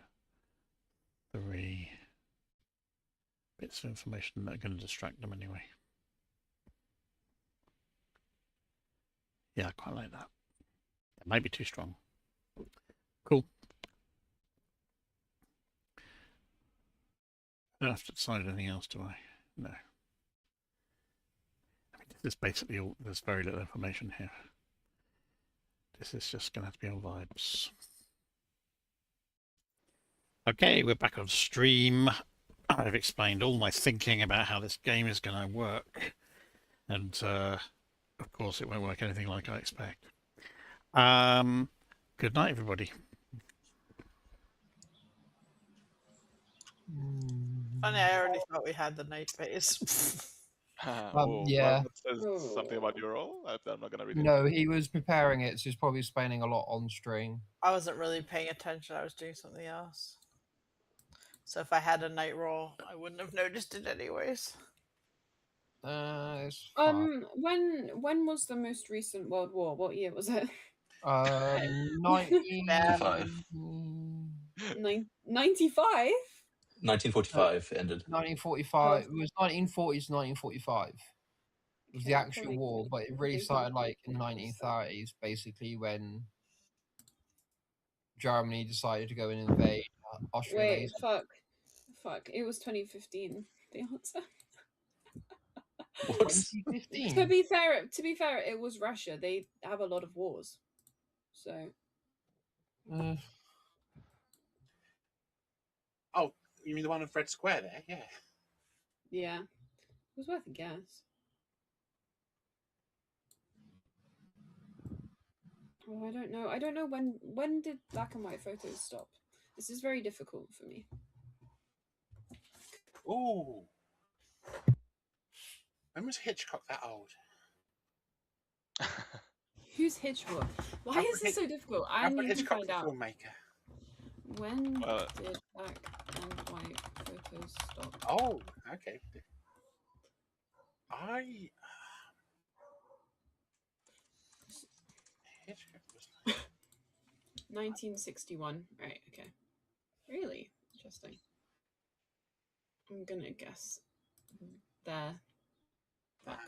3 bits of information that are going to distract them anyway. Yeah, I quite like that. It might be too strong. Cool. I don't have to decide anything else, do I? No. I mean, this is basically all, there's very little information here. This is just going to have to be on vibes. Okay, we're back on stream. I've explained all my thinking about how this game is going to work. And, of course, it won't work anything like I expect. Good night, everybody. Funny, I already thought we had the night phase. Yeah. That says something about your role. I'm not gonna read it. No, he was preparing it, so he's probably explaining a lot on stream. I wasn't really paying attention. I was doing something else. So if I had a night roll, I wouldn't have noticed it anyways. It's fine. When was the most recent World War? What year was it? 95. 95? 1945 ended. 1945. It was 1940 to 1945. It was the actual war, but it really started like in the 1930s, basically when Germany decided to go and invade Australia. Wait, fuck! It was 2015. The answer. What? 2015. To be fair, it was Russia. They have a lot of wars, so. Oh, you mean the one on Fred Square there? Yeah. Yeah, it was worth a guess. Oh, I don't know. I don't know when did black and white photos stop? This is very difficult for me. Ooh. When was Hitchcock that old? Who's Hitchcock? Why is this so difficult? I need to find out. Filmmaker. When did black and white photos stop? Oh, okay. 1961. Right, okay. Really interesting. I'm gonna guess there. Fuck.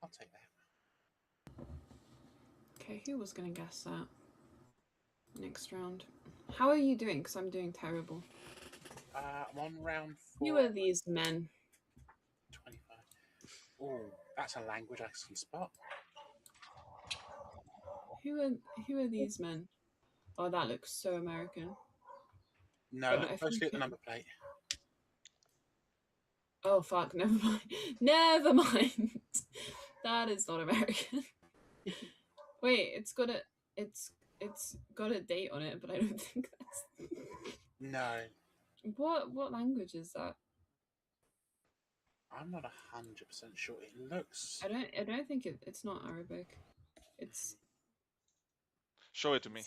I'll take that. Okay, who was gonna guess that? Next round. How are you doing? Because I'm doing terrible. I'm on round 4. Who are these men? 25. Oh, that's a language I can spot. Who are these men? Oh, that looks so American. No, But look I closely think at the number plate. Oh fuck! Never mind. Never mind. That is not American. Wait, it's got a date on it, but I don't think that's. No, What language is that? I'm not 100% sure. It looks. I don't think it's not Arabic. It's Show it to me.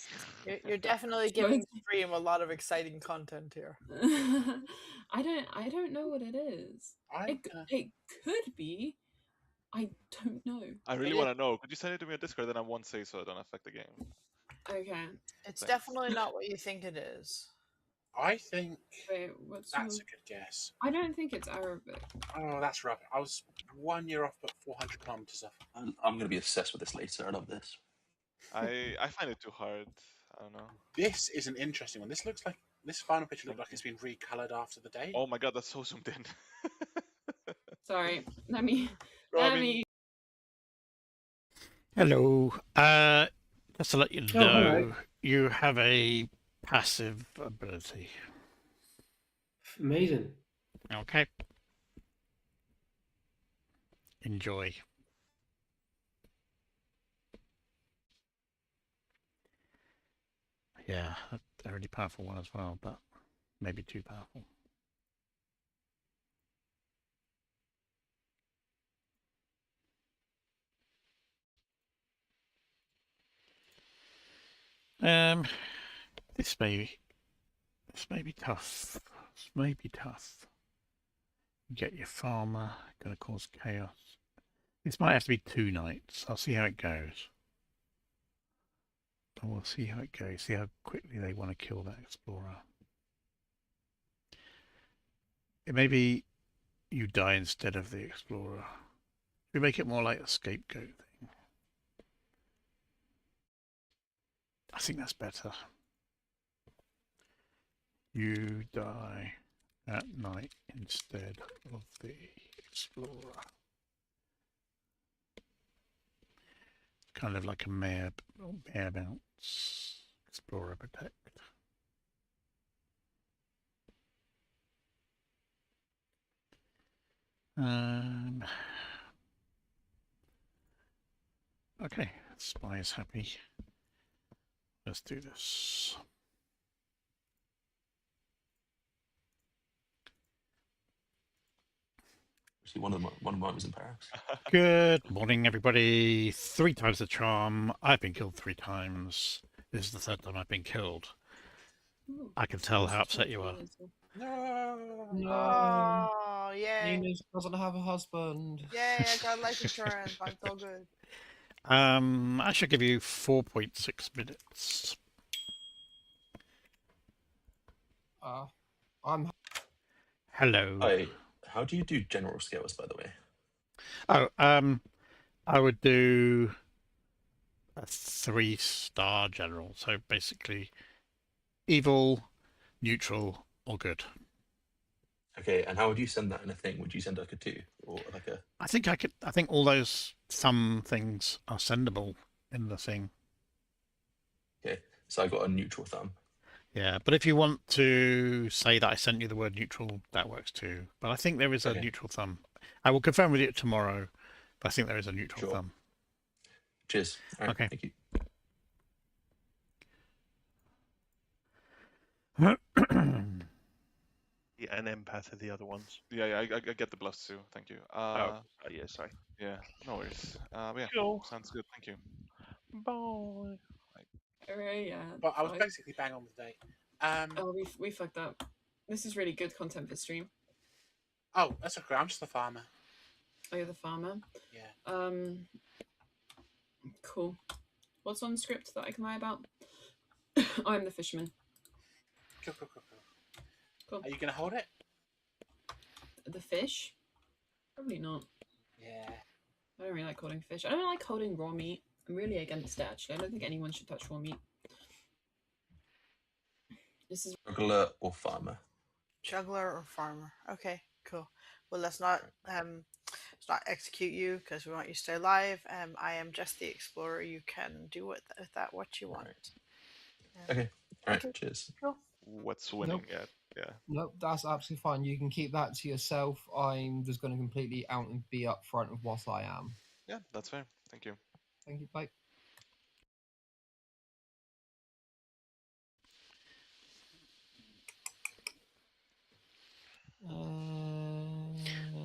You're definitely giving stream a lot of exciting content here. I don't know what it is. It could be. I don't know. I really want to know. Could you send it to me on Discord? Then I won't say so I don't affect the game. Okay. It's Thanks. definitely not what you think it is. I think Wait, what's that's a good guess. I don't think it's Arabic. Oh, that's rubbish. I was 1 year off, but 400 kilometers off. I'm going to be obsessed with this later. I love this. I find it too hard. I don't know. This is an interesting one. This looks like this final picture looks like it's been recolored after the date. Oh my god, that's so zoomed in. Sorry. Let me. Well, I Let mean- me. Hello. Just to let you Oh, know, hello. you have a passive ability. Amazing. Okay. Enjoy. Yeah, a really powerful one as well, but maybe too powerful. This may be tough. This may be tough. Get your farmer, gonna cause chaos. This might have to be 2 nights. I'll see how it goes. And we'll see how it goes. See how quickly they want to kill that explorer. It may be you die instead of the explorer. We make it more like a scapegoat thing. I think that's better. You die at night instead of the explorer. Kind of like a mayor bounce, explorer protect. Okay, spy is happy. Let's do this. Actually, one of mine was in Paris. Good morning, everybody. 3 times the charm. I've been killed 3 times. This is the 3rd time I've been killed. Ooh, I can tell how upset you are. No. No. Oh, yay. Eunice doesn't have a husband. Yay, I got life insurance. I'm so good. I should give you 4.6 minutes. I'm Hello. Hi. How do you do general skills, by the way? Oh, I would do a 3-star general. So basically, evil, neutral, or good. Okay, and how would you send that in a thing? Would you send like a 2 or like a? I think I could. I think all those thumb things are sendable in the thing. Okay, so I got a neutral thumb. Yeah, but if you want to say that I sent you the word neutral, that works too. But I think there is a Okay. neutral thumb. I will confirm with you tomorrow, but I think there is a neutral Sure. thumb. Cheers. All right, Okay. Thank you. Yeah, and empath are the other ones. Yeah, I get the plus too. Thank you. Oh, yeah, sorry. Yeah, no worries. Yeah, Cool. sounds good. Thank you. Bye. Alright, yeah. But I was 5. basically bang on the date. Oh, we fucked up. This is really good content for stream. Oh, that's okay. I'm just a farmer. Oh, you're the farmer. Yeah. Cool. What's on script that I can lie about? I'm the fisherman. Cool. Cool. Are you gonna hold it? The fish? Probably not. Yeah. I don't really like holding fish. I don't like holding raw meat. I'm really against it, actually. I don't think anyone should touch raw meat. This is Juggler or farmer? Juggler or farmer? Okay, cool. Well, let's not execute you because we want you to stay alive. I am just the explorer. You can do with that what you want. Okay. All right. Okay, Cheers. cool. What's winning Nope. yet? Yeah. Nope, that's absolutely fine. You can keep that to yourself. I'm just going to completely out and be upfront of what I am. Yeah, that's fair. Thank you. Thank you. Bye.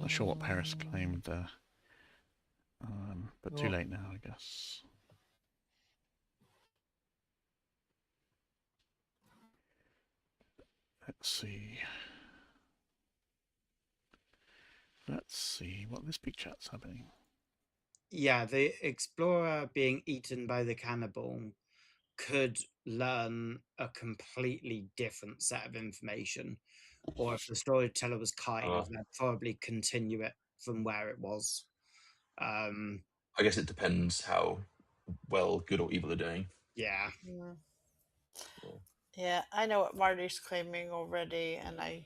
Not sure what Paris claimed, but too Well, late now, I guess. Let's see. Let's see what this big chat's happening. Yeah, the explorer being eaten by the cannibal could learn a completely different set of information. Or if the storyteller was kind, Ah. they'd probably continue it from where it was. I guess it depends how well, good or evil they're doing. Yeah. Mm. Yeah. Yeah, I know what Marty's claiming already, and I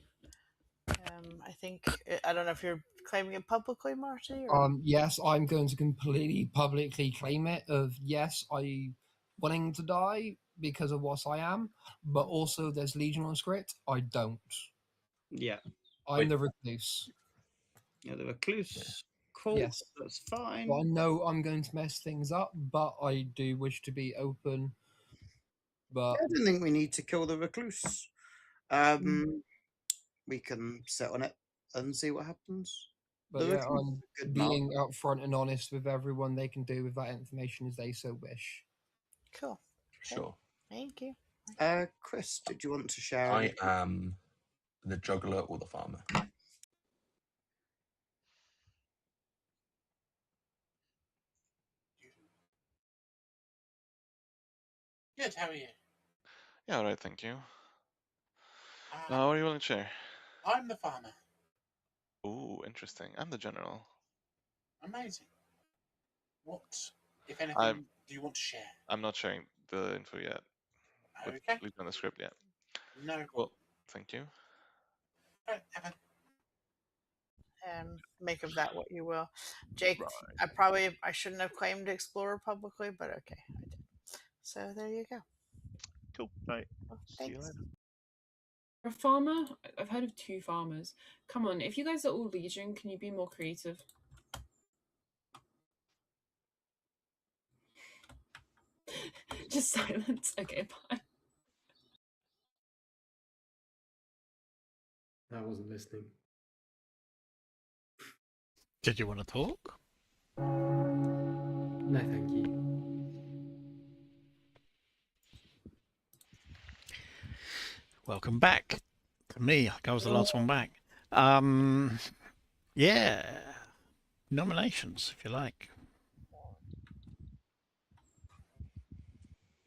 think I don't know if you're claiming it publicly, Marty. Or yes, I'm going to completely publicly claim it. Of yes, I wanting to die because of what I am, but also there's Legion on script. I don't. Yeah. I'm Wait. the recluse. Yeah, the recluse. Cool. Yes. That's fine. Well, I know I'm going to mess things up, but I do wish to be open. But I don't think we need to kill the recluse. We can sit on it and see what happens. but The yeah, recluse I'm is a good being mark. upfront and honest with everyone. They can do with that information as they so wish. cool. Okay. Sure. Thank you. Chris, did you want to share? I anything? am the juggler or the farmer. Good, how are you? Yeah, all right. Thank you. Uh, What are you willing to share? I'm the farmer. Ooh, interesting. I'm the general. Amazing. What, if I'm anything, do you want to share? I'm not sharing the info yet. With Okay. Legion on the script yet. No. Well, thank you. Right, have a Make of that what you will. Jake, I shouldn't have claimed Explorer publicly, but okay, I did. So there you go. Cool. Right. Well, See you thanks. later. A farmer? I've heard of 2 farmers. Come on, if you guys are all Legion, can you be more creative? Just silence. Okay, bye. I wasn't listening. Did you want to talk? No, thank you. Welcome back to me. I was the last one back. Yeah. Nominations, if you like.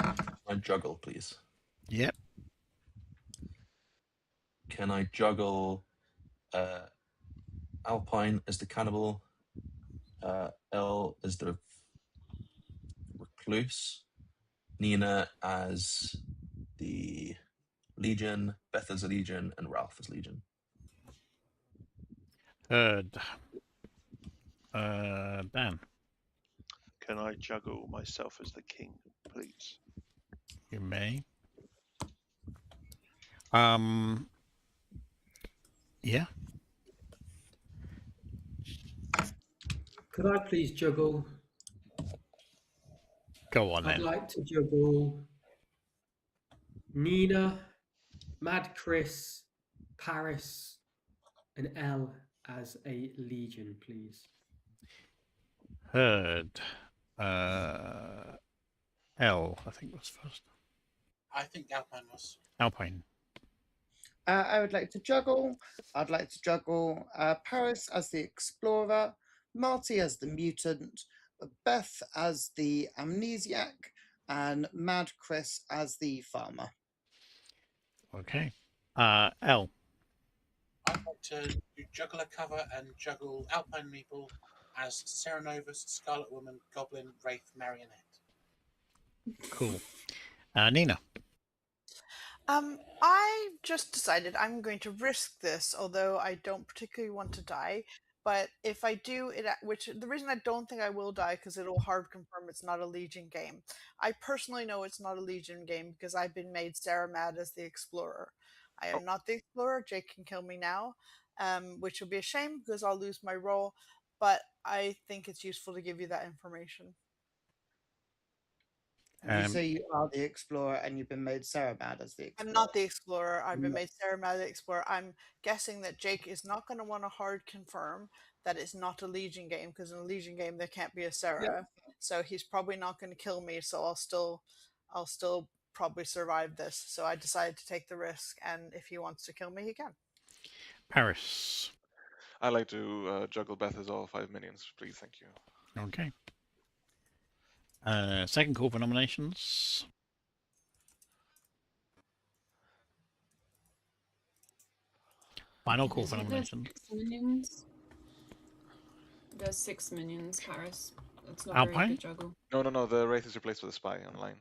I juggle, please. Yep. Can I juggle Alpine as the cannibal, Elle as the recluse, Nina as the Legion, Beth as a Legion, and Ralph as Legion? Heard. Dan, Can I juggle myself as the king, please? you may. Yeah. Could I please juggle? Go on I'd then. like to juggle Nina, Mad Chris, Paris, and Elle as a Legion, please. Heard. L, I think was first. I think Alpine was. Alpine. I would like to juggle. I'd like to juggle Paris as the explorer, Marty as the mutant, Beth as the amnesiac, and Mad Chris as the farmer. Okay. L. I'd like to do juggler cover and juggle Alpine Meeple as Serenovus, Scarlet Woman, Goblin, Wraith, Marionette. Cool. Nina. I just decided I'm going to risk this, although I don't particularly want to die. But if I do it, which the reason I don't think I will die because it'll hard confirm it's not a Legion game. I personally know it's not a Legion game because I've been made Sarah mad as the Explorer. I am not the Explorer. Jake can kill me now, which will be a shame because I'll lose my role. But I think it's useful to give you that information. You say you are the Explorer and you've been made Sarah mad as the Explorer. I'm not the Explorer. I've been No. made Sarah mad as the Explorer. I'm guessing that Jake is not going to want to hard confirm that it's not a Legion game because in a Legion game there can't be a Sarah. So he's probably not going to kill me. So I'll still probably survive this. So I decided to take the risk, and if he wants to kill me, he can. Paris. I like to juggle Beth as all 5 minions, please. Thank you. Okay. Second call for nominations. Final call for nominations. There's 6 minions, Paris. That's not Alpine? very good juggle. No. The Wraith is replaced with a spy online.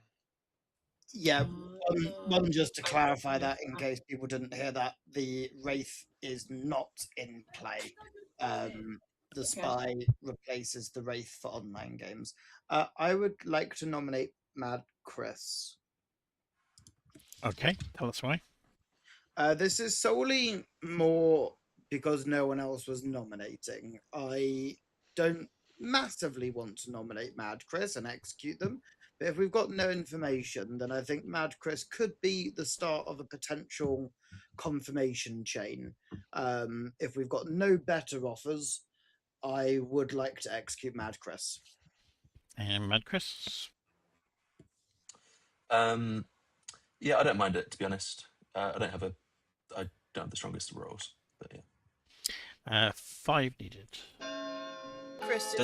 Yeah, one just to clarify that in case people didn't hear that, the Wraith is not in play. The spy replaces the Wraith for online games. I would like to nominate Mad Chris. Okay, tell us why. This is solely more because no one else was nominating. I don't massively want to nominate Mad Chris and execute them, but if we've got no information, then I think Mad Chris could be the start of a potential confirmation chain. If we've got no better offers, I would like to execute Mad Chris. And Mad Chris? Yeah, I don't mind it, to be honest. I don't have the strongest of rolls, but yeah. 5 needed. Chris,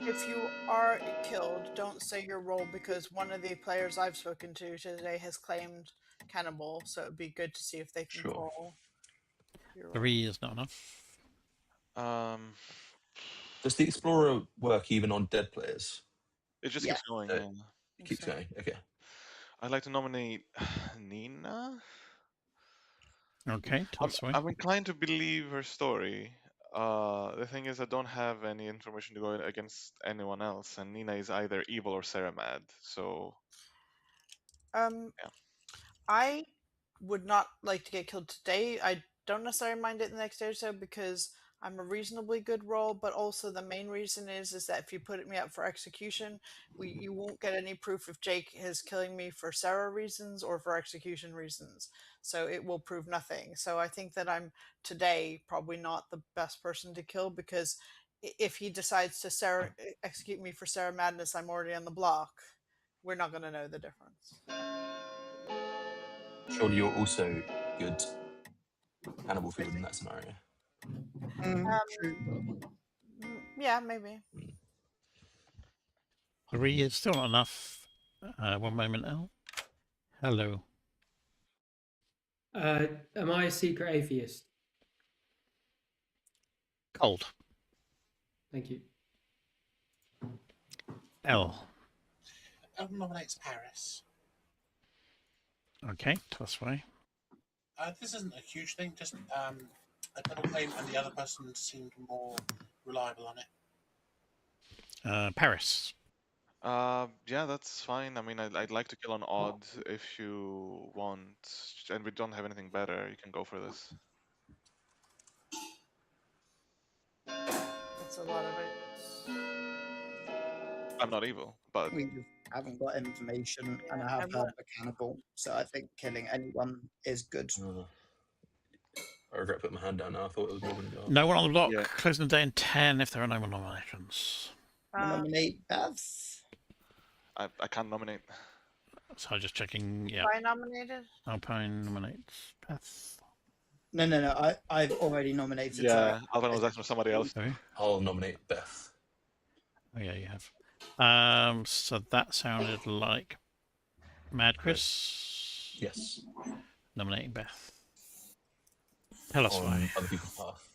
if you are killed, don't say your role because one of the players I've spoken to today has claimed cannibal, so it'd be good to see if they can call your role. 3 is not enough. Does the Explorer work even on dead players? It just keeps going. Yeah. It keeps going. Okay. I'd like to nominate Nina. Okay, tell us why. I'm inclined to believe her story. The thing is, I don't have any information to go against anyone else, and Nina is either evil or Sarah mad. So, yeah. I would not like to get killed today. I don't necessarily mind it the next day or so because I'm a reasonably good role, but also the main reason is that if you put me up for execution, you won't get any proof if Jake is killing me for Sarah reasons or for execution reasons. So it will prove nothing. So I think that I'm today probably not the best person to kill because if he decides to execute me for Sarah Madness, I'm already on the block. We're not going to know the difference. Surely you're also good cannibal food in that scenario. Yeah, maybe. 3 is still not enough. 1 moment, Elle. Hello. Am I a secret atheist? Cold. Thank you. Elle. Elle nominates Paris. Okay, tell us why. This isn't a huge thing, just a double claim and the other person seemed more reliable on it. Paris. Yeah, that's fine. I mean, I'd like to kill on odd if you want, and we don't have anything better. You can go for this. That's a lot of it. I'm not evil, but we just haven't got information, and I have heard of a cannibal, so I think killing anyone is good. I regret putting my hand down now. I thought it was more going to go. No one on the block. Yeah. Closing the day in 10 if there are no more nominations. Nominate Beth. I can't nominate. So just checking. Yeah. I nominated. Alpine nominates Beth. No. I've already nominated. Yeah, Alpine was asking for somebody else. Sorry? I'll nominate Beth. Oh yeah, you have. So that sounded like Mad Chris. Yes. Nominating Beth. Tell us why. Other people's path.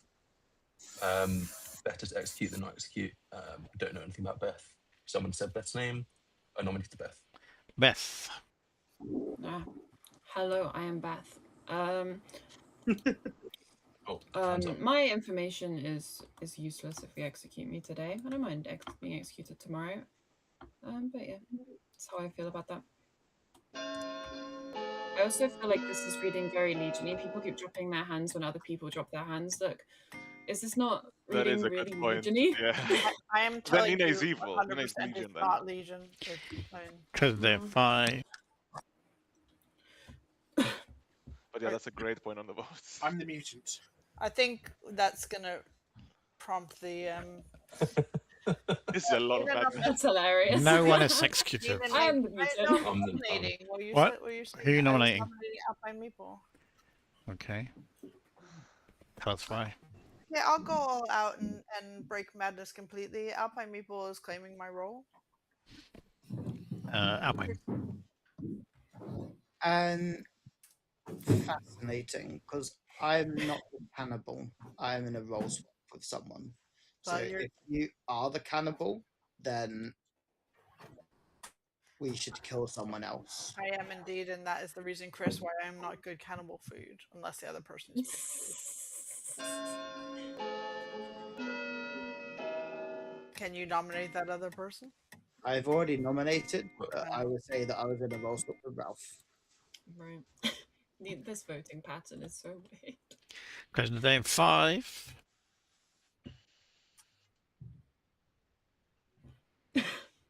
Better to execute than not execute. I don't know anything about Beth. Someone said Beth's name. I nominated Beth. Beth. Hello, I am Beth. Oh, hands up. My information is useless if you execute me today. I don't mind being executed tomorrow. But yeah, that's how I feel about that. I also feel like this is reading very Legion-y. People keep dropping their hands when other people drop their hands. Look, is this not That reading is a really good point. Legion-y? Yeah. I am Then telling Nina you, is evil. 100% Nina is Legion it's then. not Legion. It's fine. Because they're Mm. 5. But yeah, that's a great point on the votes. I'm the mutant. I think that's gonna prompt the This is a lot of Nina madness. That's hilarious. No one is executed. Nina I am the I mutant. know I'm the- nominating. What you What? said? What you saying? Who are you I was nominating? nominating Alpine Meeple. Okay. Tell us why. Yeah, I'll go all out and break madness completely. Alpine Meeple is claiming my role. Alpine. Fascinating, because I'm not the cannibal. I'm in a role swap with someone. So Well, you're- if you are the cannibal, then we should kill someone else. I am indeed, and that is the reason, Chris, why I'm not good cannibal food unless the other person is good food. Can you nominate that other person? I've already nominated, but I would say that I was in a role swap with Ralph. Right. This voting pattern is so weird. Question today 5.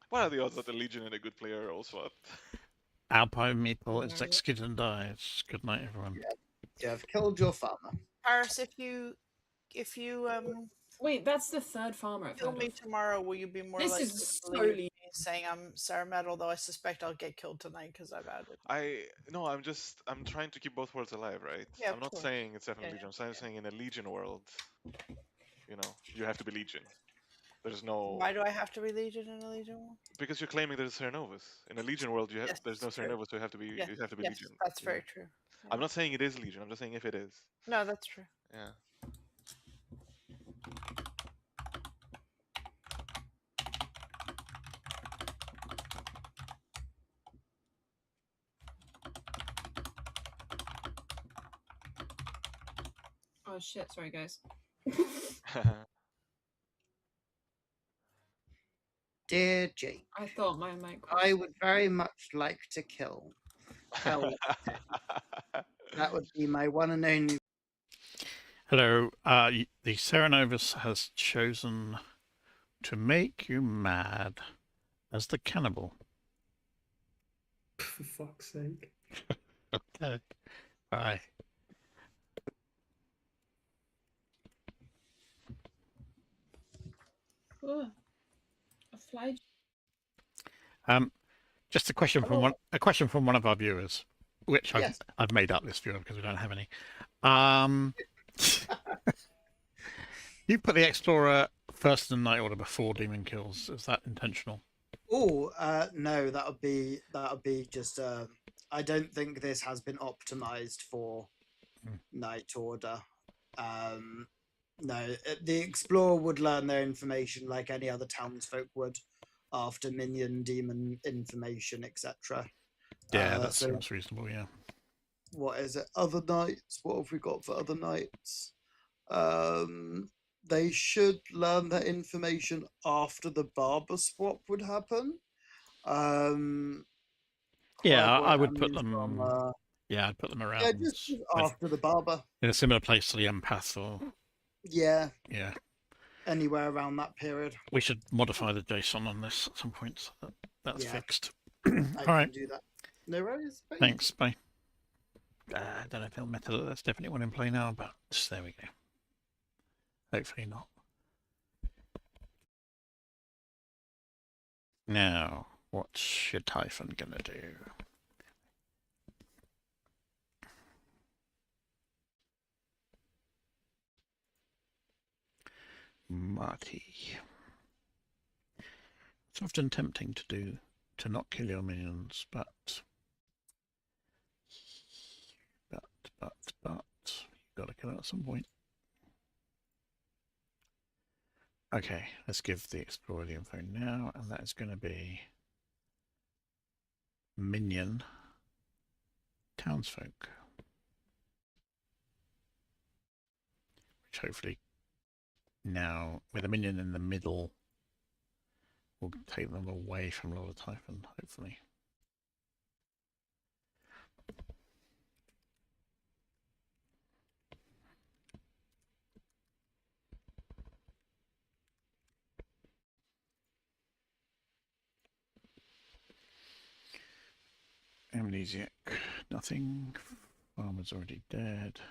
What are the odds that the Legion and a good player are also up? Alpine Meeple is No. executed and dies. Good night, everyone. You have killed your farmer. Paris, if you Wait, that's the third farmer I've kill heard me of. tomorrow, will you be more This likely is to so believe le- me saying I'm Sarah Med, although I suspect I'll get killed tonight because I've added. I'm trying to keep both worlds alive, right? Yeah, I'm of not course. saying it's definitely Yeah, Legion. I'm saying in a Legion world, you have to be Legion. There's no Why do I have to be Legion in a Legion world? because you're claiming there's Cernovus. In a Legion world, Yes, there's no true. Cernovus, so you have to be Yes, Legion. that's Yeah. very true. I'm not saying it is Legion. I'm just saying if it is. No, that's true. Yeah. Oh shit, sorry guys. Dear Jake, I thought my mic I was... would very much like to kill Hell. That would be my one and only. Hello. The Serenovus has chosen to make you mad as the cannibal. For fuck's sake. Okay. Bye. Oh, a fly... Just a question from one of our viewers, which Yes. I've made up this viewer because we don't have any. You put the Explorer first in the night order before Demon Kills. Is that intentional? Oh, no, that would be just. I don't think this has been optimized for Night Order. No, the Explorer would learn their information like any other townsfolk would after minion, demon information, etc. Yeah, that so seems reasonable. Yeah. what is it? Other nights? What have we got for other nights? They should learn that information after the barber swap would happen. Yeah, I would Clairvoyant put is them. from, Yeah, I'd put them around yeah, just after the barber. in a similar place to the empath, or Yeah, yeah. anywhere around that period. We should modify the JSON on this at some point. So that's Yeah. fixed. I All can right. do that. No worries. Bye. Thanks. Bye. I don't know if it'll matter that that's definitely one in play now, but there we go. Hopefully not. Now, what's your Typhon gonna do? Marty. It's often tempting to not kill your minions, but you've got to kill it at some point. Okay, let's give the Explorer the info now, and that is going to be minion townsfolk, which hopefully now, with a minion in the middle, will take them away from Lord Typhon, hopefully. Amnesiac, nothing. Farmer's already dead.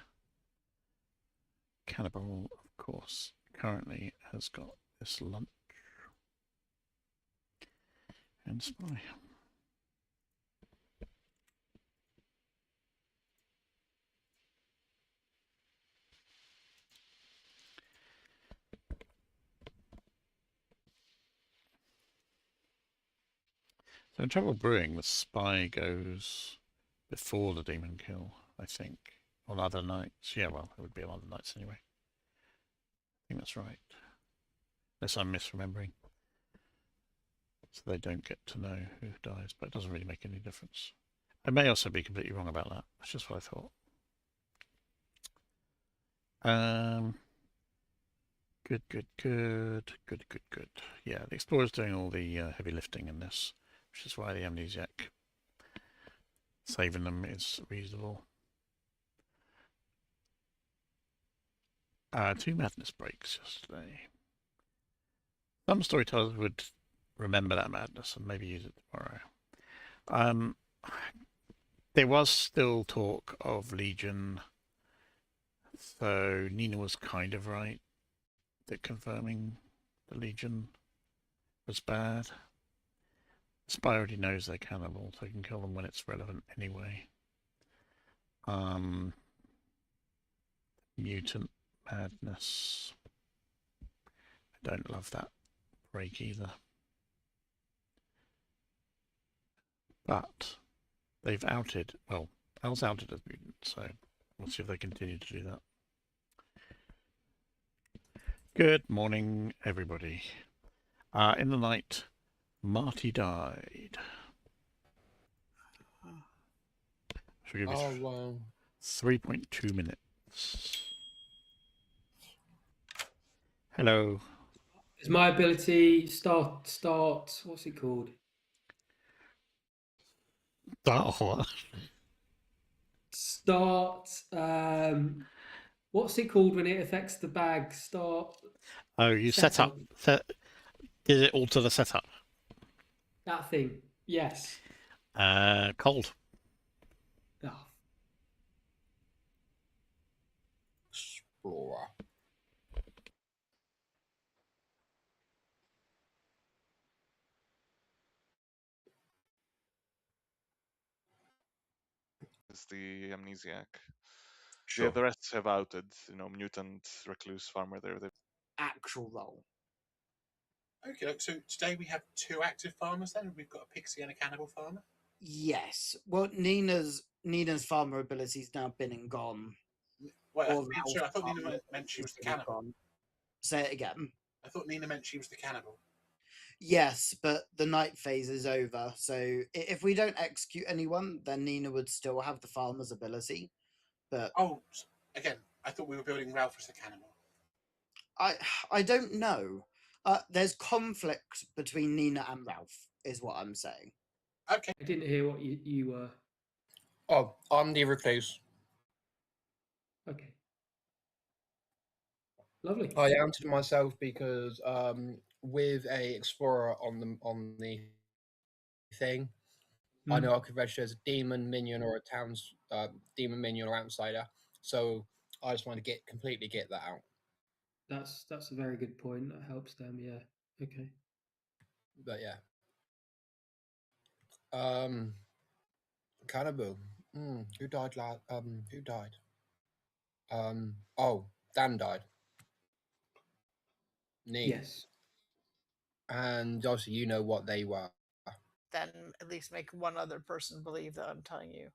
Cannibal, of course, currently has got this lunch. And spy. So in Trouble Brewing, the spy goes before the demon kill, I think. On other nights. Yeah, well, it would be on other nights anyway. I think that's right. Unless I'm misremembering. So they don't get to know who dies, but it doesn't really make any difference. I may also be completely wrong about that. That's just what I thought. Good. Yeah, the Explorer's doing all the heavy lifting in this, which is why the Amnesiac saving them is reasonable. 2 madness breaks yesterday. Some storytellers would remember that madness and maybe use it tomorrow. There was still talk of Legion, so Nina was kind of right that confirming the Legion was bad. The spy already knows they're cannibal, so he can kill them when it's relevant anyway. Mutant madness. I don't love that break either. But they've outed, well, Al's outed as mutant, so we'll see if they continue to do that. Good morning, everybody. In the night, Marty died. Should we give you wow. 3.2 minutes. Hello. Is my ability start? What's it called? What? Start. What's it called when it affects the bag? Start. Oh, you set up. Did it alter the setup? That thing. Yes. Cold. Oh. Explorer. Is the Amnesiac. Sure. Yeah, the rest have outed. Mutant, Recluse, Farmer. They're Actual role. Okay, so today we have 2 active farmers. Then we've got a pixie and a cannibal farmer. Yes. Well, Nina's farmer ability's now been and gone. Wait, Or I thought Nina farmer meant she was the ability's been and cannibal. gone. Say it again. I thought Nina meant she was the cannibal. Yes, but the night phase is over. So if we don't execute anyone, then Nina would still have the farmer's ability. But Oh, again, I thought we were building Ralph as the cannibal. I don't know. There's conflict between Nina and Ralph, is what I'm saying. Okay. I didn't hear what you were. Oh, I'm the recluse. Okay. Lovely. I answered myself because with a explorer on the thing, I know I could register as a demon minion or a town's demon minion or outsider. So I just want to completely get that out. That's a very good point. That helps them. Yeah. Okay. But yeah. Cannibal. Who died last? Who died? Oh, Dan died. Nee. Yes. And obviously, you know what they were. Then at least make one other person believe that I'm telling you,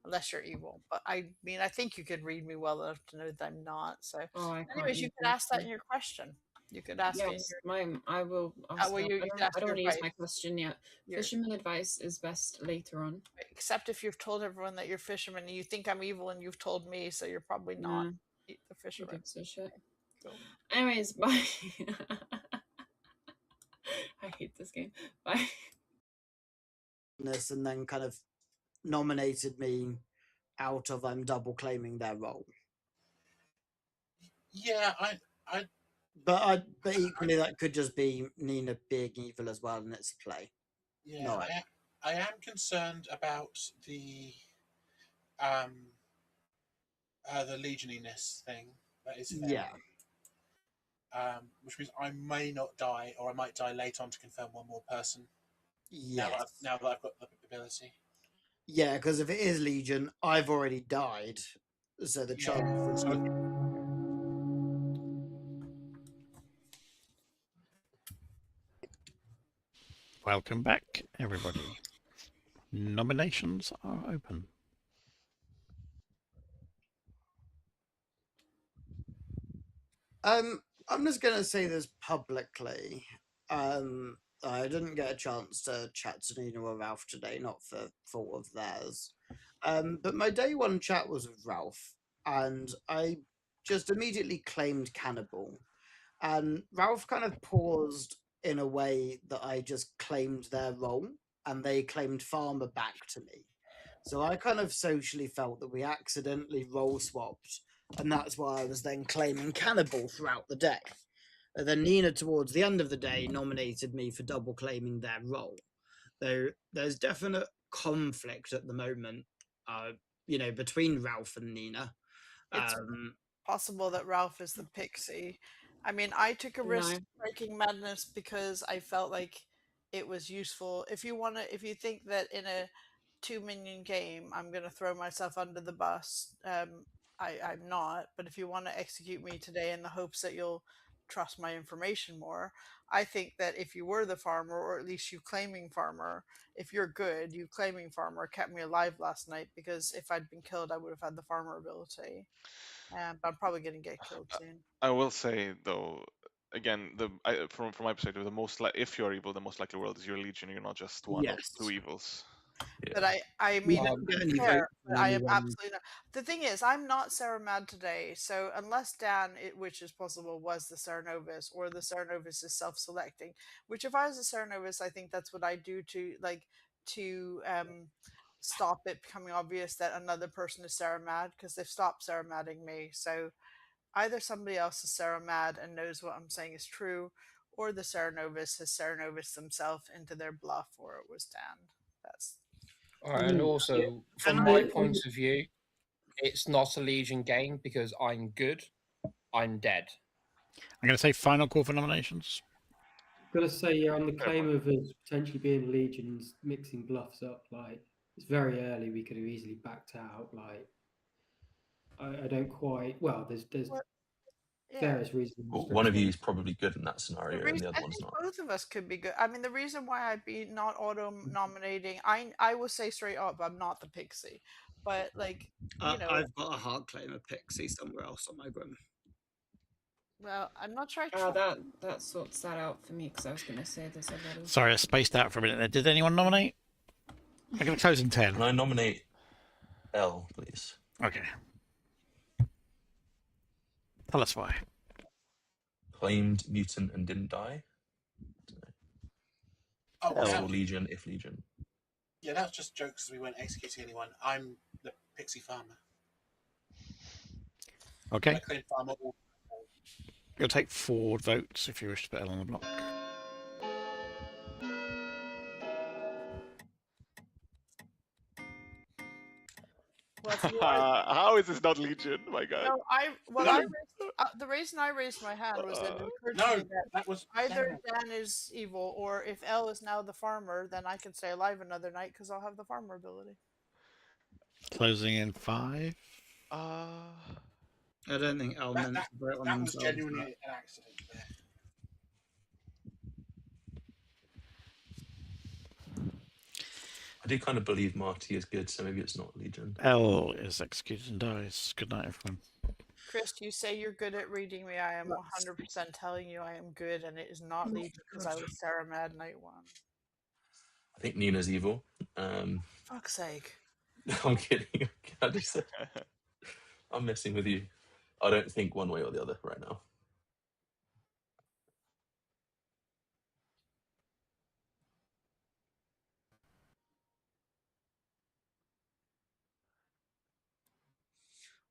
unless you're evil. But I mean, I think you could read me well enough to know that I'm not. So, Oh, I can't anyways, you use could this ask that one. in your question. You could ask in Yes, your. I will. I'll Well, stop. you I could don't, ask I don't your want to use advice. my question yet. Your, Fisherman advice is best later on. except if you've told everyone that you're fisherman and you think I'm evil and you've told me, so you're probably not the Who fisherman. gives a shit? Cool. Anyways, bye. I hate this game. Bye. This and then kind of nominated me out of double claiming their role. Yeah, I But equally that could just be Nina being evil as well, and it's a play. yeah, No, I am concerned about um the legioniness thing. That is fair. yeah. Which means I may not die, or I might die late on to confirm one more person. Yes. Now that I've got the ability. Yeah, because if it is Legion, I've already died, so the chance. So Welcome back, everybody. Nominations are open. I'm just gonna say this publicly. I didn't get a chance to chat to Nina or Ralph today, not for fault of theirs. But my day one chat was with Ralph, and I just immediately claimed cannibal. And Ralph kind of paused in a way that I just claimed their role, and they claimed farmer back to me. So I kind of socially felt that we accidentally role swapped, and that's why I was then claiming cannibal throughout the day. And then Nina, towards the end of the day, nominated me for double claiming their role. Though there's definite conflict at the moment, between Ralph and Nina. It's possible that Ralph is the pixie. I mean, I took a risk breaking madness because I felt like it was useful. If you think that in a 2 minion game I'm going to throw myself under the bus, I'm not. But if you want to execute me today in the hopes that you'll trust my information more, I think that if you were the farmer, or at least you claiming farmer, if you're good, you claiming farmer kept me alive last night, because if I'd been killed, I would have had the farmer ability. But I'm probably going to get killed soon. I will say though, again, from my perspective, if you're evil, the most likely world is you're Legion. You're not just one of two evils. But I mean, fair, but I am absolutely not. The thing is, I'm not Sarah Mad today, so unless Dan, which is possible, was the Cernovus, or the Cernovus is self-selecting. Which, if I was a Cernovus, I think that's what I do to stop it becoming obvious that another person is Sarah Mad, because they've stopped Sarah Madding me. So either somebody else is Sarah Mad and knows what I'm saying is true, or the Cernovus has Cernovus themselves into their bluff, or it was Dan. That's. And also, from my point of view, it's not a Legion game because I'm good, I'm dead. I'm going to say final call for nominations. I'm going to say, on the claim of us potentially being Legions, mixing bluffs up, like, it's very early, we could have easily backed out. Like, I don't quite. Well, there's various reasons. Well, one of you is probably good in that scenario, and the other one's not. Both of us could be good. I mean, the reason why I'd be not auto nominating, I will say straight up, I'm not the pixie, but like, I've got a hard claim of pixie somewhere else on my grim. Well, I'm not sure. That sorts that out for me, because I was going to say this already. Sorry, I spaced out for a minute there. Did anyone nominate? I'm going to close in 10. Can I nominate L, please? Okay. Tell us why. Claimed mutant and didn't die. Possible Legion if Legion. Yeah, that's just jokes. We weren't executing anyone. I'm the pixie farmer. Okay. I claim farmer. You'll take 4 votes if you wish to put L on the block. Well, how is this not Legion? My God. No, the reason I raised my hand was that it occurred to me that was either Dan is evil, or if L is now the farmer, then I can stay alive another night because I'll have the farmer ability. Closing in 5. I don't think L meant to vote on that was themselves. genuinely an accident there. I do kind of believe Marty is good, so maybe it's not Legion. L is executed and dies. Good night, everyone. Chris, you say you're good at reading me. I am 100% telling you I am good, and it is not Legion because I was Sarah Mad Night 1. I think Nina's evil. Fuck's sake. I'm kidding. I'm messing with you. I don't think one way or the other right now.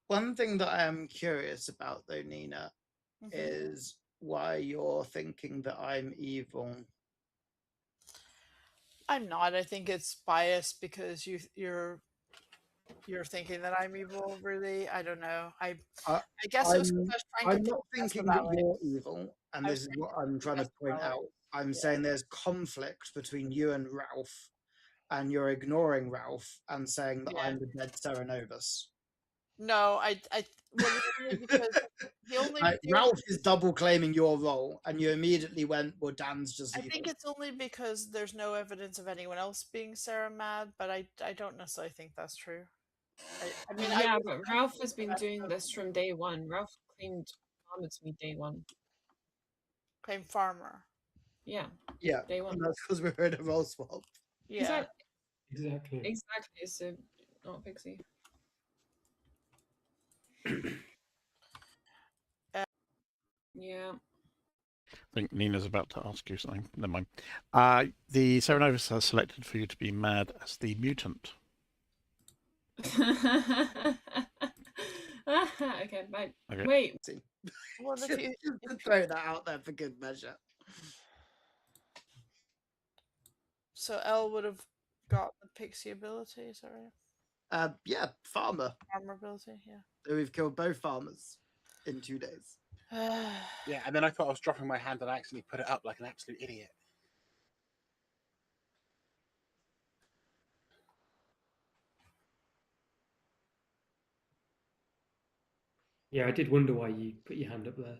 One thing that I am curious about, though, Nina, is why you're thinking that I'm evil. I'm not. I think it's biased because you're thinking that I'm evil. Really, I don't know. I guess it was because I was trying to I'm not think thinking about that you're evil, and I this was is thinking what I'm trying to that's point valid. out. I'm Yeah. saying there's conflict between you and Ralph, and you're ignoring Ralph and saying that Yeah. I'm the dead Serenovus. No, well, it's only because Ralph is double claiming your role, and you immediately went, "Well, Dan's just I evil." think it's only because there's no evidence of anyone else being Sarah Mad, but I don't necessarily think that's true. I mean, Yeah, but Ralph has been doing this from day one. Ralph claimed farmer to me day one. Claim farmer. Yeah. Yeah, Day one. and that's because we're in a role swap. Yeah. Exactly. Exactly. So, not Pixie. Yeah. I think Nina's about to ask you something. Never mind. The Serenovus has selected for you to be mad as the mutant. Okay, bye. Okay. Wait. Well, Just to throw that out there for good measure. So Elle would have got the pixie ability, is that right? Yeah, farmer. Farmer ability, yeah. So we've killed both farmers in 2 days. Yeah, and then I thought I was dropping my hand and I accidentally put it up like an absolute idiot. Yeah, I did wonder why you put your hand up there.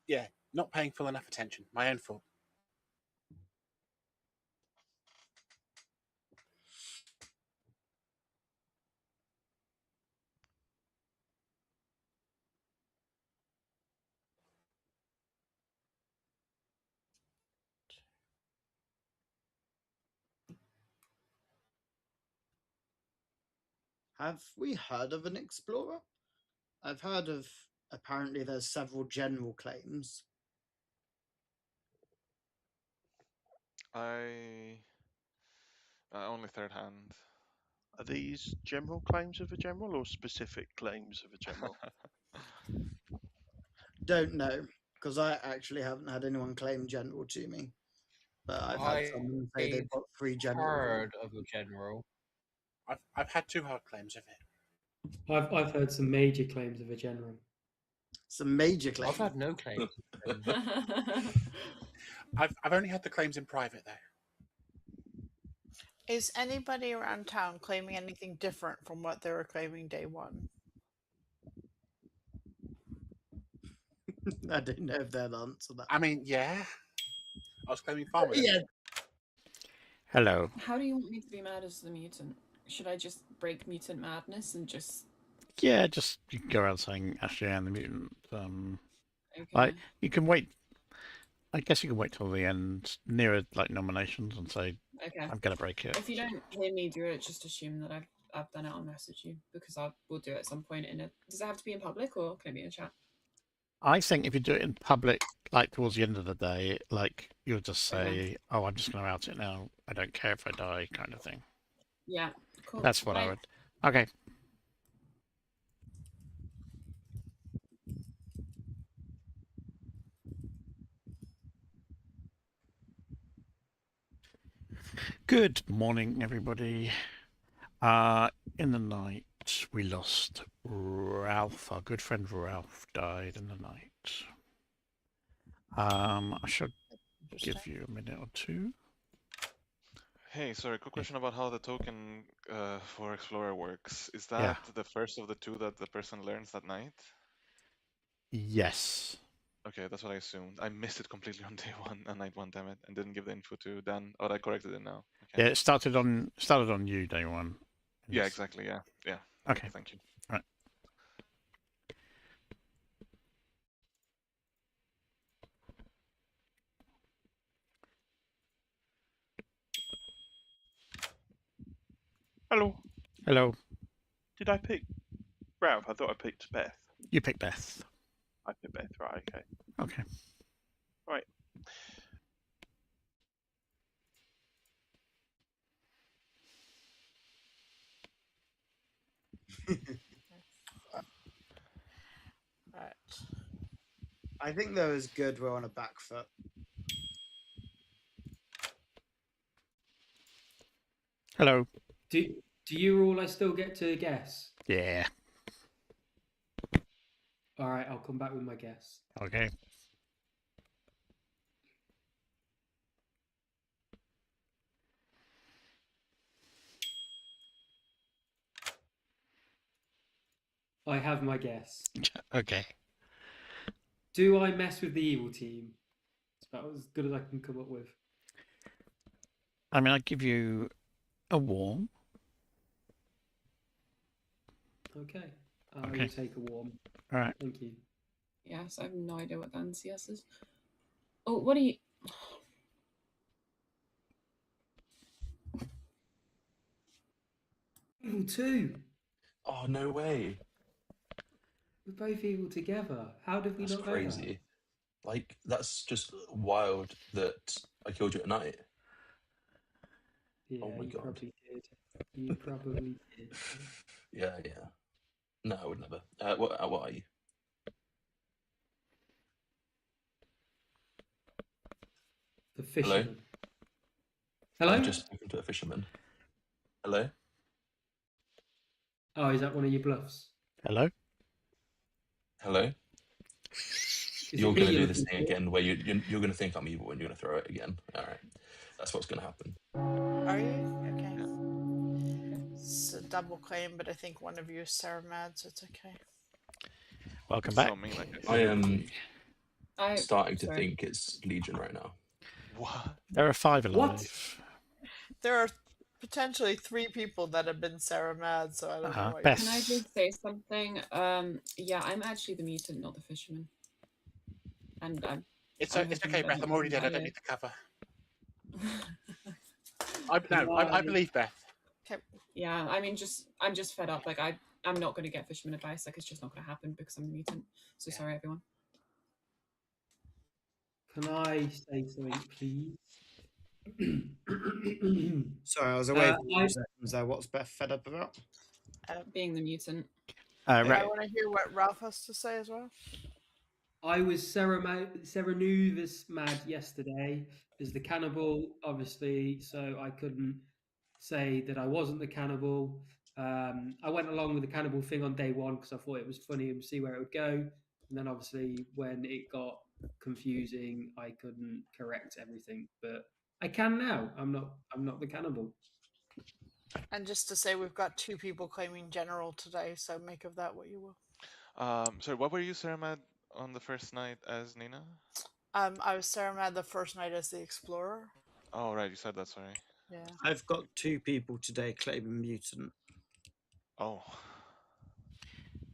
Yeah, not paying full enough attention. My own fault. Have we heard of an explorer? I've heard of, apparently there's several general claims. Only third hand. Are these general claims of a general or specific claims of a general? Don't know, because I actually haven't had anyone claim general to me. But I've had someone say they've got 3 generals. Heard of a general. I've had 2 hard claims of it. I've heard some major claims of a general. Some major claims. I've had no claims. I've only had the claims in private though. Is anybody around town claiming anything different from what they were claiming day one? I don't know if they'll answer that. I mean, yeah. I was claiming farmer. Yeah. Hello. How do you want me to be mad as the mutant? Should I just break mutant madness and just... Yeah, just you can go around saying Ashley Ann the mutant. Okay. Like you can wait. I guess you can wait till the end, nearer like nominations, and say, Okay. "I'm gonna break it." If you don't hear me do it, just assume that I've done it. I'll message you because I will do it at some point. Does it have to be in public or can it be in chat? I think if you do it in public, like towards the end of the day, like you'll just say, Okay. "Oh, I'm just gonna out it now. I don't care if I die," kind of thing. Yeah. Cool. That's what I Bye. would. Okay. Good morning, everybody. In the night, we lost Ralph. Our good friend Ralph died in the night. I should give you a minute or two. Hey, sorry, quick question about how the token for Explorer works. Is that Yeah. the first of the 2 that the person learns that night? Yes. Okay, that's what I assumed. I missed it completely on day 1 and night 1, damn it, and didn't give the info to Dan. Oh, I corrected it now. Okay. Yeah, it started on you day one. Yeah, exactly. Yeah. Okay. Thank you. Right. Hello. Did I pick Ralph? I thought I picked Beth. You pick Beth. I picked Beth, right? Okay. Okay. Right. Right. I think though is good. We're on a back foot. Hello. Do you rule I still get to guess? Yeah. All right, I'll come back with my guess. Okay. I have my guess. Okay. Do I mess with the evil team? It's about as good as I can come up with. I mean, I'd give you a warm. Okay. I Okay. will take a warm. All right. Thank you. Yes, I have no idea what Dan CS is. Oh, what are you? Evil too. Oh no way! We're both evil together. How did we That's not know that? crazy. Like that's just wild that I killed you at night. Yeah, Oh my you God. probably did. You probably did. Yeah. No, I would never. What are you? The fisherman. Hello? I've just spoken to a fisherman. Hello? Oh, is that one of your bluffs? Hello. Hello? Is You're it going me to you're do this looking thing for? again where you're going to think I'm evil and you're going to throw it again. All right. That's what's going to happen. Are you? Okay. Yeah. It's a double claim, but I think one of you is Sarah Mad, so it's okay. Welcome It's back. so mean, I guess. I am I starting to sorry. think it's Legion right now. What? There are 5 alive. What? There are potentially 3 people that have been Sarah Mad, so I don't know what Beth. Can I just say something? Yeah, I'm actually the mutant, not the fisherman. And It's I'm it's hoping okay, that Beth. I'm not already dead. I valid. don't need to cover. Can I believe Beth. Okay. Yeah, I mean, I'm just fed up. Like I'm not going to get fisherman advice. Like it's just not going to happen because I'm the mutant. So Yeah. sorry, everyone. Can I say something, please? Sorry, I was away for I- 2 seconds there. What's Beth fed up about? Being the mutant. I Ra- want to hear what Ralph has to say as well. I was Serenuvus mad yesterday as the cannibal, obviously, so I couldn't say that I wasn't the cannibal. I went along with the cannibal thing on day one because I thought it was funny and see where it would go. And then obviously when it got confusing, I couldn't correct everything. But I can now. I'm not the cannibal. And just to say, we've got 2 people claiming general today, so make of that what you will. Sorry, what were you, Sarah Mad, on the first night as Nina? I was Sarah Mad the first night as the explorer. Oh, right, you said that, sorry. Yeah. I've got 2 people today claiming mutant. Oh.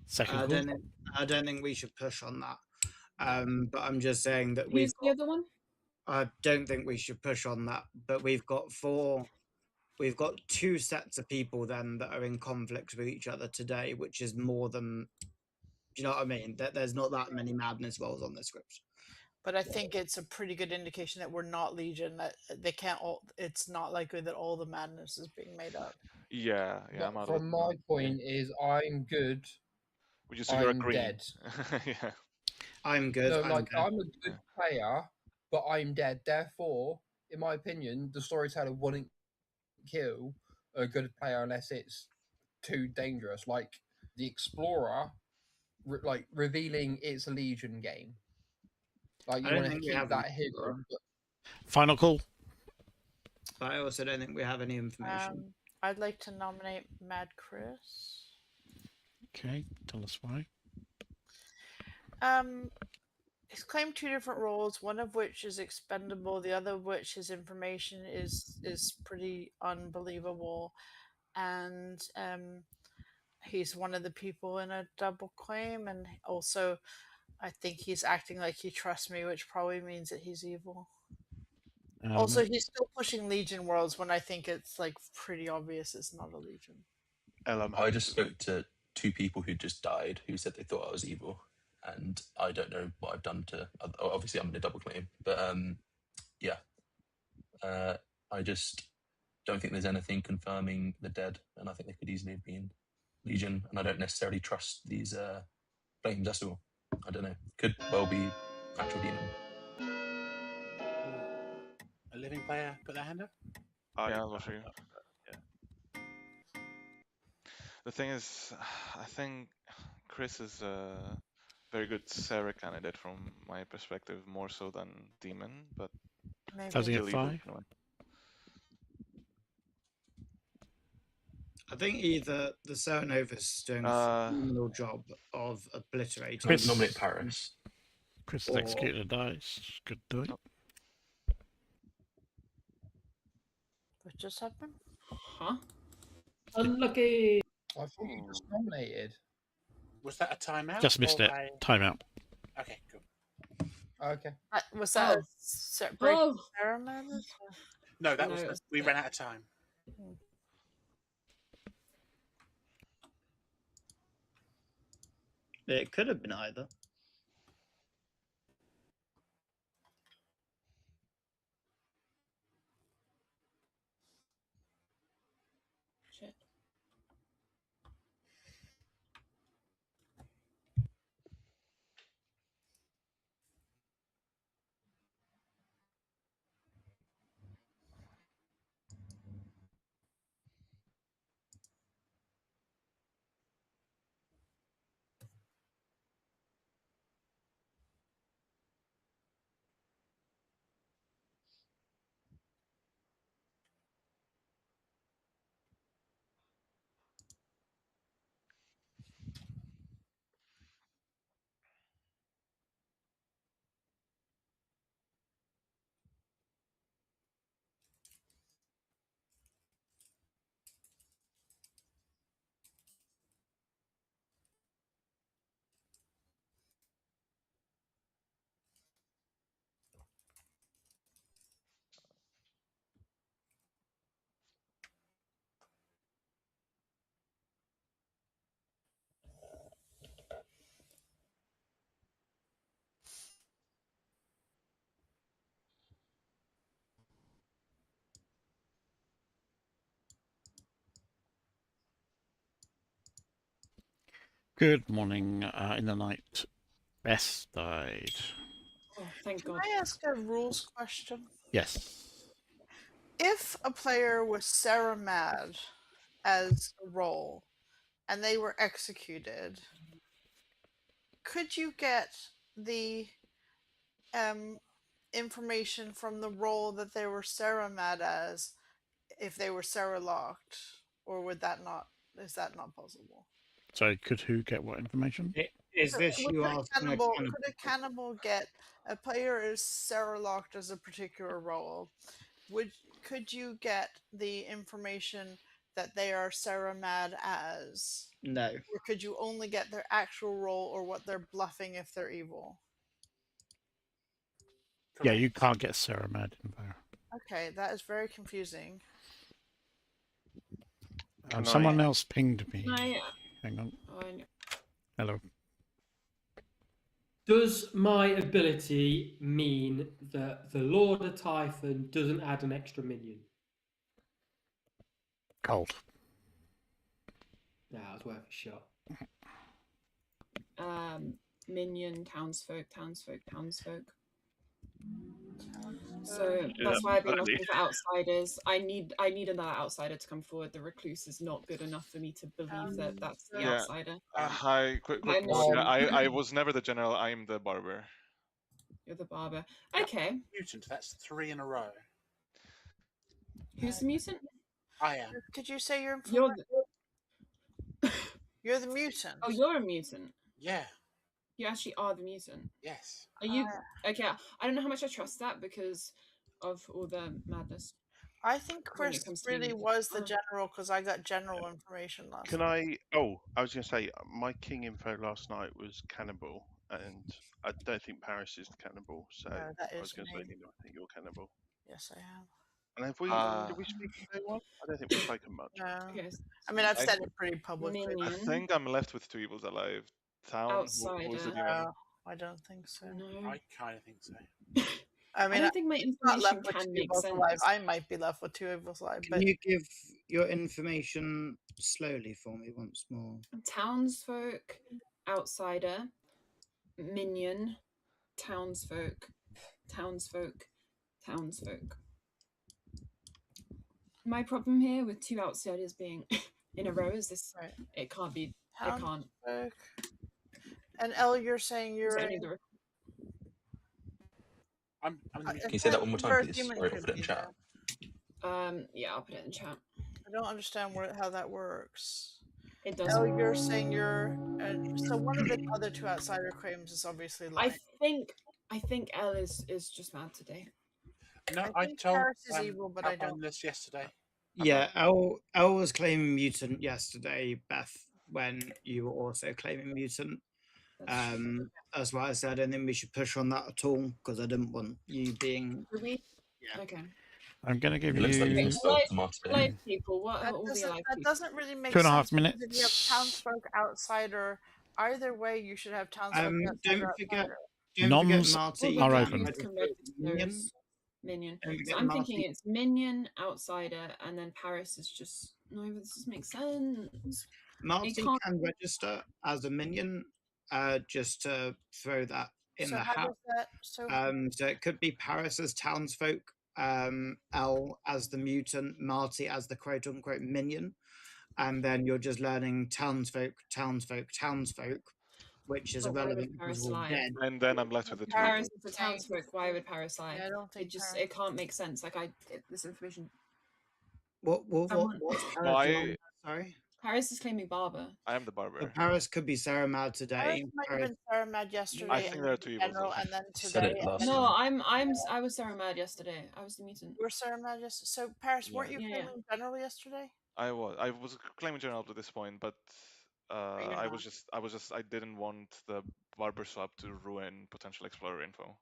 Second I call. don't think we should push on that. But I'm just saying that Who's the other one? I don't think we should push on that. But we've got 2 sets of people then that are in conflict with each other today, which is more than. Do you know what I mean? There's not that many madness rolls on this script. But I think it's a pretty good indication that we're not Legion, that they can't all, it's not likely that all the madness is being made up. Yeah, I'm out of From my point is, I'm good. Would you say you're I'm green? dead. Yeah. I'm good. No, I'm like dead. I'm a good player, but I'm dead. Therefore, in my opinion, the storyteller wouldn't kill a good player unless it's too dangerous. Like the explorer, like revealing it's a Legion game. Like I you don't want to think we keep have that an hidden. explorer. But Final call. But I also don't think we have any information. I'd like to nominate Mad Chris. Okay, tell us why. He's claimed 2 different roles, one of which is expendable, the other of which his information is pretty unbelievable, and he's one of the people in a double claim, and also I think he's acting like he trusts me, which probably means that he's evil. Also, he's still pushing Legion worlds when I think it's like pretty obvious it's not a Legion. I'm I happy just to. spoke to two people who just died who said they thought I was evil, and I don't know what I've done to. Obviously, I'm in a double claim, but yeah, I just don't think there's anything confirming the dead, and I think they could easily have been Legion, and I don't necessarily trust these claims. That's all. I don't know. Could well be actual demon. A living player put their hand up. Yeah, I'll I vote for have you. that. Yeah. The thing is, I think Chris is a very good Sarah candidate from my perspective, more so than Demon, but Does he Maybe. get still evil 5? anyway. I think either the Serenovus is doing a Uh, phenomenal job of obliterating I would Chris- nominate Paris. Chris has Or- executed a dice. Could do it. What just happened? Huh? Unlucky. I thought you just nominated. Was that a timeout? Just missed or it. Timeout. Okay, cool. Okay. Was that Oh. a break Oh, Sarah Madness? No, that No, was it was- we ran out of time. It could have been either. shit. Good morning. In the night, Bess died. Oh, thank Can God. I ask a rules question? Yes. If a player was Sarah Mad as a role and they were executed, could you get the information from the role that they were Sarah Mad as if they were Sarah locked, or would that not? Is that not possible? So could who get what information? Is this Would you a asking a cannibal, cannibal? could a cannibal get a player is Sarah locked as a particular role? Could you get the information that they are Sarah Mad as? No. Or could you only get their actual role or what they're bluffing if they're evil? Yeah, you Correct. can't get Sarah mad info. Okay, that is very confusing. Can Someone I- else pinged me. Can I? Hang on. Oh, I know. Hello. Does my ability mean that the Lord of Typhon doesn't add an extra minion? Cold. Nah, it was worth a shot. Minion, townsfolk. So Townsfolk. that's that why I've been badly. looking for outsiders. I need another outsider to come forward. The recluse is not good enough for me to believe that that's the Yeah. outsider. Hi, quick I note. know. I was never the general. I'm the barber. You're the barber. Yeah. Okay. Mutant. That's 3 in a row. Who's the mutant? I am. Could you say your You're information? the. You're the mutant. Oh, you're a mutant. Yeah. You actually are the mutant. Yes. Are you okay? I don't know how much I trust that because of all the madness. I think When it Chris comes to really being- was the Oh. general because I got general information last Can night. I was going to say, my king info last night was cannibal, and I don't think Paris is the cannibal. So No, that I was is going to say, me. I think you're cannibal. Yes, I am. And have we Uh, did we speak on day one? I don't think we've spoken much. No. Okay. I mean, I've I- said it pretty publicly. I Minion. think I'm left with two evils alive. Town, who is the Outsider. demon? No, I don't think so. No. I kind of think so. I I mean, don't think my it's not information left with can two make evils sense. alive. I might be left with two evils alive, Can but you give your information slowly for me once more? Townsfolk, outsider, minion, townsfolk, townsfolk, townsfolk. My problem here with two outsiders being in a row is this: right. it can't be. It can't. Townsfolk. And Elle, you're saying It's you're only in. the I'm in the Can you say that one more time, please? Demon Sorry, I'll could put it in be chat. Yeah, I'll put it in chat. I don't understand how that works. It Elle, doesn't. you're saying you're. So one of the other two outsider claims is obviously lying. I think Elle is just mad today. No, I I think told Paris is evil, but I Outline don't. this yesterday. Yeah, Elle was claiming mutant yesterday, Beth, when you were also claiming mutant. That's why I said I don't think we should push on that at all, because I didn't want you being. Do we? Yeah. Okay. I'm going to give It looks like you've you been spoke to Marty. Alive people. What That are all the alive people? doesn't really make 2.5 sense. Because minutes. if you have townsfolk outsider, either way, you should have townsfolk outsider. Don't forget Noms Marty are Well, open. Minions can register as minion. Don't So forget I'm thinking Marty. it's minion, outsider, and then Paris is just no. But this doesn't make sense. Marty can't- can register as a minion, just to throw that in So the how hat. does that? So So it could be Paris as townsfolk, Elle as the mutant, Marty as the quote unquote minion, and then you're just learning townsfolk, which is But why would irrelevant because Paris we're all lie? dead. And then I'm left with the two Paris evils. is a townsfolk. Why would Paris lie? yeah, I don't think It just Paris. it can't make sense. Like this information. What's Well, Paris? Sorry. Paris is claiming Barber. I am the barber. Paris could be Sarah Mad Paris today. might have been Sarah Mad yesterday. I think and there are then two evils, general, though. and then Said today. it last and then time. I was Sarah Mad yesterday. I was the mutant. you were Sarah Mad yesterday. So Paris, weren't you Yeah. claiming general yesterday? I was claiming general up to this point, but you're I didn't want the barber swap to ruin potential explorer info.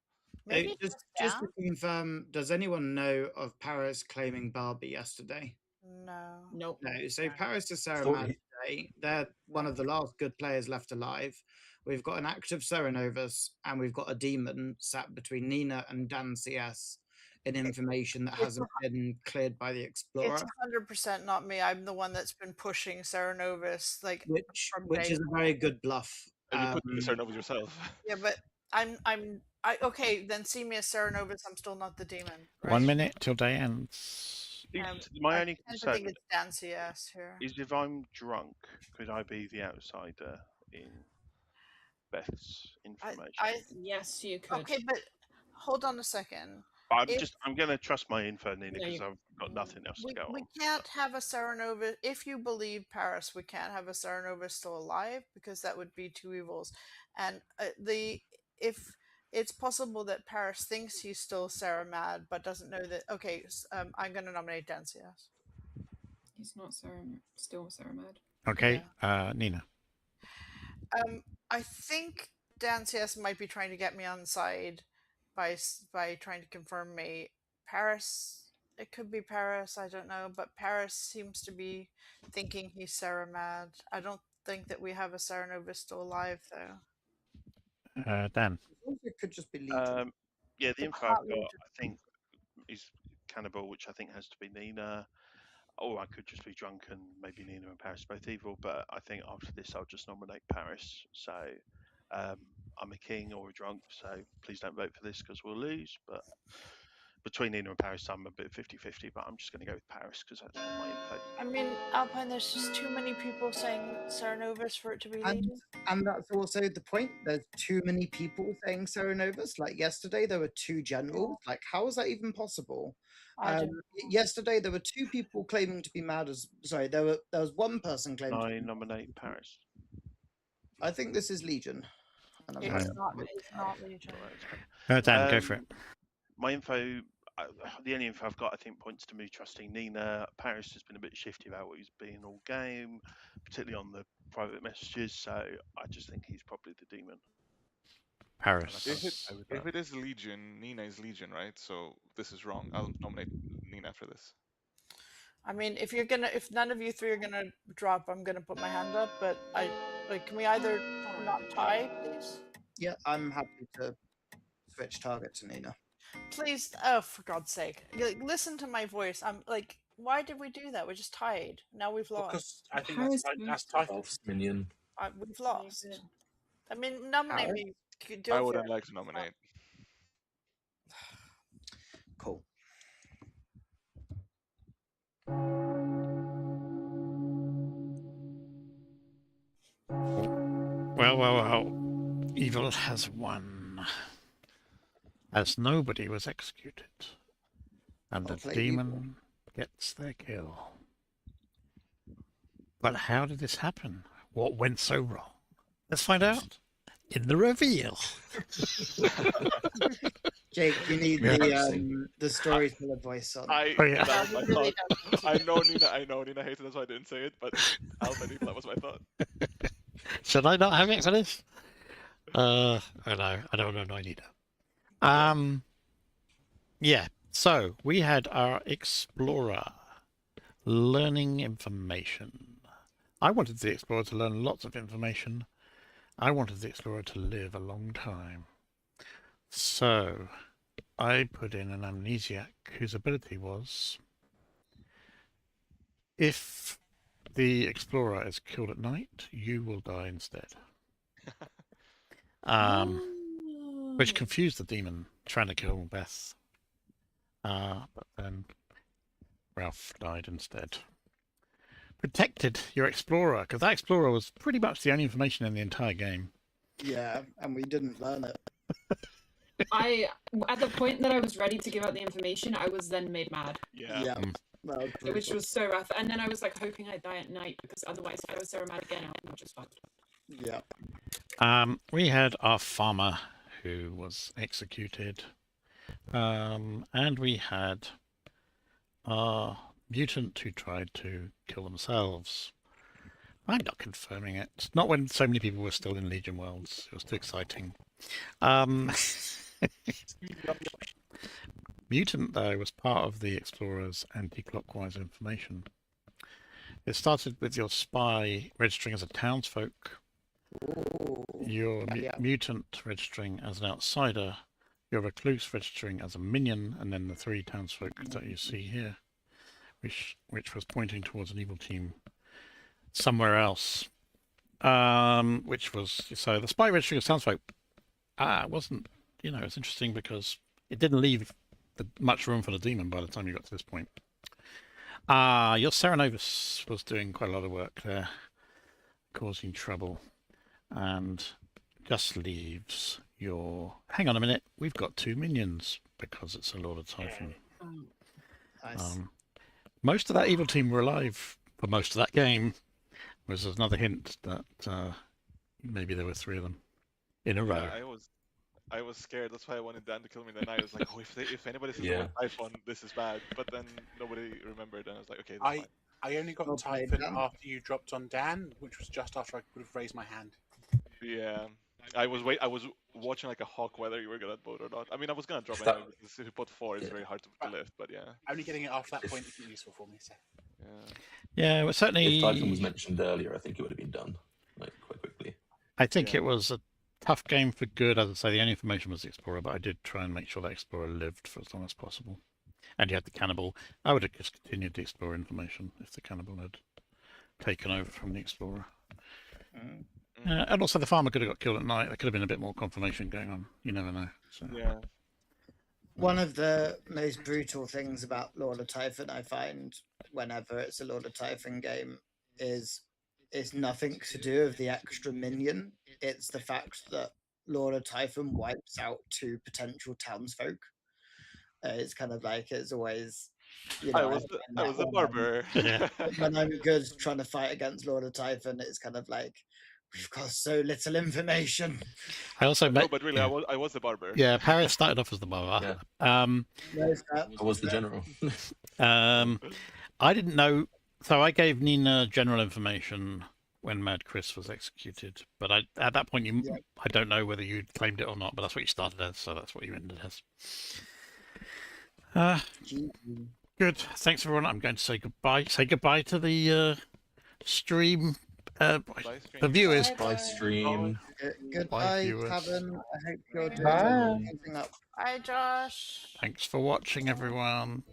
Maybe it's Just to down? confirm, does anyone know of Paris claiming Barbie yesterday? No. Nope. No. So Paris to Sarah Thought Mad today. They're one of the last good players left alive. We've got an active Serenovus and we've got a demon sat between Nina and Dan CS in information that hasn't been cleared by the Explorer. It's 100% not me. I'm the one that's been pushing Sarah Novus, like which is a very good bluff. And you put the over yourself. Yeah, but okay. Then see me as Sarah Novus. I'm still not the demon. Right? 1 minute till day ends. My I only tend to concern think it's Dan CS here. is if I'm drunk, could I be the outsider in Beth's information? Yes, you could. Okay, but hold on a second. I'm going to trust my info, Nina, because I've got nothing else to go We on. can't have a Sarah Novus. If you believe Paris, we can't have a Sarah Novus still alive because that would be two evils. And if it's possible that Paris thinks he's still Sarah Mad, but doesn't know that. Okay, I'm going to nominate Dan CS. He's not still Sarah Mad. Okay, Nina. I think Dan CS might be trying to get me on side by trying to confirm me. Paris, it could be Paris, I don't know, but Paris seems to be thinking he's Sarah Mad. I don't think that we have a Sarah Novus still alive though. Dan. It could just be Legion. Yeah, the info I've got, I think, is Cannibal, which I think has to be Nina. Or I could just be drunk and maybe Nina and Paris both evil, but I think after this I'll just nominate Paris. So I'm a king or a drunk, so please don't vote for this because we'll lose. But between Nina and Paris, I'm a bit 50-50, but I'm just going to go with Paris because that's all my info. I mean, Alpine, there's just too many people saying Sarah Novus for it to be Legion. And that's also the point. There's too many people saying Sarah Novus. Like yesterday, there were two generals. Like, how is that even possible? Yesterday, there were two people claiming to be mad as. Sorry, there was one person claiming. I nominate Paris. I think this is Legion. And It's not Legion. Dan, go for it. My info, the only info I've got, I think, points to me trusting Nina. Paris has been a bit shifty about what he's been all game, particularly on the private messages. So I just think he's probably the demon. Paris. If it is Legion, Nina is Legion, right? So this is wrong. I'll nominate Nina after this. I mean, if none of you three are gonna drop, I'm gonna put my hand up. But can we either not tie, please? Yeah, I'm happy to switch target to Nina. Please, oh, for God's sake, listen to my voice. I'm like, why did we do that? We just tied. Now we've lost. Because I think Paris that's boosted. Typhon. Elf's minion. We've lost. I mean, nominate Paris? me. I Go for wouldn't it. like to nominate. Cool. Well. Evil has won. As nobody was executed. And Well the played, demon gets their kill. But how did this happen? What went so wrong? Let's find out in the reveal. Jake, you need Embarrassing. the storyteller voice on. Oh, yeah. That was my Really thought. I know Nina hated it, that's why I didn't say it, but Alf and Evil, that was my thought. Should I not have it for this? I know. I don't know either. Yeah. So we had our explorer learning information. I wanted the explorer to learn lots of information. I wanted the explorer to live a long time. So I put in an amnesiac whose ability was, if the explorer is killed at night, you will die instead. Which confused the demon trying to kill Beth. But then Ralph died instead. Protected your explorer, because that explorer was pretty much the only information in the entire game. Yeah, and we didn't learn it. At the point that I was ready to give out the information, I was then made mad, Yeah. Yeah. That was which brutal. was so rough. And then I was like hoping I'd die at night because otherwise, if I was so mad again, I would just fucked. Yeah. We had our farmer who was executed. And we had our mutant who tried to kill themselves. I'm not confirming it. Not when so many people were still in Legion Worlds. It was too exciting. Mutant, though, was part of the Explorer's anti-clockwise information. It started with your spy registering as a townsfolk, Ooh. your Yeah. mutant registering as an outsider, your recluse registering as a minion, and then the three townsfolk that you see here, which was pointing towards an evil team somewhere else. Which was, so the spy registering as townsfolk wasn't, it's interesting because it didn't leave much room for the demon by the time you got to this point. Your Serenovus was doing quite a lot of work there, causing trouble, and just leaves your... Hang on a minute, we've got two minions because it's a Lord of Typhon. Nice. Most of that evil team were alive for most of that game. Was another hint that maybe there were three of them in a row. Yeah, I was scared. That's why I wanted Dan to kill me. Then I was like, oh, if anybody says the Yeah. word Typhon, this is bad. But then nobody remembered, and I was like, okay, that's fine. I only got Well played, Typhon Dan. after you dropped on Dan, which was just after I would have raised my hand. Yeah, I was watching like a hawk whether you were gonna vote or not. I mean, I was gonna drop That- anyway because if you put 4, it's Yeah. very hard to lift. But yeah, Only getting it after that point isn't useful for me. So. yeah. Yeah, well, certainly. If Typhon was mentioned earlier, I think it would have been done quite quickly. I think Yeah. it was a tough game for good. As I say, the only information was the Explorer, but I did try and make sure that Explorer lived for as long as possible. And you had the Cannibal. I would have just continued the Explorer information if the Cannibal had taken over from the Explorer. Mm. And also the Farmer could have got killed at night. There could have been a bit more confirmation going on. You never know. So. Yeah. One of the most brutal things about Lord of Typhon, I find, whenever it's a Lord of Typhon game, is it's nothing to do with the extra minion. It's the fact that Lord of Typhon wipes out two potential townsfolk. It's kind of like it's always, I was the barber. Yeah. when I'm good trying to fight against Lord of Typhon, it's kind of like we've got so little information. I also No, met. but really, yeah. I was the barber. Yeah, Paris started off as the barber. Where's that? I was the general. I didn't know, so I gave Nina general information when Mad Chris was executed. But at that point, I don't know whether you claimed it or not. But that's what you started as, so that's what you ended as. GG. Good. Thanks, everyone. I'm going to say goodbye. Say goodbye to the stream. Bye, The stream. viewers. Bye, stream. Goodbye, viewers. Tavern. I hope you're doing Bye. amazing up. Bye, Josh. Thanks for watching, everyone.